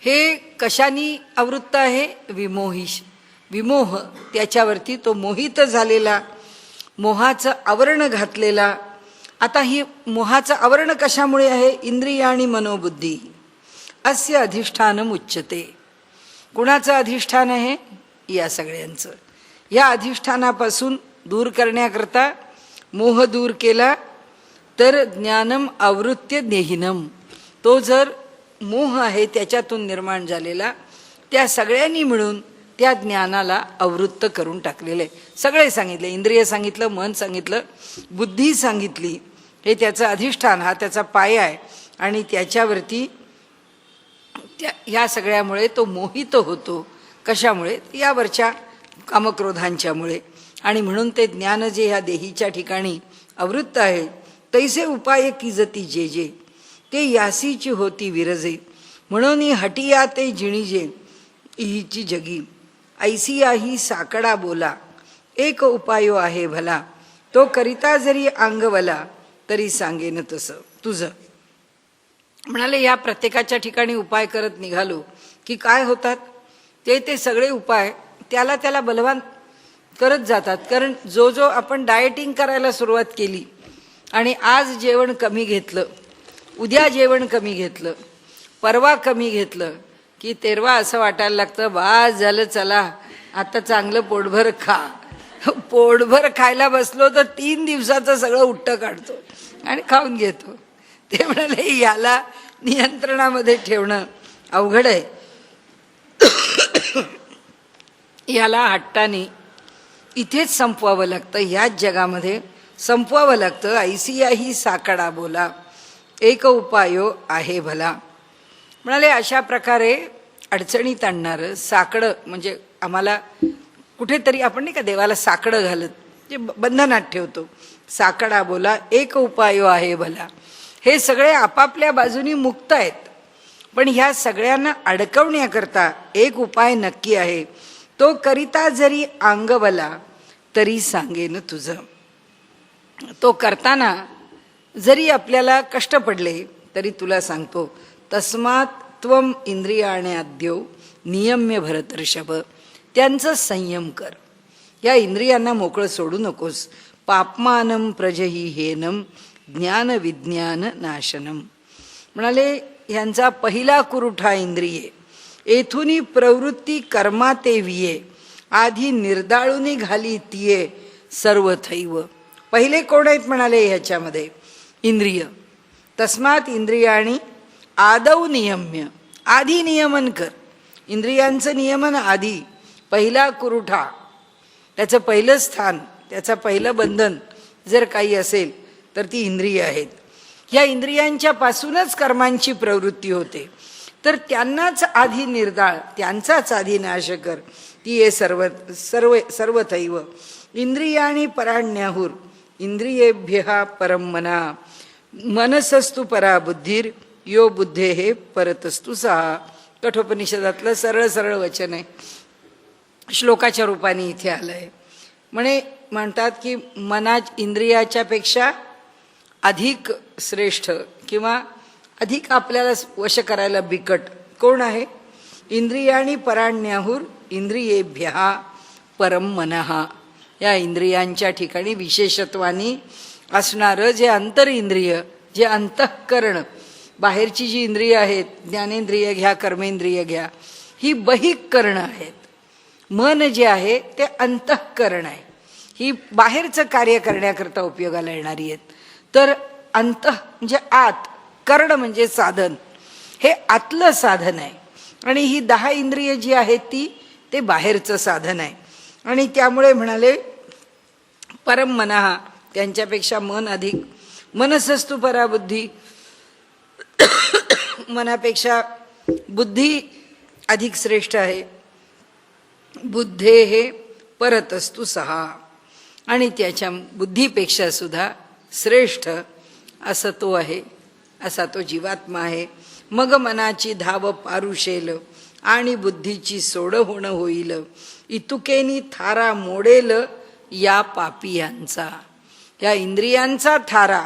हे कशानी आवृत्त आहे? विमोह, त्याच्यावरती तो मोहित झालेला, मोहाचं आवरण घातलेला. आता ही मोहाचं आवरण कशामुळे आहे? इंद्रिय आणि मनोबुद्धी. अस्य अधिष्ठानम उच्यते. कुणाचं अधिष्ठान आहे? या सगळ्यांचं. या अधिष्ठानापासून दूर करण्याकरता मोह दूर केला तर ज्ञानम आवृत्य नेहिनम. तो जर मोह आहे त्याच्यातून निर्माण झालेला, त्या सगळ्यांनी मिळून त्या ज्ञानाला आवृत्त करून टाकलेलं आहे. सगळे सांगितले, इंद्रिय सांगितलं, मन सांगितलं, बुद्धी सांगितली. हे त्याचं अधिष्ठान, हा त्याचा पाया आहे. आणि त्याच्यावरती या सगळ्यामुळे तो मोहित होतो. कशामुळे? यावरच्या कामक्रोधांच्यामुळे. आणि म्हणून ते ज्ञान जे ह्या देहीच्या ठिकाणी आवृत्त आहे, तैसे उपाय किजती जे जे, ते यासीची होती विरजे. म्हणून हटिया ते जिणीजे हिची जगी. ऐसी आही साकडा बोला, एक उपायो आहे भला. तो करिता जरी अंगवला, तरी सांगेन तसं तुझं. म्हणाले या प्रत्येकाच्या ठिकाणी उपाय करत निघालो की काय होतात? ते सगळे उपाय त्याला बलवान करत जातात. कारण जो आपण डाएटिंग करायला सुरुवात केली आणि आज जेवण कमी घेतलं, उद्या जेवण कमी घेतलं, परवा कमी घेतलं की तेरवा असं वाटायला लागतं, बास झालं, चला आता चांगलं पोटभर खा. पोटभर खायला बसलो तर 3 दिवसाचं सगळं उट्टं काढतो आणि खाऊन घेतो. ते म्हणाले याला नियंत्रणामध्ये ठेवणं अवघड आहे. याला हट्टाने इथेच संपवावं लागतं, ह्याच जगामध्ये संपवावं लागतं. ऐसिया ही साकडा बोला, एक उपायो आहे भला. म्हणाले अशा प्रकारे अडचणीत आणणारं साकडं, म्हणजे आम्हाला कुठेतरी आपण नाही का देवाला साकडं घालत जे बंधनात ठेवतो, साकडा बोला एक उपायो आहे भला. हे सगळे आपापल्या बाजूनी मुक्त आहेत, पण ह्या सगळ्यांना अडकवण्याकरता एक उपाय नक्की आहे. तो करिता जरी अंगवला, तरी सांगेन तुझं. तो करताना जरी आपल्याला कष्ट पडले तरी तुला सांगतो. तस्मात् त्वम इंद्रियाण्याद्यो नियम्य भरतर्षभ. त्यांचं संयम कर. या इंद्रियांना मोकळं सोडू नकोस. पापमानम प्रजही हेनम ज्ञान विज्ञान नाशनम. म्हणाले ह्यांचा पहिला कुरुठा इंद्रिये, येथुनी प्रवृत्ती कर्मा ते विये, आधी निर्दाळुनी घाली तिये सर्वथैव. पहिले कोण आहेत म्हणाले ह्याच्यामध्ये? इंद्रिय. तस्मात इंद्रियाणी आदौ नियम्य. आधी नियमन कर. इंद्रियांचं नियमन आधी. पहिला कुरुठा, त्याचं पहिलं स्थान, त्याचं पहिलं बंधन जर काही असेल तर ती इंद्रिय आहेत. ह्या इंद्रियांच्या पासूनच कर्मांची प्रवृत्ती होते. तर त्यांनाच आधी निर्दाळ, त्यांचाच आधी नाश कर. ती हे सर्वथैव. इंद्रियाणी पराण्याहुर इंद्रियेभ्यः परम मना. मनसस्तु परा बुद्धीर यो बुद्धेः परतस्तु सहा. कठोपनिषदातलं सरळ सरळ वचन आहे, श्लोकाच्या रूपाने इथे आलंय. म्हणतात की मना इंद्रियाच्या पेक्षा अधिक श्रेष्ठ किंवा अधिक आपल्याला वश करायला बिकट कोण आहे? इंद्रियाणी पराण्याहुर इंद्रियेभ्यः परम मनः. या इंद्रियांच्या ठिकाणी विशेषत्वानी असणारं जे अंतरिंद्रिय, जे अंतःकरण, बाहेरची जी इंद्रिय आहेत, ज्ञानेंद्रिय घ्या, कर्मेंद्रिय घ्या, ही बहिःकरण आहेत. मन जे आहे ते अंतःकरण आहे, ही बाहेरचं कार्य करण्याकरता उपयोगाला येणारी आहेत. तर अंत म्हणजे आत, कर्ण म्हणजे साधन, हे आतलं साधन आहे. आणि ही 10 इंद्रिय जी आहेत ती ते बाहेरचं साधन आहे. आणि त्यामुळे म्हणाले परम मनः, त्यांच्यापेक्षा मन अधिक. मनसस्तु परा बुद्धी, मनापेक्षा बुद्धी अधिक श्रेष्ठ आहे. बुद्धे हे परतस्तु सहा. आणि त्याच्या बुद्धीपेक्षा सुद्धा श्रेष्ठ असं तो आहे, असा तो जीवात्मा आहे. मग मनाची धाव पारुशेल आणि बुद्धीची सोड होणं होईल. इतुकेनी थारा मोडेल या पापियांचा. या इंद्रियांचा थारा,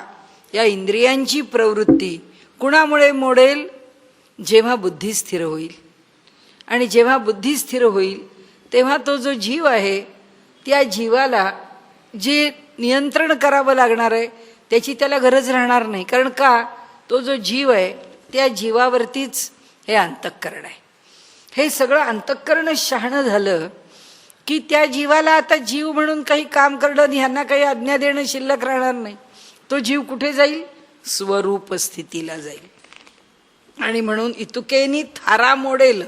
या इंद्रियांची प्रवृत्ती कुणामुळे मोडेल? जेव्हा बुद्धी स्थिर होईल. आणि जेव्हा बुद्धी स्थिर होईल तेव्हा तो जो जीव आहे त्या जीवाला जे नियंत्रण करावं लागणार आहे त्याची त्याला गरज राहणार नाही. कारण का, तो जो जीव आहे त्या जीवावरतीच हे अंतःकरण आहे. हे सगळं अंतःकरण शहाणं झालं की त्या जीवाला आता जीव म्हणून काही काम करणं, ह्यांना काही आज्ञा देणं शिल्लक राहणार नाही. तो जीव कुठे जाईल? स्वरूप स्थितीला जाईल. आणि म्हणून इतुकेनी थारा मोडेल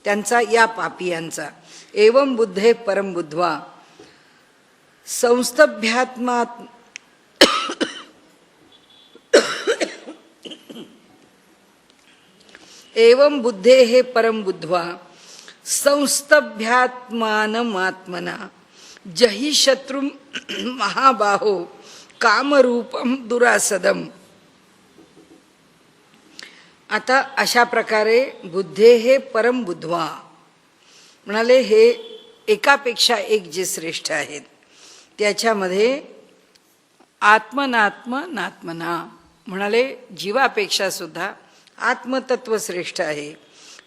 त्यांचा या पापियांचा. एवं बुद्धे परम बुद्ध्वा संस्तभ्यात्मा एवं बुद्धे हे परम बुद्ध्वा संस्तभ्यात्मानमात्मना जहि शत्रु महाबाहो कामरूपम दुरासदम. आता अशा प्रकारे बुद्धे हे परम बुद्ध्वा म्हणाले, हे एकापेक्षा एक जे श्रेष्ठ आहेत त्याच्यामध्ये आत्मनात्म नात्मना म्हणाले, जीवापेक्षा सुद्धा आत्मतत्व श्रेष्ठ आहे.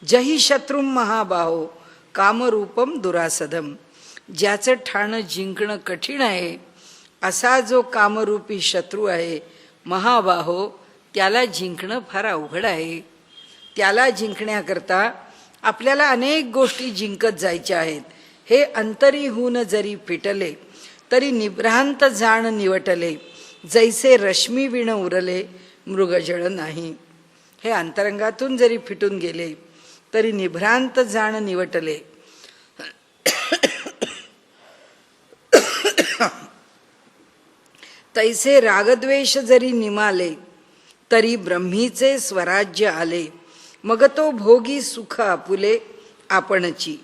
जही शत्रुम महाबाहो कामरूपम दुरासदम. ज्याचं ठाणं जिंकणं कठीण आहे असा जो कामरूपी शत्रू आहे महाबाहो, त्याला जिंकणं फार अवघड आहे. त्याला जिंकण्याकरता आपल्याला अनेक गोष्टी जिंकत जायच्या आहेत. हे अंतरीहून जरी फिटले तरी निभ्रांत जाण निवटले, जैसे रश्मी विण उरले मृगजळ नाही. हे अंतरंगातून जरी फिटून गेले तरी निभ्रांत जाण निवटले. तैसे रागद्वेष जरी निमाले तरी ब्रह्मीचे स्वराज्य आले. मग तो भोगी सुख आपुले आपणची.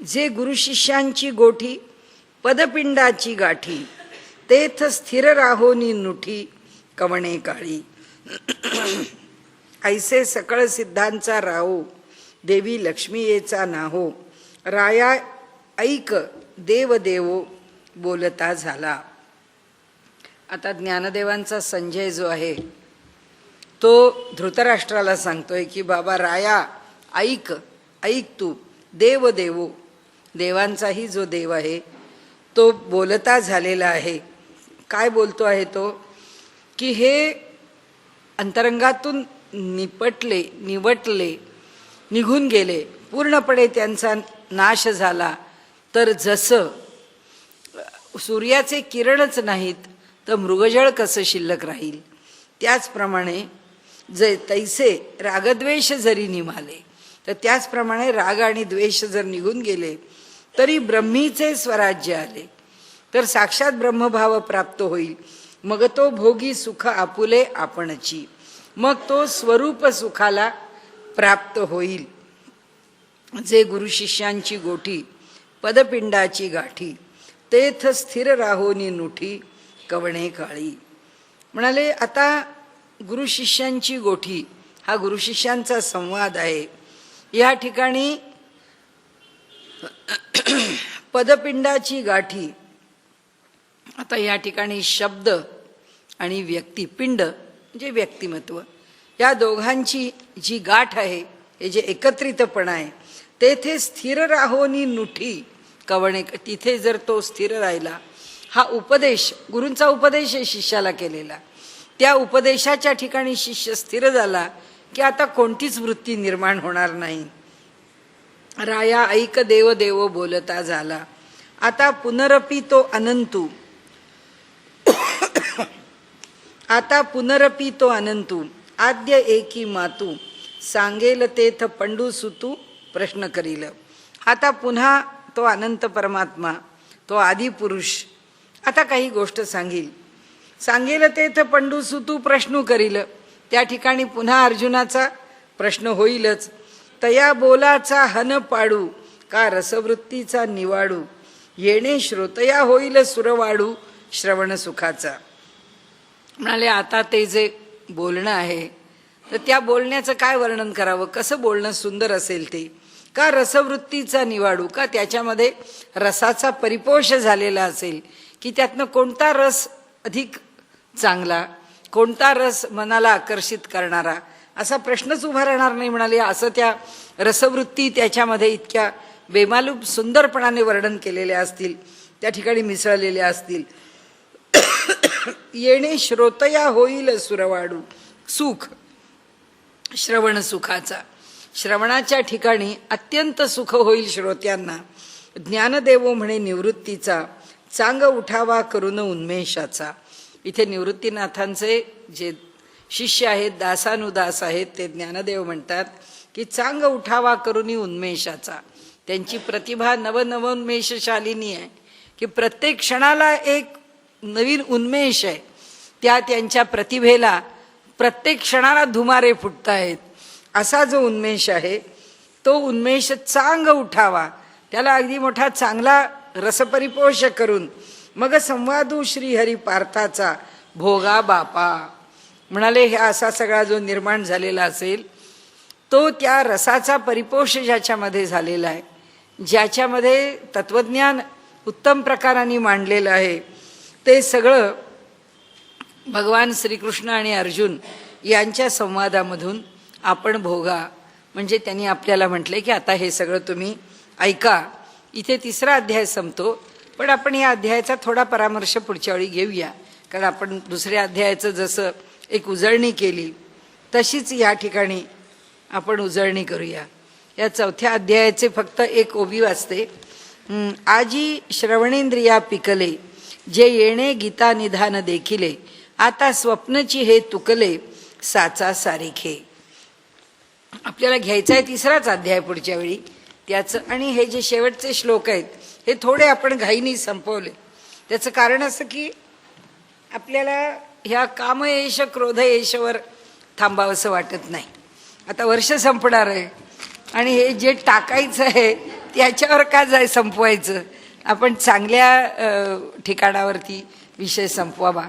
जे गुरुशिष्यांची गोठी पदपिंडाची गाठी, तेथ स्थिर राहोनी नुठी कवणे काळी. ऐसे सकळ सिद्धांचा राहो देवी लक्ष्मी येचा नाहो. राया ऐक देव देवो बोलता झाला. आता ज्ञानदेवांचा संजय जो आहे तो धृतराष्ट्राला सांगतोय की बाबा राया ऐक, ऐक तू, देव देवो, देवांचाही जो देव आहे तो बोलता झालेला आहे. काय बोलतो आहे तो? की हे अंतरंगातून निपटले, निवटले, निघून गेले, पूर्णपणे त्यांचा नाश झाला तर जसं सूर्याचे किरणच नाहीत तर मृगजळ कसं शिल्लक राहील, त्याचप्रमाणे तैसे रागद्वेष जरी निमाले, तर त्याचप्रमाणे राग आणि द्वेष जर निघून गेले तरी ब्रह्मीचे स्वराज्य आले तर साक्षात ब्रह्मभाव प्राप्त होईल. मग तो भोगी सुख आपुले आपणची. मग तो स्वरूप सुखाला प्राप्त होईल. जे गुरुशिष्यांची गोठी पदपिंडाची गाठी, तेथ स्थिर राहोनी नुठी कवणे काळी. म्हणाले, आता गुरुशिष्यांची गोठी हा गुरुशिष्यांचा संवाद आहे. या ठिकाणी पदपिंडाची गाठी, आता या ठिकाणी शब्द आणि व्यक्ती, पिंड म्हणजे व्यक्तिमत्व, या दोघांची जी गाठ आहे, हे जे एकत्रितपणा आहे, तेथे स्थिर राहोनी नुठी कवणे. तिथे जर तो स्थिर राहिला, हा उपदेश गुरूंचा उपदेश आहे शिष्याला केलेला, त्या उपदेशाच्या ठिकाणी शिष्य स्थिर झाला की आता कोणतीच वृत्ती निर्माण होणार नाही. राया ऐक देव देव बोलता झाला. आता पुनरपी तो अनंतू, आता पुनरपी तो अनंतू आद्य एकी मातू सांगेल तेथ पंडू सुतू प्रश्न करील. आता पुन्हा तो अनंत परमात्मा, तो आदिपुरुष आता काही गोष्ट सांगेल तेथ पंडू सुतू प्रश्न करील. त्या ठिकाणी पुन्हा अर्जुनाचा प्रश्न होईलच. तया बोलाचा हन पाडू का रसवृत्तीचा निवाडू, येणे श्रोतया होईल सुरवाडू श्रवण सुखाचा. म्हणाले, आता ते जे बोलणं आहे तर त्या बोलण्याचं काय वर्णन करावं, कसं बोलणं सुंदर असेल ते. का रसवृत्तीचा निवाडू, का त्याच्यामध्ये रसाचा परिपोष झालेला असेल, की त्यातनं कोणता रस अधिक चांगला, कोणता रस मनाला आकर्षित करणारा, असा प्रश्नच उभा राहणार नाही म्हणाले. असं त्या रसवृत्ती त्याच्यामध्ये इतक्या बेमालूम सुंदरपणाने वर्णन केलेल्या असतील, त्या ठिकाणी मिसळलेल्या असतील. येणे श्रोतया होईल सुरवाडू सुख, श्रवण सुखाचा. श्रवणाच्या ठिकाणी अत्यंत सुख होईल श्रोत्यांना. ज्ञानदेवो म्हणे निवृत्तीचा, चांग उठावा करून उन्मेषाचा. इथे निवृत्तीनाथांचे जे शिष्य आहेत, दासानुदास आहेत, ते ज्ञानदेव म्हणतात की चांग उठावा करून उन्मेषाचा. त्यांची प्रतिभा नवनवोन्मेषशालिनी आहे की प्रत्येक क्षणाला एक नवीन उन्मेष आहे. त्या त्यांच्या प्रतिभेला प्रत्येक क्षणाला धुमारे फुटत आहेत. असा जो उन्मेष आहे तो उन्मेष चांग उठावा, त्याला अगदी मोठा चांगला रसपरिपोष करून मग संवादू श्रीहरी पार्थाचा भोगा बापा. म्हणाले हे असा सगळा जो निर्माण झालेला असेल तो त्या रसाचा परिपोष ज्याच्यामध्ये झालेला आहे, ज्याच्यामध्ये तत्वज्ञान उत्तम प्रकाराने मांडलेलं आहे, ते सगळं भगवान श्रीकृष्ण आणि अर्जुन यांच्या संवादामधून आपण भोगा. म्हणजे त्यांनी आपल्याला म्हटले की आता हे सगळं तुम्ही ऐका. इथे 3रा अध्याय संपतो, पण आपण या अध्यायाचा थोडा परामर्श पुढच्या वेळी घेऊया. कारण आपण 2ऱ्या अध्यायाचं जसं एक उजळणी केली तशीच या ठिकाणी आपण उजळणी करूया. या 4थ्या अध्यायाचे फक्त एक ओवी वाचते. आजी श्रवणेंद्रिया पिकले, जे येणे गीता निधान देखिले, आता स्वप्नची हे तुकले, साचा सारिखे. आपल्याला घ्यायचा आहे 3राच अध्याय पुढच्या वेळी त्याचं. आणि हे जे शेवटचे श्लोक आहेत हे थोडे आपण घाईनी संपवले. त्याचं कारण असं की आपल्याला ह्या कामयेश क्रोधयेशवर थांबावंसं वाटत नाही. आता वर्ष संपणार आहे आणि हे जे टाकायचं आहे त्याच्यावर का संपवायचं. आपण चांगल्या ठिकाणावरती विषय संपवावा.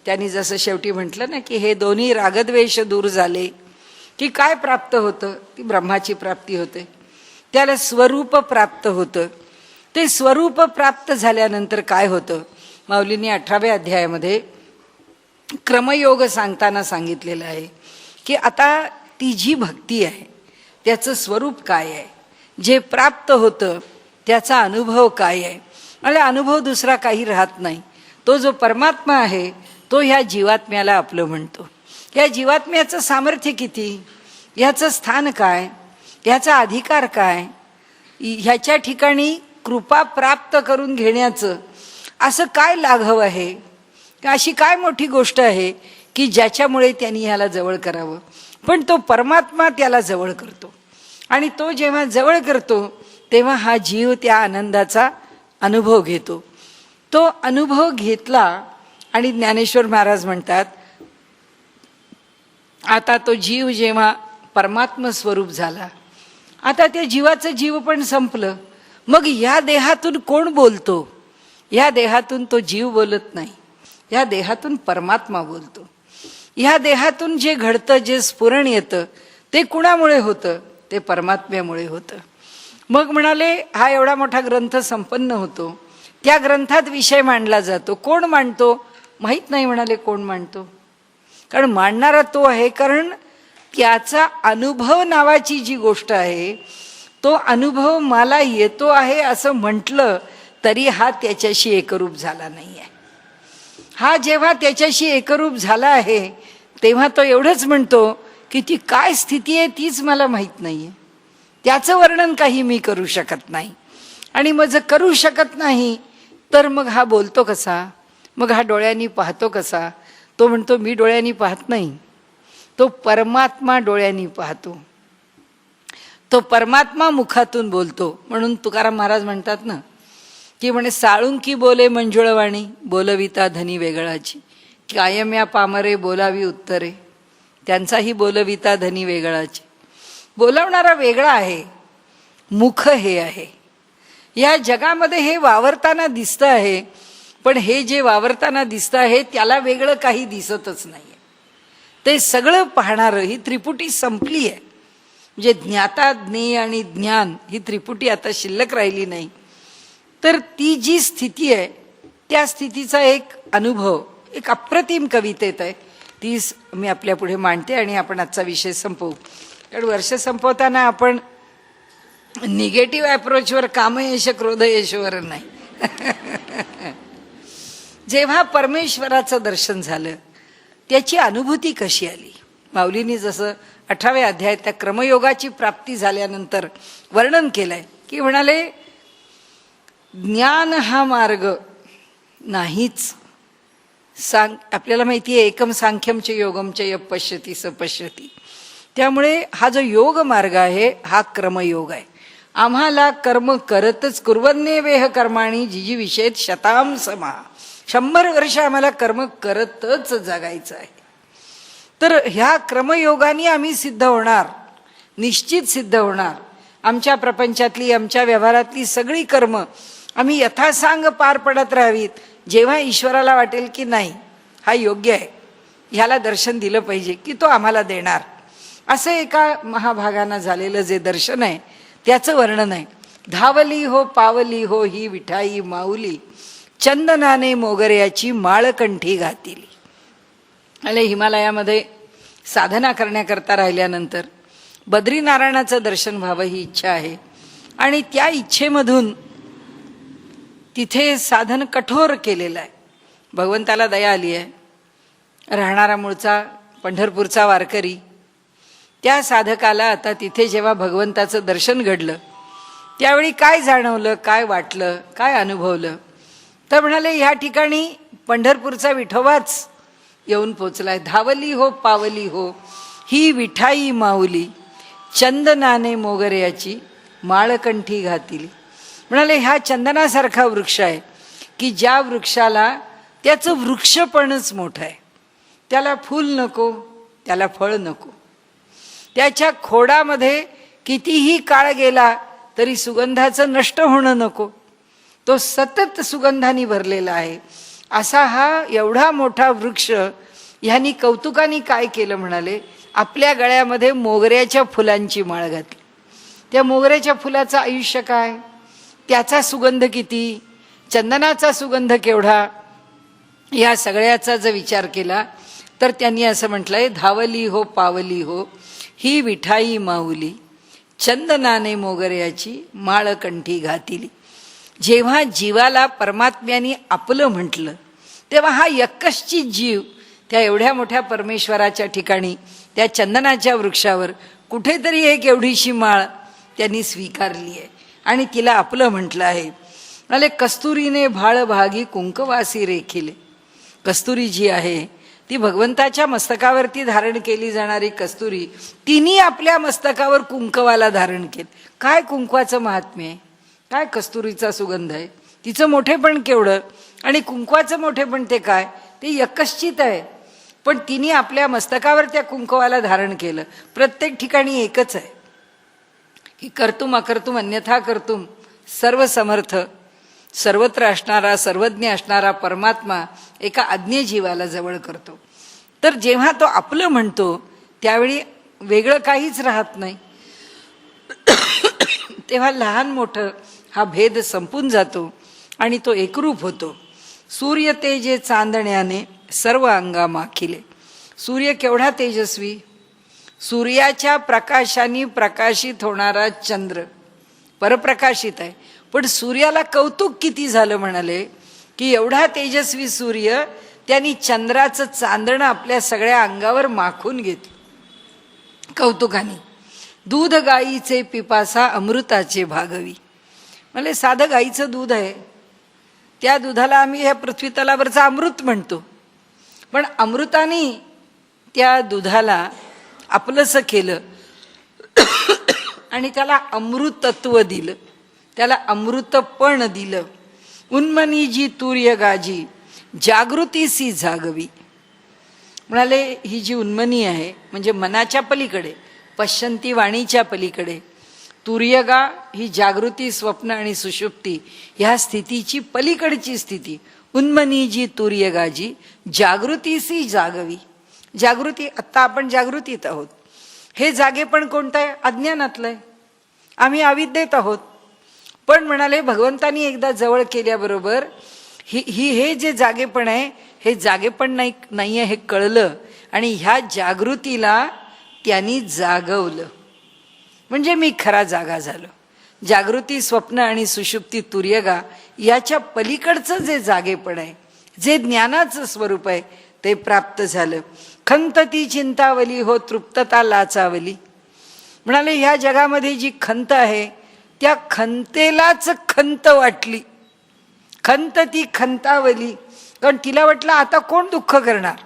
त्यांनी जसं शेवटी म्हटलं ना की हे दोन्ही रागद्वेष दूर झाले की काय प्राप्त होतं, ती ब्रह्माची प्राप्ती होते. त्याला स्वरूप प्राप्त होतं. ते स्वरूप प्राप्त झाल्यानंतर काय होतं, माऊलींनी 18व्या अध्यायामध्ये क्रमयोग सांगताना सांगितलेलं आहे की आता ती जी भक्ती आहे त्याचं स्वरूप काय आहे, जे प्राप्त होतं त्याचा अनुभव काय आहे. आणि अनुभव दुसरा काही राहत नाही. तो जो परमात्मा आहे तो ह्या जीवात्म्याला आपलं म्हणतो. या जीवात्म्याचं सामर्थ्य किती, ह्याचं स्थान काय, ह्याचा अधिकार काय, ह्याच्या ठिकाणी कृपा प्राप्त करून घेण्याचं असं काय लाघव आहे, अशी काय मोठी गोष्ट आहे की ज्याच्यामुळे त्यांनी ह्याला जवळ करावं. पण तो परमात्मा त्याला जवळ करतो. आणि तो जेव्हा जवळ करतो तेव्हा हा जीव त्या आनंदाचा अनुभव घेतो. तो अनुभव घेतला आणि ज्ञानेश्वर महाराज म्हणतात आता तो जीव जेव्हा परमात्म स्वरूप झाला, आता त्या जीवाचं जीव पण संपलं. मग या देहातून कोण बोलतो, या देहातून तो जीव बोलत नाही, या देहातून परमात्मा बोलतो. ह्या देहातून जे घडतं, जे स्फुरण येतं ते कुणामुळे होतं, ते परमात्म्यामुळे होतं. मग म्हणाले हा एवढा मोठा ग्रंथ संपन्न होतो, त्या ग्रंथात विषय मांडला जातो. कोण मांडतो माहीत नाही. म्हणाले कोण मांडतो, कारण मांडणारा तो आहे. कारण त्याचा अनुभव नावाची जी गोष्ट आहे तो अनुभव मला येतो आहे असं म्हटलं तरी हा त्याच्याशी एकरूप झाला नाही आहे. हा जेव्हा त्याच्याशी एकरूप झाला आहे तेव्हा तो एवढंच म्हणतो की ती काय स्थिती आहे तीच मला माहीत नाही आहे, त्याचं वर्णन काही मी करू शकत नाही. आणि मग जर करू शकत नाही तर मग हा बोलतो कसा, मग हा डोळ्यांनी पाहतो कसा. तो म्हणतो मी डोळ्यांनी पाहत नाही, तो परमात्मा डोळ्यांनी पाहतो. तो परमात्मा मुखातून बोलतो. म्हणून तुकाराम महाराज म्हणतात ना की म्हणे साळुंकी बोले मंजुळवाणी, बोलविता धनी वेगळाची, कायम या पामरे बोलावी उत्तरे, त्यांचाही बोलविता धनी वेगळाची. बोलवणारा वेगळा आहे, मुख हे आहे. या जगामध्ये हे वावरताना दिसतं आहे, पण हे जे वावरताना दिसतं आहे त्याला वेगळं काही दिसतच नाही. ते सगळं पाहणारं, ही त्रिपुटी संपली आहे. म्हणजे ज्ञाता, ज्ञेय आणि ज्ञान ही त्रिपुटी आता शिल्लक राहिली नाही. तर ती जी स्थिती आहे त्या स्थितीचा एक अनुभव एक अप्रतिम कवितेत आहे. तीच मी आपल्या पुढे मांडते आणि आपण आजचा विषय संपवू. कारण वर्ष संपवताना आपण निगेटिव्ह अप्रोचवर कामयश क्रोधयशवर नाही. जेव्हा परमेश्वराचं दर्शन झालं त्याची अनुभूती कशी आली. माऊलींनी जसं 18व्या अध्यायात त्या क्रमयोगाची प्राप्ती झाल्यानंतर वर्णन केलंय की म्हणाले, ज्ञान हा मार्ग नाहीच. आपल्याला माहिती आहे एकम सांख्यमच योगमच य पश्यती स पश्यती. त्यामुळे हा जो योग मार्ग आहे हा क्रमयोग आहे. आम्हाला कर्म करतच कुर्वन्नेवेह कर्माणी जिजी विषयेत शताम समा. 100 वर्ष आम्हाला कर्म करतच जगायचं आहे. तर ह्या क्रमयोगाने आम्ही सिद्ध होणार, निश्चित सिद्ध होणार. आमच्या प्रपंचातली आमच्या व्यवहारातली सगळी कर्म आम्ही यथासांग पार पडत राहावीत. जेव्हा ईश्वराला वाटेल की नाही हा योग्य आहे, ह्याला दर्शन दिलं पाहिजे, की तो आम्हाला देणार. असं एका महाभागानं झालेलं जे दर्शन आहे त्याचं वर्णन आहे. धावली हो पावली हो ही विठाई माऊली, चंदनाने मोगऱ्याची माळकंठी घातिली. आणि हिमालयामध्ये साधना करण्याकरता राहिल्यानंतर बद्रीनारायणाचं दर्शन व्हावं ही इच्छा आहे. आणि त्या इच्छेमधून तिथे साधन कठोर केलेलं आहे. भगवंताला दया आली आहे. राहणारा मूळचा पंढरपूरचा वारकरी, त्या साधकाला आता तिथे जेव्हा भगवंताचं दर्शन घडलं त्यावेळी काय जाणवलं, काय वाटलं, काय अनुभवलं. तर म्हणाले ह्या ठिकाणी पंढरपूरचा विठोबाच येऊन पोचलाय. धावली हो पावली हो ही विठाई माऊली, चंदनाने मोगऱ्याची माळकंठी घातिली. म्हणाले हा चंदनासारखा वृक्ष आहे की ज्या वृक्षाला त्याचं वृक्षपणच मोठं आहे. त्याला फूल नको, त्याला फळ नको. त्याच्या खोडामध्ये कितीही काळ गेला तरी सुगंधाचं नष्ट होणं नको. तो सतत सुगंधाने भरलेला आहे. असा हा एवढा मोठा वृक्ष ह्यांनी कौतुकाने काय केलं म्हणाले, आपल्या गळ्यामध्ये मोगऱ्याच्या फुलांची माळ घातली. त्या मोगऱ्याच्या फुलाचं आयुष्य काय, त्याचा सुगंध किती, चंदनाचा सुगंध केवढा, या सगळ्याचा जर विचार केला तर त्यांनी असं म्हटलंय, धावली हो पावली हो ही विठाई माऊली, चंदनाने मोगऱ्याची माळकंठी घातिली. जेव्हा जीवाला परमात्म्याने आपलं म्हटलं तेव्हा हा यक्कश्चित जीव त्या एवढ्या मोठ्या परमेश्वराच्या ठिकाणी त्या चंदनाच्या वृक्षावर कुठेतरी एक एवढीशी माळ त्यांनी स्वीकारली आहे आणि तिला आपलं म्हटलं आहे. अले कस्तुरीने भाळ भागी कुंकवासी रेखिले. कस्तुरी जी आहे ती भगवंताच्या मस्तकावरती धारण केली जाणारी कस्तुरी, तिने आपल्या मस्तकावर कुंकवाला धारण केलं. काय कुंकवाचं महात्म्य आहे, काय कस्तुरीचा सुगंध आहे, तिचं मोठेपण केवढं, आणि कुंकवाचं मोठेपण ते काय, ते यकश्चित आहे. पण तिने आपल्या मस्तकावर त्या कुंकवाला धारण केलं. प्रत्येक ठिकाणी एकच आहे की कर्तुम अकर्तुम अन्यथा कर्तुम सर्व समर्थ, सर्वत्र असणारा, सर्वज्ञ असणारा परमात्मा एका अज्ञ जीवाला जवळ करतो. तर जेव्हा तो आपलं म्हणतो त्यावेळी वेगळं काहीच राहत नाही. तेव्हा लहान मोठं हा भेद संपून जातो आणि तो एकरूप होतो. सूर्य तेजे चांदण्याने सर्व अंगा माखिले. सूर्य केवढा तेजस्वी, सूर्याच्या प्रकाशाने प्रकाशित होणारा चंद्र परप्रकाशित आहे. पण सूर्याला कौतुक किती झालं म्हणाले की एवढा तेजस्वी सूर्य त्यांनी चंद्राचं चांदणं आपल्या सगळ्या अंगावर माखून घेतलं कौतुकाने. दूध गाईचे पिपासा अमृताचे भागवी. म्हणजे साधं गाईचं दूध आहे, त्या दुधाला आम्ही ह्या पृथ्वी तलावरचं अमृत म्हणतो. पण अमृताने त्या दुधाला आपलंसं केलं आणि त्याला अमृतत्व दिलं, त्याला अमृतपण दिलं. उन्मनी जी तूर्य गाजी जागृतीसी जागवी. म्हणाले ही जी उन्मनी आहे म्हणजे मनाच्या पलीकडे, पश्यंती वाणीच्या पलीकडे, तूर्यगा ही जागृती, स्वप्न आणि सुषुप्ती ह्या स्थितीची पलीकडची स्थिती. उन्मनी जी तूर्यगाजी जागृतीसी जागवी. जागृती, आत्ता आपण जागृतीत आहोत. हे जागेपण कोणतं आहे, अज्ञानातलं आहे, आम्ही अविद्येत आहोत. पण म्हणाले भगवंतानी एकदा जवळ केल्याबरोबर हे जे जागेपण आहे हे जागेपण नाही आहे हे कळलं आणि ह्या जागृतीला त्यांनी जागवलं, म्हणजे मी खरा जागा झालो. जागृती, स्वप्न आणि सुषुप्ती, तुर्यगा याच्या पलीकडचं जे जागेपण आहे, जे ज्ञानाचं स्वरूप आहे, ते प्राप्त झालं. खंत ती चिंतावली हो तृप्तता लाचावली. म्हणाले ह्या जगामध्ये जी खंत आहे त्या खंतेलाच खंत वाटली. खंत ती खंतावली, कारण तिला वाटलं आता कोण दुःख करणार,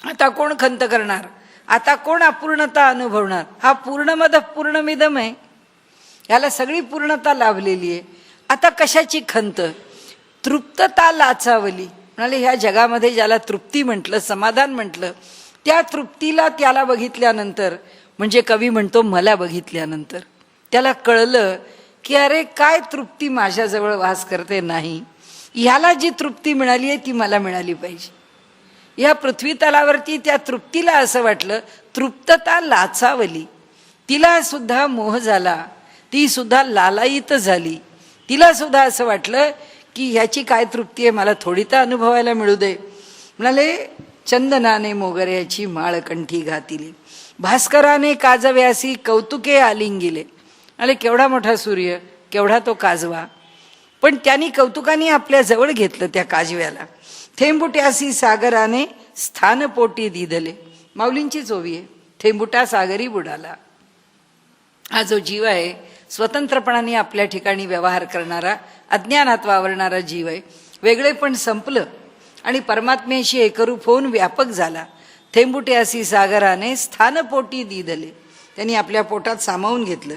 आता कोण खंत करणार, आता कोण अपूर्णता अनुभवणार. हा पूर्णमद पूर्णमिदम आहे, याला सगळी पूर्णता लाभलेली आहे. आता कशाची खंत. तृप्तता लाचावली. म्हणाले ह्या जगामध्ये ज्याला तृप्ती म्हटलं, समाधान म्हटलं, त्या तृप्तीला त्याला बघितल्यानंतर, म्हणजे कवी म्हणतो मला बघितल्यानंतर त्याला कळलं की अरे काय तृप्ती माझ्याजवळ वास करते नाही, ह्याला जी तृप्ती मिळाली आहे ती मला मिळाली पाहिजे. या पृथ्वी तलावरती त्या तृप्तीला असं वाटलं, तृप्तता लाचावली. तिला सुद्धा मोह झाला, ती सुद्धा लालायित झाली. तिला सुद्धा असं वाटलं की ह्याची काय तृप्ती आहे, मला थोडी तर अनुभवायला मिळू दे. म्हणाले चंदनाने मोगऱ्याची माळ कंठी घातिली, भास्कराने काजव्यासी कौतुके आलिंगिले. म्हणाले केवढा मोठा सूर्य, केवढा तो काजवा, पण त्यांनी कौतुकाने आपल्या जवळ घेतलं त्या काजव्याला. थेंबुट्यासी सागराने स्थानपोटी दिधले. माऊलींची चोवी आहे, थेंबुटा सागरी बुडाला. हा जो जीव आहे स्वतंत्रपणाने आपल्या ठिकाणी व्यवहार करणारा, अज्ञानात वावरणारा जीव आहे. वेगळेपण संपलं आणि परमात्म्याशी एकरूप होऊन व्यापक झाला. थेंबुट्यासी सागराने स्थानपोटी दिधले. त्यांनी आपल्या पोटात सामावून घेतलं.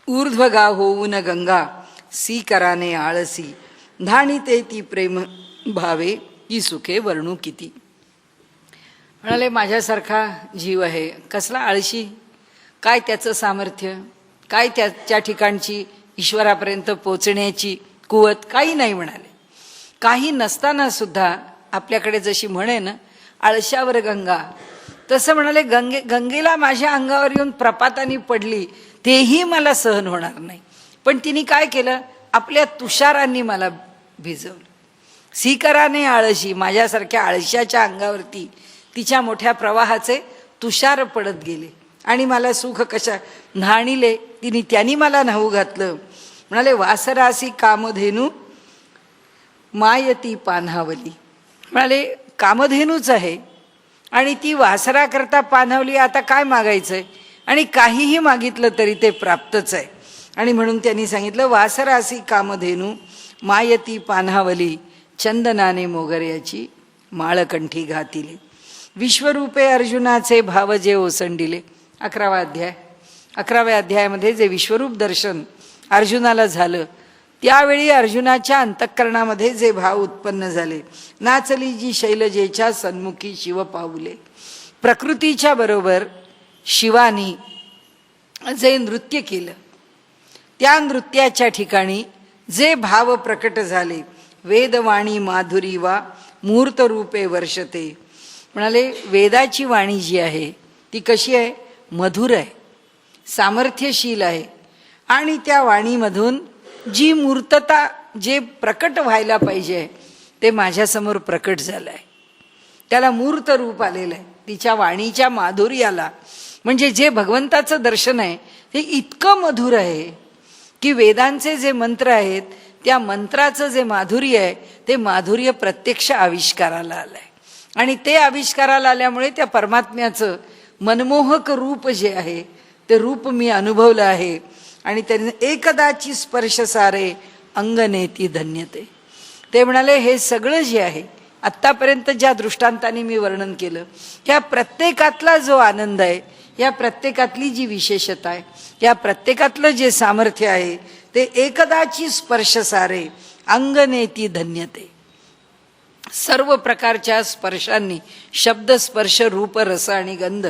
ऊर्ध्वगा होऊन गंगा सीकराने आळसी, धाणिते ती प्रेम भावे ही सुखे वर्णू किती. म्हणाले माझ्यासारखा जीव आहे, कसला आळशी, काय त्याचं सामर्थ्य, काय त्याच्या ठिकाणची ईश्वरापर्यंत पोचण्याची कुवत, काही नाही. म्हणाले काही नसताना सुद्धा आपल्याकडे जशी म्हणे ना आळशावर गंगा, तसं म्हणाले गंगेला माझ्या अंगावर येऊन प्रपातानी पडली तेही मला सहन होणार नाही, पण तिने काय केलं, आपल्या तुषारांनी मला भिजवलं. सीकराने आळशी, माझ्यासारख्या आळशाच्या अंगावरती तिच्या मोठ्या प्रवाहाचे तुषार पडत गेले आणि मला सुख कशा न्हाणीले तिने, त्यांनी मला न्हाऊ घातलं. म्हणाले वासरासी कामधेनू मायती पान्हावली. म्हणाले कामधेनूच आहे आणि ती वासरा करता पान्हावली, आता काय मागायचंय, आणि काहीही मागितलं तरी ते प्राप्तच आहे. आणि म्हणून त्यांनी सांगितलं वासरासी कामधेनू मायती पान्हावली, चंदनाने मोगऱ्याची माळकंठी घातिले. विश्वरूपे अर्जुनाचे भाव जे ओसंडिले. 11वा अध्याय. 11व्या अध्यायामध्ये जे विश्वरूप दर्शन अर्जुनाला झालं, त्यावेळी अर्जुनाच्या अंतःकरणामध्ये जे भाव उत्पन्न झाले. नाचली जी शैलजेच्या सन्मुखी शिव पाऊले. प्रकृतीच्या बरोबर शिवानी जे नृत्य केलं, त्या नृत्याच्या ठिकाणी जे भाव प्रकट झाले. वेदवाणी माधुरी वा मूर्त रूपे वर्षते. म्हणाले वेदाची वाणी जी आहे ती कशी आहे, मधुर आहे, सामर्थ्यशील आहे, आणि त्या वाणीमधून जी मूर्तता, जे प्रकट व्हायला पाहिजे ते माझ्यासमोर प्रकट झालं आहे. त्याला मूर्त रूप आलेलं आहे तिच्या वाणीच्या माधुर्याला. म्हणजे जे भगवंताचं दर्शन आहे ते इतकं मधुर आहे की वेदांचे जे मंत्र आहेत त्या मंत्राचं जे माधुर्य आहे ते माधुर्य प्रत्यक्ष आविष्काराला आलं आहे. आणि ते आविष्काराला आल्यामुळे त्या परमात्म्याचं मनमोहक रूप जे आहे ते रूप मी अनुभवलं आहे. आणि त्यांनी एकदाची स्पर्श सारे अंगनेती धन्यते. ते म्हणाले हे सगळं जे आहे आत्तापर्यंत ज्या दृष्टांताने मी वर्णन केलं, ह्या प्रत्येकातला जो आनंद आहे, या प्रत्येकातली जी विशेषता आहे, या प्रत्येकातलं जे सामर्थ्य आहे ते एकदाची स्पर्श सारे अंगनेती धन्यते. सर्व प्रकारच्या स्पर्शांनी, शब्द स्पर्श रूप रस आणि गंध,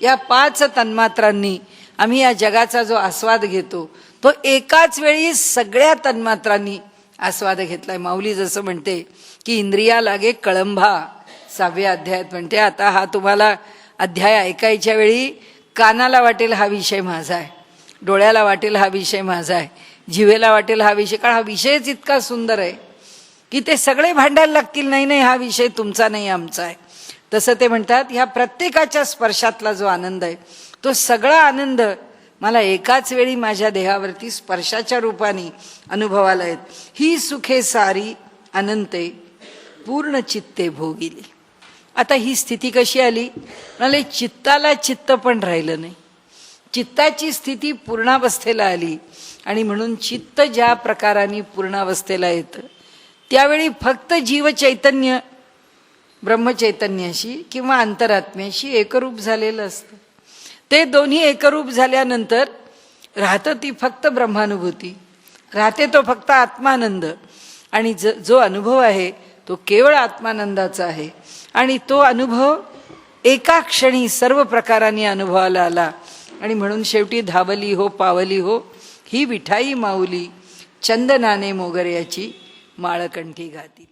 या 5 तन्मात्रांनी आम्ही या जगाचा जो आस्वाद घेतो तो एकाच वेळी सगळ्या तन्मात्रांनी आस्वाद घेतलाय. माऊली जसं म्हणते की इंद्रिया लागे कळंबा, 6व्या अध्यायात म्हणते. आता हा तुम्हाला अध्याय ऐकायच्या वेळी कानाला वाटेल हा विषय माझा आहे, डोळ्याला वाटेल हा विषय माझा आहे, जिभेला वाटेल हा विषय, कारण हा विषयच इतका सुंदर आहे की ते सगळे भांडायला लागतील, नाही नाही हा विषय तुमचा नाही आमचा आहे. तसं ते म्हणतात, ह्या प्रत्येकाच्या स्पर्शातला जो आनंद आहे तो सगळा आनंद मला एकाच वेळी माझ्या देहावरती स्पर्शाच्या रूपाने अनुभवाला येत. ही सुखे सारी अनंते पूर्ण चित्ते भोगिली. आता ही स्थिती कशी आली? म्हणाले चित्ताला चित्त पण राहिलं नाही, चित्ताची स्थिती पूर्णावस्थेला आली. आणि म्हणून चित्त ज्या प्रकाराने पूर्णावस्थेला येतं त्यावेळी फक्त जीव चैतन्य ब्रह्मचैतन्याशी किंवा अंतरात्म्याशी एकरूप झालेलं असतं. ते दोन्ही एकरूप झाल्यानंतर राहतं ती फक्त ब्रह्मानुभूती, राहते तो फक्त आत्मानंद. आणि जो अनुभव आहे तो केवळ आत्मानंदाचा आहे. आणि तो अनुभव एका क्षणी सर्व प्रकारांनी अनुभवाला आला. आणि म्हणून शेवटी धावली हो पावली हो ही विठाई माऊली, चंदनाने मोगऱ्याची माळकंठी घाती.